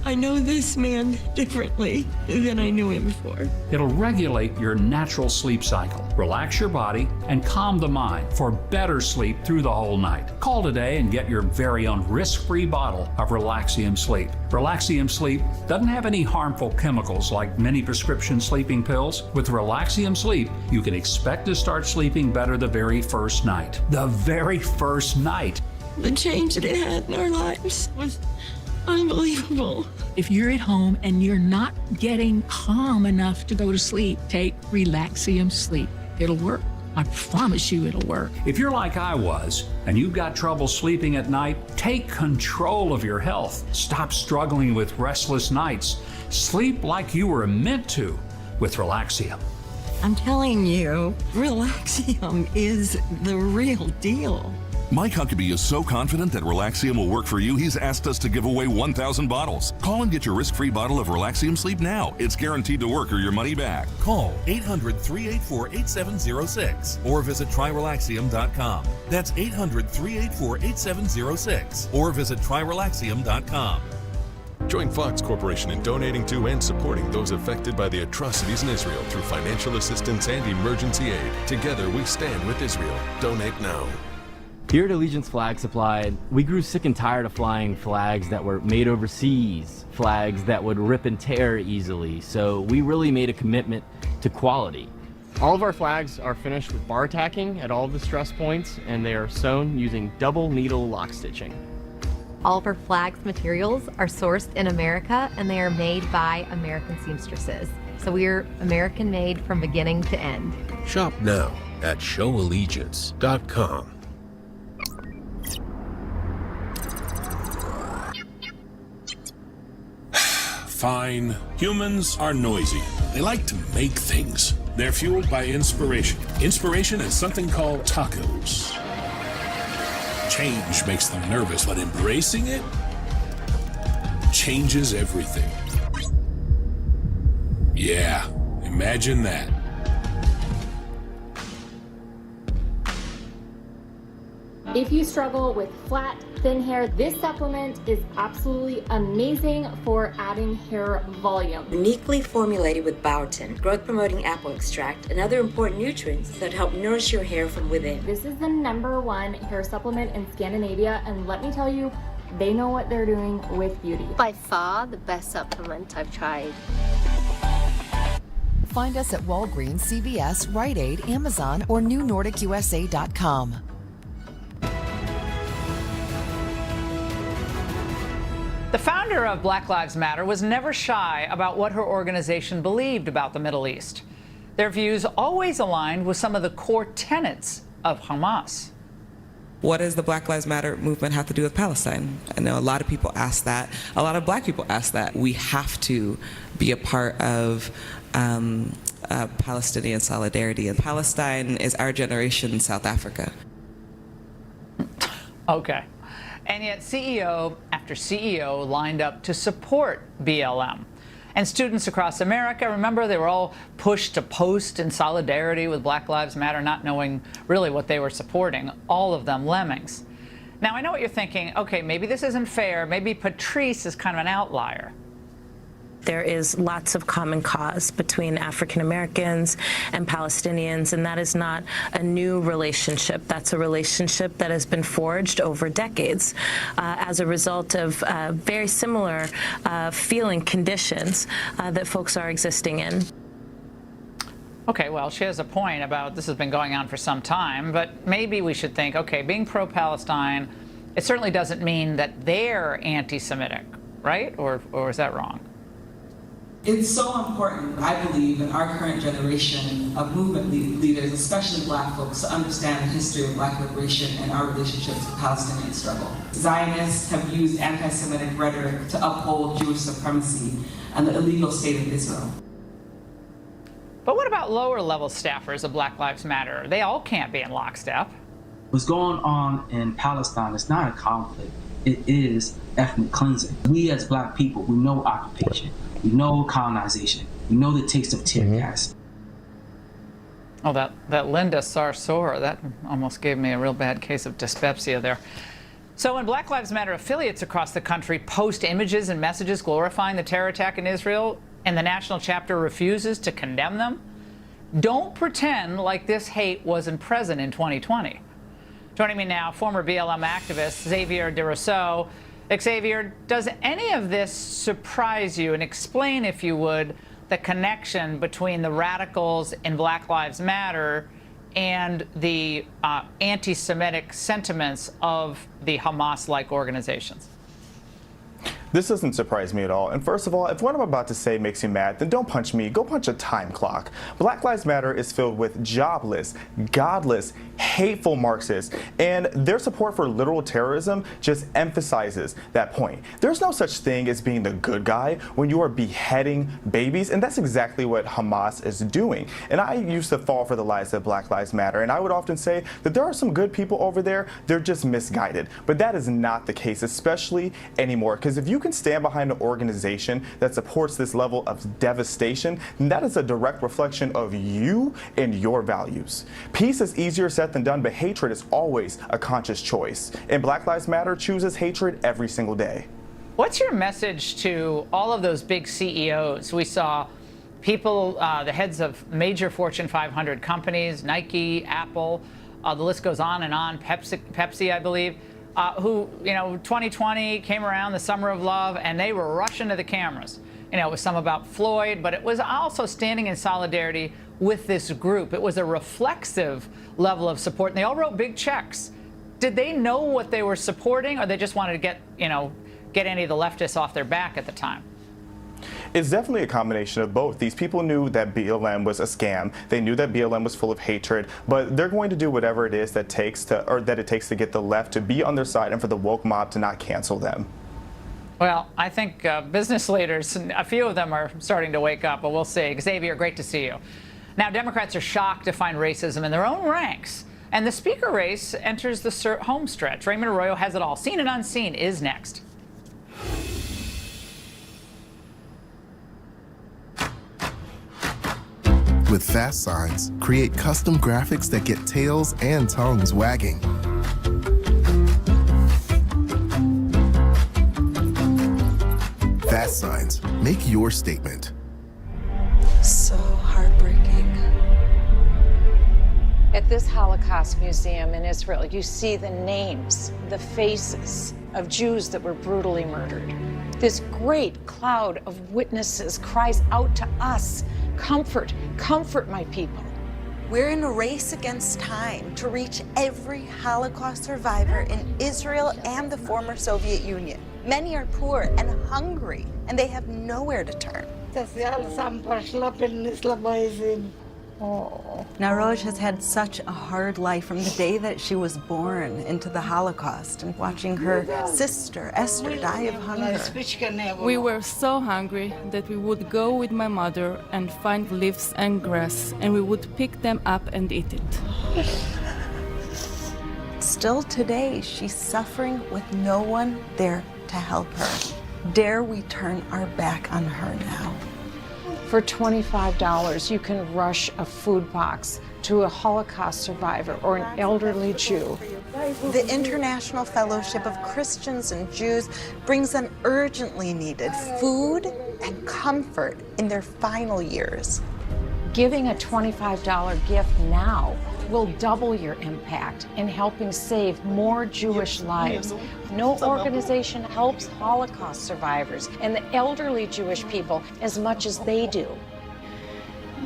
I know this man differently than I knew him before. It'll regulate your natural sleep cycle, relax your body, and calm the mind for better sleep through the whole night. Call today and get your very own risk-free bottle of Relaxium Sleep. Relaxium Sleep doesn't have any harmful chemicals like many prescription sleeping pills. With Relaxium Sleep, you can expect to start sleeping better the very first night. The very first night. The change that it had in our lives was unbelievable. If you're at home and you're not getting calm enough to go to sleep, take Relaxium Sleep. It'll work. I promise you it'll work. If you're like I was, and you've got trouble sleeping at night, take control of your health. Stop struggling with restless nights. Sleep like you were meant to with Relaxium. I'm telling you, Relaxium is the real deal. Mike Huckabee is so confident that Relaxium will work for you, he's asked us to give away 1,000 bottles. Call and get your risk-free bottle of Relaxium Sleep now. It's guaranteed to work or your money back. Call 800-384-8706 or visit tryrelaxium.com. That's 800-384-8706 or visit tryrelaxium.com. Join Fox Corporation in donating to and supporting those affected by the atrocities in Israel through financial assistance and emergency aid. Together we stand with Israel. Donate now. Here at Allegiance Flag Supply, we grew sick and tired of flying flags that were made overseas, flags that would rip and tear easily, so we really made a commitment to quality. All of our flags are finished with bar tacking at all of the stress points, and they are sewn using double needle lock stitching. All of our flags materials are sourced in America, and they are made by American seamstresses. So we are American made from beginning to end. Shop now at showallegiance.com. Fine. Humans are noisy. They like to make things. They're fueled by inspiration. Inspiration is something called tacos. Change makes them nervous, but embracing it changes everything. Yeah, imagine that. If you struggle with flat, thin hair, this supplement is absolutely amazing for adding hair volume. Uniquely formulated with biotin, growth-promoting apple extract, and other important nutrients that help nourish your hair from within. This is the #1 hair supplement in Scandinavia, and let me tell you, they know what they're doing with beauty. By far the best supplement I've tried. Find us at Walgreens, CVS, Rite Aid, Amazon, or NewNordicUSA.com. The founder of Black Lives Matter was never shy about what her organization believed about the Middle East. Their views always aligned with some of the core tenets of Hamas. What does the Black Lives Matter movement have to do with Palestine? I know a lot of people ask that. A lot of black people ask that. We have to be a part of Palestinian solidarity. And Palestine is our generation South Africa. Okay. And yet CEO after CEO lined up to support BLM. And students across America, remember, they were all pushed to post in solidarity with Black Lives Matter, not knowing really what they were supporting, all of them lemmings. Now, I know what you're thinking. Okay, maybe this isn't fair. Maybe Patrice is kind of an outlier. There is lots of common cause between African Americans and Palestinians, and that is not a new relationship. That's a relationship that has been forged over decades as a result of very similar feeling conditions that folks are existing in. Okay, well, she has a point about this has been going on for some time, but maybe we should think, okay, being pro-Palestine, it certainly doesn't mean that they're anti-Semitic, right? Or is that wrong? It's so important, I believe, in our current generation of movement leaders, especially Black folks, to understand the history of Black liberation and our relationships with the Palestinian struggle. Zionists have used anti-Semitic rhetoric to uphold Jewish supremacy and the illegal state of Israel. But what about lower-level staffers of Black Lives Matter? They all can't be in lockstep. What's going on in Palestine is not a conflict. It is ethnic cleansing. We as Black people, we know occupation. We know colonization. We know the taste of tear gas. Oh, that Linda Sarsour, that almost gave me a real bad case of dyspepsia there. So when Black Lives Matter affiliates across the country post images and messages glorifying the terror attack in Israel, and the national chapter refuses to condemn them, don't pretend like this hate wasn't present in 2020. Joining me now, former BLM activist Xavier DeRousseau. Xavier, does any of this surprise you? And explain, if you would, the connection between the radicals in Black Lives Matter and the anti-Semitic sentiments of the Hamas-like organizations. This doesn't surprise me at all. And first of all, if what I'm about to say makes you mad, then don't punch me, go punch a time clock. Black Lives Matter is filled with jobless, godless, hateful Marxists, and their support for literal terrorism just emphasizes that point. There's no such thing as being the good guy when you are beheading babies, and that's exactly what Hamas is doing. And I used to fall for the lies of Black Lives Matter, and I would often say that there are some good people over there, they're just misguided. But that is not the case, especially anymore, because if you can stand behind an organization that supports this level of devastation, then that is a direct reflection of you and your values. Peace is easier said than done, but hatred is always a conscious choice. And Black Lives Matter chooses hatred every single day. What's your message to all of those big CEOs? We saw people, the heads of major Fortune 500 companies, Nike, Apple, the list goes on and on, Pepsi, I believe, who, 2020 came around, the summer of love, and they were rushing to the cameras. It was some about Floyd, but it was also standing in solidarity with this group. It was a reflexive level of support, and they all wrote big checks. Did they know what they were supporting, or they just wanted to get any of the leftists off their back at the time? It's definitely a combination of both. These people knew that BLM was a scam. They knew that BLM was full of hatred, but they're going to do whatever it is that it takes to get the left to be on their side and for the woke mob to not cancel them. Well, I think business leaders, a few of them are starting to wake up, but we'll see. Xavier, great to see you. Now, Democrats are shocked to find racism in their own ranks, and the speaker race enters the home stretch. Raymond Arroyo has it all. Seen and Unseen is next. With Fast Signs, create custom graphics that get tails and tongues wagging. Fast Signs, make your statement. So heartbreaking. At this Holocaust museum in Israel, you see the names, the faces of Jews that were brutally murdered. This great cloud of witnesses cries out to us, comfort, comfort my people. We're in a race against time to reach every Holocaust survivor in Israel and the former Soviet Union. Many are poor and hungry, and they have nowhere to turn. Naroj has had such a hard life from the day that she was born into the Holocaust and watching her sister, Esther, die of hunger. We were so hungry that we would go with my mother and find leaves and grass, and we would pick them up and eat it. Still today, she's suffering with no one there to help her. Dare we turn our back on her now? For $25, you can rush a food box to a Holocaust survivor or an elderly Jew. The International Fellowship of Christians and Jews brings them urgently needed food and comfort in their final years. Giving a $25 gift now will double your impact in helping save more Jewish lives. No organization helps Holocaust survivors and the elderly Jewish people as much as they do.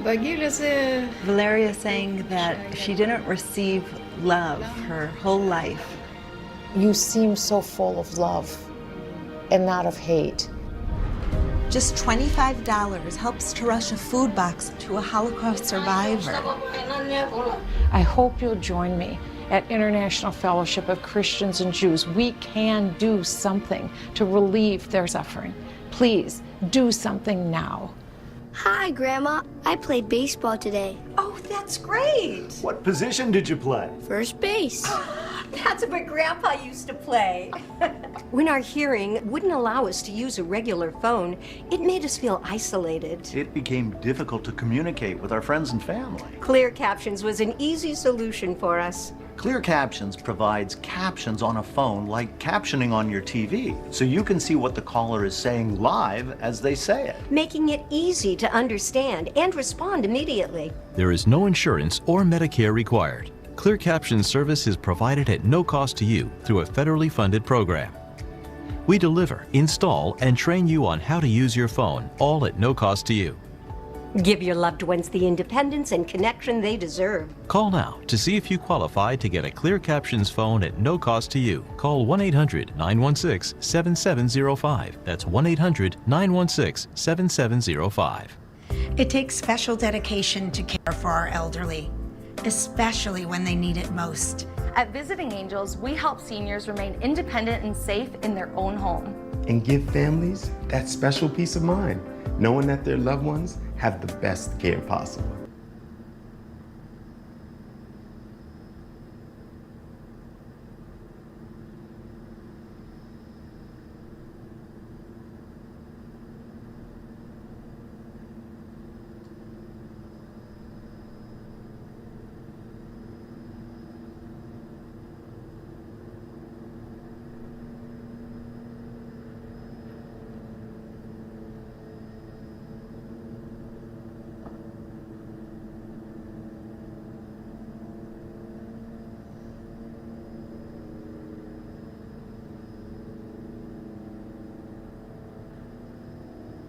Valeria saying that she didn't receive love her whole life. You seem so full of love and not of hate. Just $25 helps to rush a food box to a Holocaust survivor. I hope you'll join me at International Fellowship of Christians and Jews. We can do something to relieve their suffering. Please do something now. Hi, Grandma. I played baseball today. Oh, that's great. What position did you play? First base. That's what Grandpa used to play. When our hearing wouldn't allow us to use a regular phone, it made us feel isolated. It became difficult to communicate with our friends and family. Clear Captions was an easy solution for us. Clear Captions provides captions on a phone like captioning on your TV, so you can see what the caller is saying live as they say it, making it easy to understand and respond immediately. There is no insurance or Medicare required. Clear Captions service is provided at no cost to you through a federally funded program. We deliver, install, and train you on how to use your phone, all at no cost to you. Give your loved ones the independence and connection they deserve. Call now to see if you qualify to get a Clear Captions phone at no cost to you. Call 1-800-916-7705. That's 1-800-916-7705. It takes special dedication to care for our elderly, especially when they need it most. At Visiting Angels, we help seniors remain independent and safe in their own home. And give families that special peace of mind, knowing that their loved ones have the best care possible.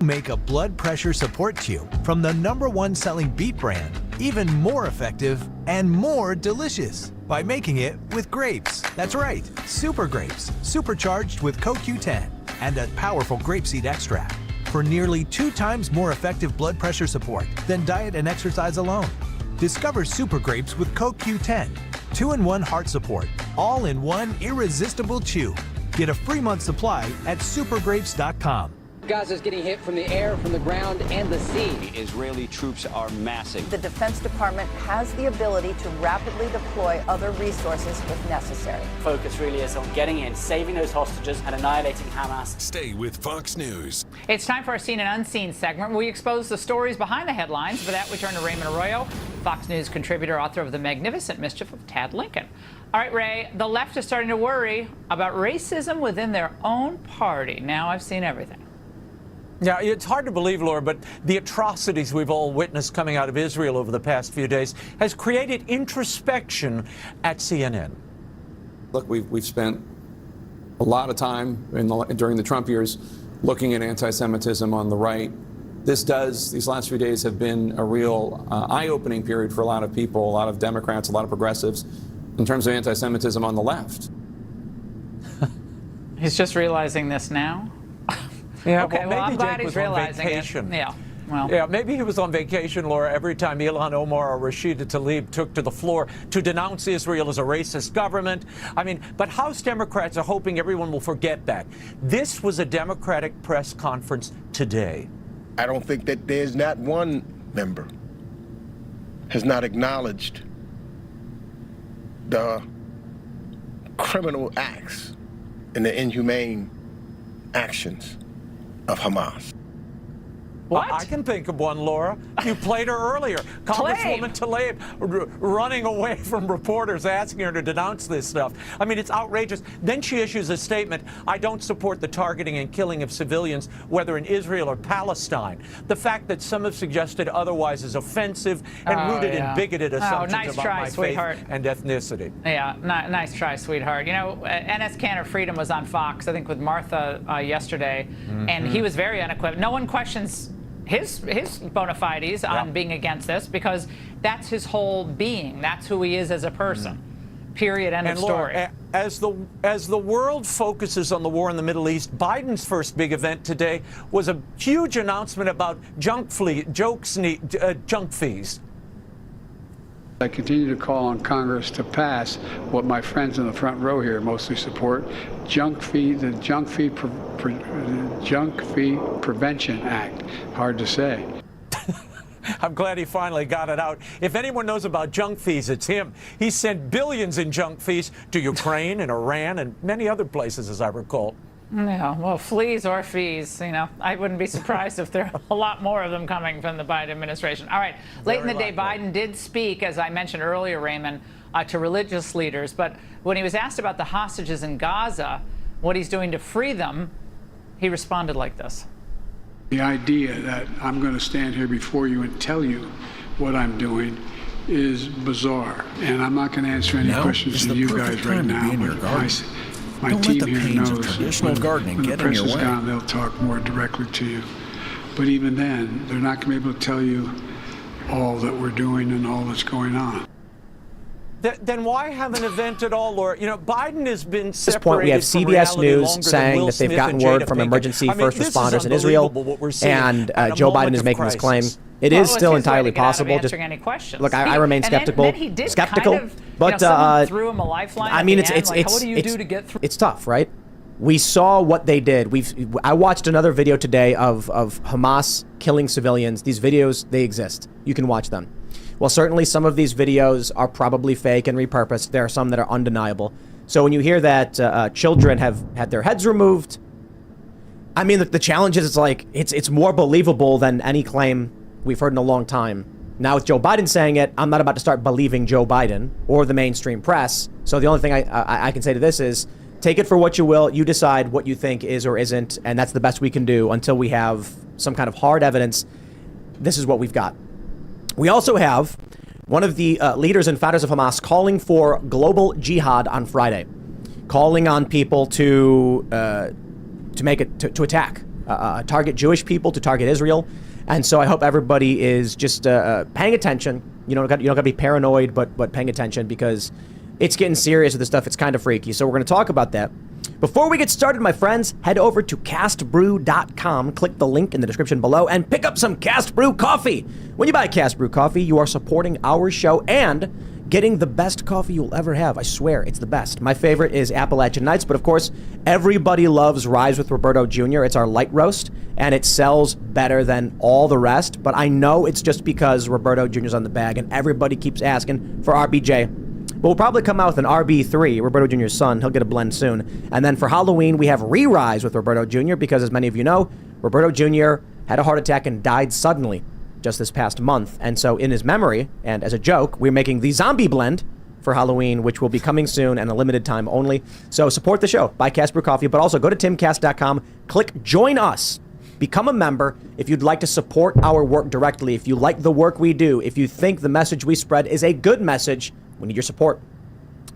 Make a blood pressure support tube from the #1 selling beet brand even more effective and more delicious by making it with grapes. That's right, super grapes, supercharged with CoQ10 and a powerful grapeseed extract for nearly 2 times more effective blood pressure support than diet and exercise alone. Discover super grapes with CoQ10, 2-in-1 heart support, all in one irresistible chew. Get a free month supply at supergrapes.com. Gaza's getting hit from the air, from the ground, and the sea. The Israeli troops are massing. The Defense Department has the ability to rapidly deploy other resources if necessary. Focus really is on getting in, saving those hostages, and annihilating Hamas. Stay with Fox News. It's time for our Seen and Unseen segment, where we expose the stories behind the headlines. For that, we turn to Raymond Arroyo, Fox News contributor, author of The Magnificent Mischief of Tad Lincoln. All right, Ray, the left is starting to worry about racism within their own party. Now I've seen everything. Yeah, it's hard to believe, Laura, but the atrocities we've all witnessed coming out of Israel over the past few days has created introspection at CNN. Look, we've spent a lot of time during the Trump years looking at anti-Semitism on the right. These last few days have been a real eye-opening period for a lot of people, a lot of Democrats, a lot of progressives, in terms of anti-Semitism on the left. He's just realizing this now? Yeah, okay, well, I'm glad he's realizing it. Yeah, well. Yeah, maybe he was on vacation, Laura, every time Ilhan Omar or Rashida Tlaib took to the floor to denounce Israel as a racist government. I mean, but House Democrats are hoping everyone will forget that. This was a Democratic press conference today. I don't think that there's not one member has not acknowledged the criminal acts and the inhumane actions of Hamas. What? I can think of one, Laura. You played her earlier. Congresswoman Tlaib running away from reporters asking her to denounce this stuff. I mean, it's outrageous. Then she issues a statement, I don't support the targeting and killing of civilians, whether in Israel or Palestine. The fact that some have suggested otherwise is offensive and rooted in bigoted assumptions about my faith and ethnicity. Yeah, nice try, sweetheart. You know, NS Canner Freedom was on Fox, I think, with Martha yesterday, and he was very unequivocal. No one questions his bona fides on being against this, because that's his whole being. That's who he is as a person. Period. End of story. Laura, as the world focuses on the war in the Middle East, Biden's first big event today was a huge announcement about junk fees. I continue to call on Congress to pass what my friends in the front row here mostly support, the Junk Fee Prevention Act. Hard to say. I'm glad he finally got it out. If anyone knows about junk fees, it's him. He sent billions in junk fees to Ukraine and Iran and many other places, as I recall. Yeah, well, fleas or fees, you know, I wouldn't be surprised if there are a lot more of them coming from the Biden administration. All right, late in the day, Biden did speak, as I mentioned earlier, Raymond, to religious leaders. But when he was asked about the hostages in Gaza, what he's doing to free them, he responded like this. The idea that I'm going to stand here before you and tell you what I'm doing is bizarre. And I'm not going to answer any questions from you guys right now. My team here knows when the press is gone, they'll talk more directly to you. But even then, they're not going to be able to tell you all that we're doing and all that's going on. Then why have an event at all, Laura? You know, Biden has been separated. At this point, we have CBS News saying that they've gotten word from emergency first responders in Israel, and Joe Biden is making this claim. It is still entirely possible. Just any questions. Look, I remain skeptical. But someone threw him a lifeline. I mean, what do you do to get through? It's tough, right? We saw what they did. I watched another video today of Hamas killing civilians. These videos, they exist. You can watch them. Well, certainly some of these videos are probably fake and repurposed. There are some that are undeniable. So when you hear that children have had their heads removed, I mean, the challenge is it's more believable than any claim we've heard in a long time. Now with Joe Biden saying it, I'm not about to start believing Joe Biden or the mainstream press. So the only thing I can say to this is take it for what you will. You decide what you think is or isn't, and that's the best we can do until we have some kind of hard evidence. This is what we've got. We also have one of the leaders and founders of Hamas calling for global jihad on Friday, calling on people to attack, target Jewish people, to target Israel. And so I hope everybody is just paying attention. You don't got to be paranoid, but paying attention, because it's getting serious with this stuff. It's kind of freaky. So we're going to talk about that. Before we get started, my friends, head over to castbrew.com, click the link in the description below, and pick up some Cast Brew coffee. When you buy Cast Brew coffee, you are supporting our show and getting the best coffee you'll ever have. I swear, it's the best. My favorite is Appalachian Nights, but of course, everybody loves Rise with Roberto Jr. It's our light roast, and it sells better than all the rest, but I know it's just because Roberto Jr.'s on the bag, and everybody keeps asking for RBJ. But we'll probably come out with an RB3, Roberto Jr.'s son. He'll get a blend soon. And then for Halloween, we have Re-Rise with Roberto Jr. because, as many of you know, Roberto Jr. had a heart attack and died suddenly just this past month. And so in his memory, and as a joke, we're making the Zombie Blend for Halloween, which will be coming soon and a limited time only. So support the show. Buy Cast Brew Coffee, but also go to timcast.com, click Join Us. Become a member if you'd like to support our work directly. If you like the work we do, if you think the message we spread is a good message, we need your support.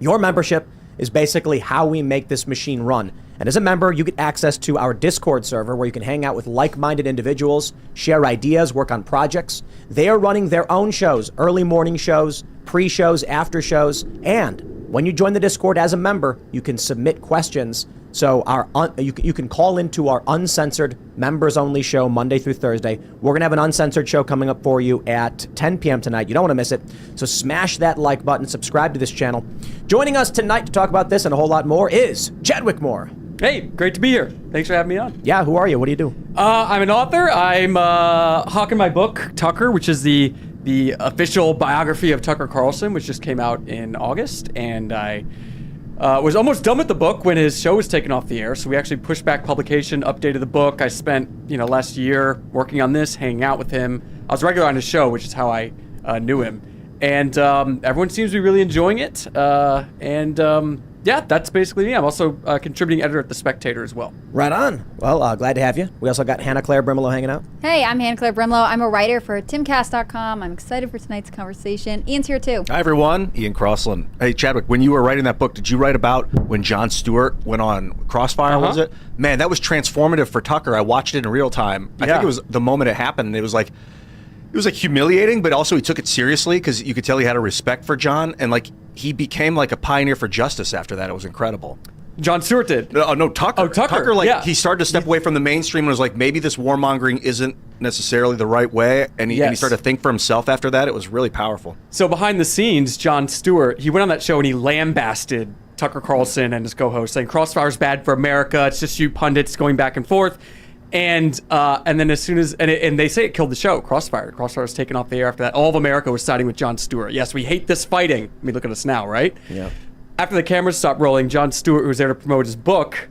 Your membership is basically how we make this machine run. And as a member, you get access to our Discord server where you can hang out with like-minded individuals, share ideas, work on projects. They are running their own shows, early morning shows, pre-shows, after shows. And when you join the Discord as a member, you can submit questions. So you can call into our uncensored members-only show Monday through Thursday. We're going to have an uncensored show coming up for you at 10 p.m. tonight. You don't want to miss it. So smash that like button, subscribe to this channel. Joining us tonight to talk about this and a whole lot more is Chadwick Moore. Hey, great to be here. Thanks for having me on. Yeah, who are you? What do you do? I'm an author. I'm hawking my book, Tucker, which is the official biography of Tucker Carlson, which just came out in August. And I was almost done with the book when his show was taken off the air. So we actually pushed back publication, updated the book. I spent, last year working on this, hanging out with him. I was regular on his show, which is how I knew him. And everyone seems to be really enjoying it. Yeah, that's basically me. I'm also contributing editor at The Spectator as well. Right on. Well, glad to have you. We also got Hannah Claire Brimlow hanging out. Hey, I'm Hannah Claire Brimlow. I'm a writer for timcast.com. I'm excited for tonight's conversation. Ian's here too. Hi, everyone. Ian Crossland. Hey, Chadwick, when you were writing that book, did you write about when Jon Stewart went on Crossfire, was it? Man, that was transformative for Tucker. I watched it in real time. I think it was the moment it happened, and it was like humiliating, but also he took it seriously because you could tell he had a respect for Jon, and he became like a pioneer for justice after that. It was incredible. Jon Stewart did. No, Tucker. Oh, Tucker. He started to step away from the mainstream and was like, maybe this warmongering isn't necessarily the right way, and he started to think for himself after that. It was really powerful. So behind the scenes, Jon Stewart, he went on that show and he lambasted Tucker Carlson and his co-host, saying Crossfire's bad for America. It's just you pundits going back and forth. And then as soon as and they say it killed the show, Crossfire was taken off the air after that. All of America was siding with Jon Stewart. Yes, we hate this fighting. I mean, look at us now, right? Yeah. After the cameras stopped rolling, Jon Stewart, who was there to promote his book,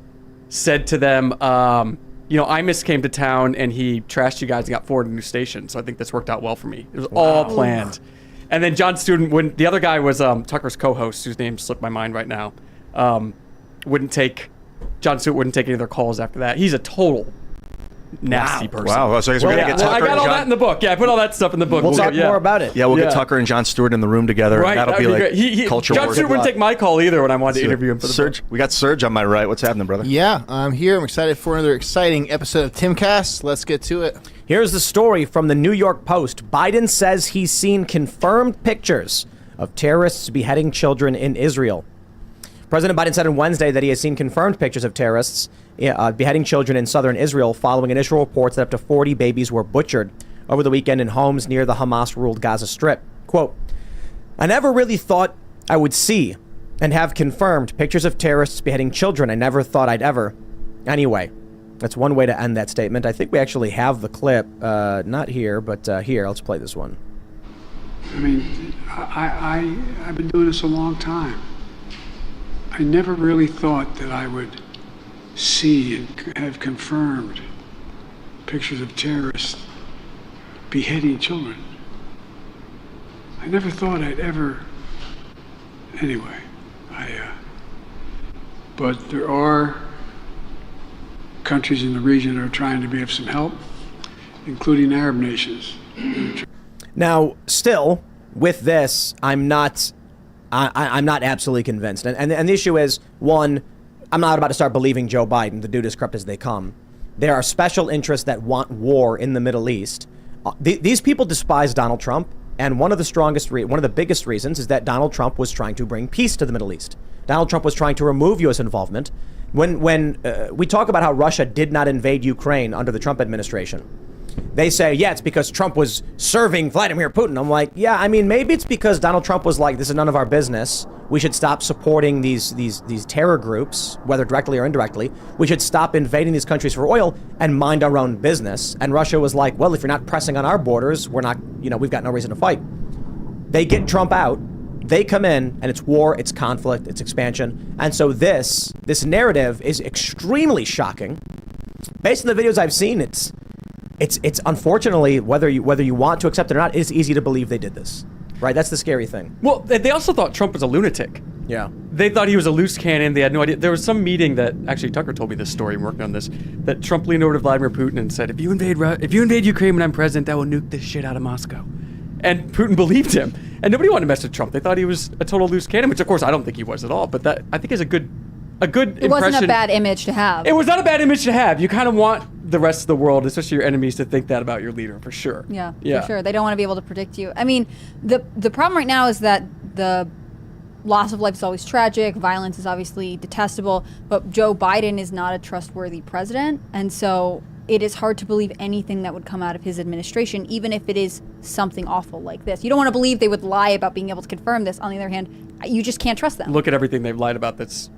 said to them, Imus came to town and he trashed you guys and got forward a new station. So I think this worked out well for me. It was all planned. And then Jon Stewart, when the other guy was Tucker's co-host, whose name slipped my mind right now, Jon Stewart wouldn't take any of their calls after that. He's a total nasty person. Wow. So I guess we're going to get Tucker I got all that in the book. Yeah, I put all that stuff in the book. We'll talk more about it. Yeah, we'll get Tucker and Jon Stewart in the room together. Right, that'll be like culture Jon war. Stewart wouldn't take my call either when I wanted to interview him for the Serge, book. we got Serge on my right. What's happening, brother? Yeah, I'm here. I'm excited for another exciting episode of Timcast. Let's get to it. Here's the story from the New York Post. Biden says he's seen confirmed pictures of terrorists beheading children in Israel. President Biden said on Wednesday that he has seen confirmed pictures of terrorists beheading children in southern Israel following initial reports that up to 40 babies were butchered over the weekend in homes near the Hamas-ruled Gaza Strip. Quote, I never really thought I would see and have confirmed pictures of terrorists beheading children. I never thought I'd ever. Anyway, that's one way to end that statement. I think we actually have the clip. Not here, but here. Let's play this one. I mean, I've been doing this a long time. I never really thought that I would see and have confirmed pictures of terrorists beheading children. I never thought I'd ever. Anyway, but there are countries in the region that are trying to be of some help, including Arab nations. Now, still, with this, I'm not absolutely convinced. And the issue is, one, I'm not about to start believing Joe Biden. The dude is corrupt as they come. There are special interests that want war in the Middle East. These people despise Donald Trump. And one of the biggest reasons is that Donald Trump was trying to bring peace to the Middle East. Donald Trump was trying to remove U.S. involvement. When we talk about how Russia did not invade Ukraine under the Trump administration, they say, yeah, it's because Trump was serving Vladimir Putin. I'm like, yeah, I mean, maybe it's because Donald Trump was like, this is none of our business. We should stop supporting these terror groups, whether directly or indirectly. We should stop invading these countries for oil and mind our own business. And Russia was like, well, if you're not pressing on our borders, we've got no reason to fight. They get Trump out. They come in, and it's war, it's conflict, it's expansion. And so this narrative is extremely shocking. Based on the videos I've seen, it's unfortunately, whether you want to accept it or not, it's easy to believe they did this. Right? That's the scary thing. Well, they also thought Trump was a lunatic. Yeah. They thought he was a loose cannon. They had no idea. There was some meeting that, actually Tucker told me this story, working on this, that Trump leaned over to Vladimir Putin and said, if you invade Ukraine when I'm president, I will nuke the shit out of Moscow. And Putin believed him. And nobody wanted to mess with Trump. They thought he was a total loose cannon, which of course I don't think he was at all. But that, I think, is a good impression. It wasn't a bad image to have. It was not a bad image to have. You kind of want the rest of the world, especially your enemies, to think that about your leader, for sure. Yeah, for sure. They don't want to be able to predict you. I mean, the problem right now is that the loss of life is always tragic. Violence is obviously detestable. But Joe Biden is not a trustworthy president. And so it is hard to believe anything that would come out of his administration, even if it is something awful like this. You don't want to believe they would lie about being able to confirm this. On the other hand, you just can't trust them. Look at everything they've lied about that's...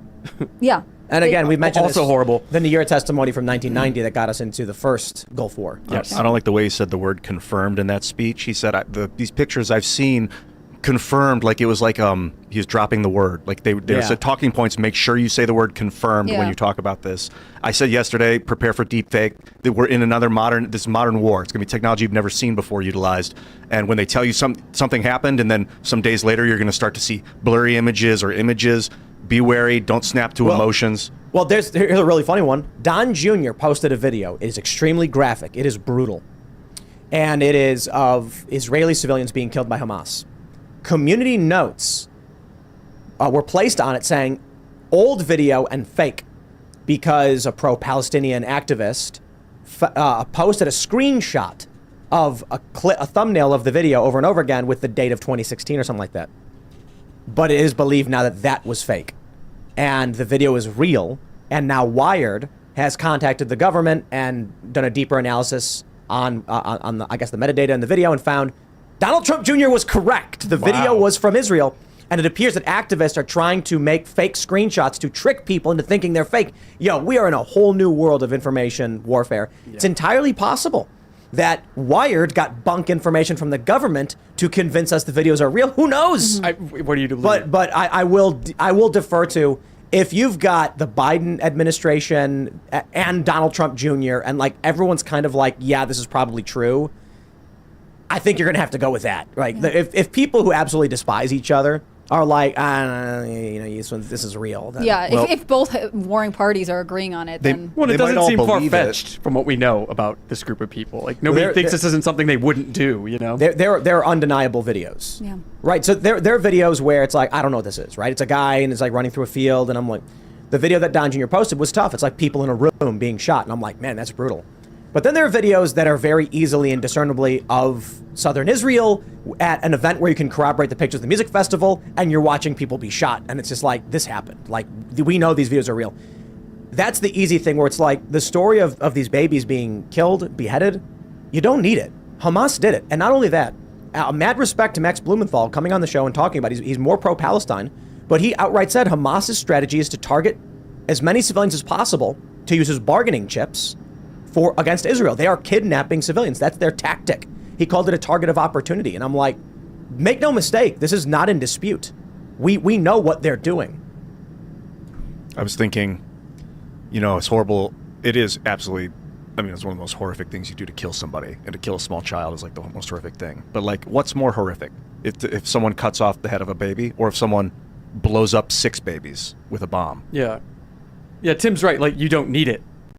Yeah. And again, we've mentioned also this, horrible. The New York testimony from 1990 that got us into the first Gulf War. Yes. I don't like the way he said the word confirmed in that speech. He said, these pictures I've seen confirmed, like it was like he was dropping the word. Like they said talking points. Make sure you say the word confirmed when you talk about this. I said yesterday, prepare for deep fake. That we're in another modern war. It's gonna be technology you've never seen before utilized. And when they tell you something happened, and then some days later you're gonna start to see blurry images or images. Be wary. Don't snap to emotions. Well, here's a really funny one. Don Jr. posted a video. It is extremely graphic. It is brutal. And it is of Israeli civilians being killed by Hamas. Community notes were placed on it saying old video and fake, because a pro-Palestinian activist posted a screenshot of a thumbnail of the video over and over again with the date of 2016 or something like that. But it is believed now that that was fake, and the video is real. And now Wired has contacted the government and done a deeper analysis on the, I guess, the metadata in the video, and found Donald Trump Jr. was correct. The video was from Israel, and it appears that activists are trying to make fake screenshots to trick people into thinking they're fake. Yo, we are in a whole new world of information warfare. Yeah. It's entirely possible that Wired got bunk information from the government to convince us the videos are real. Who knows? What do you do? But I will defer to, if you've got the Biden administration and Donald Trump Jr. and like everyone's kind of like, yeah, this is probably true, I think you're going to have to go with that. Right? Yeah. If people who absolutely despise each other are like, this is real. Then, if both warring parties are agreeing on it, then... Well, it doesn't seem far-fetched from what we know about this group of people. Like, nobody thinks this isn't something they wouldn't do, you know? They're undeniable videos. Yeah. Right, so they're videos where it's like, I don't know what this is, right? It's a guy and it's like running through a field, and I'm like, the video that Don Jr. posted was tough. It's like people in a room being shot, and I'm like, man, that's brutal. But then there are videos that are very easily and discernibly of southern Israel at an event where you can corroborate the pictures of the music festival, and you're watching people be shot. And it's just like, this happened. Like, we know these videos are real. That's the easy thing where it's like the story of these babies being killed, beheaded, you don't need it. Hamas did it. And not only that, mad respect to Max Blumenthal coming on the show and talking about it. He's more pro-Palestine, but he outright said Hamas's strategy is to target as many civilians as possible to use as bargaining chips against Israel. They are kidnapping civilians. That's their tactic. He called it a target of opportunity. And I'm like, make no mistake, this is not in dispute. We know what they're doing. I was thinking, it's horrible. It is absolutely, it's one of the most horrific things you do to kill somebody. And to kill a small child is like the most horrific thing. But like, what's more horrific? If someone cuts off the head of a baby, or if someone blows up 6 babies with a bomb? Yeah. Yeah, Tim's right. Like, you don't need it.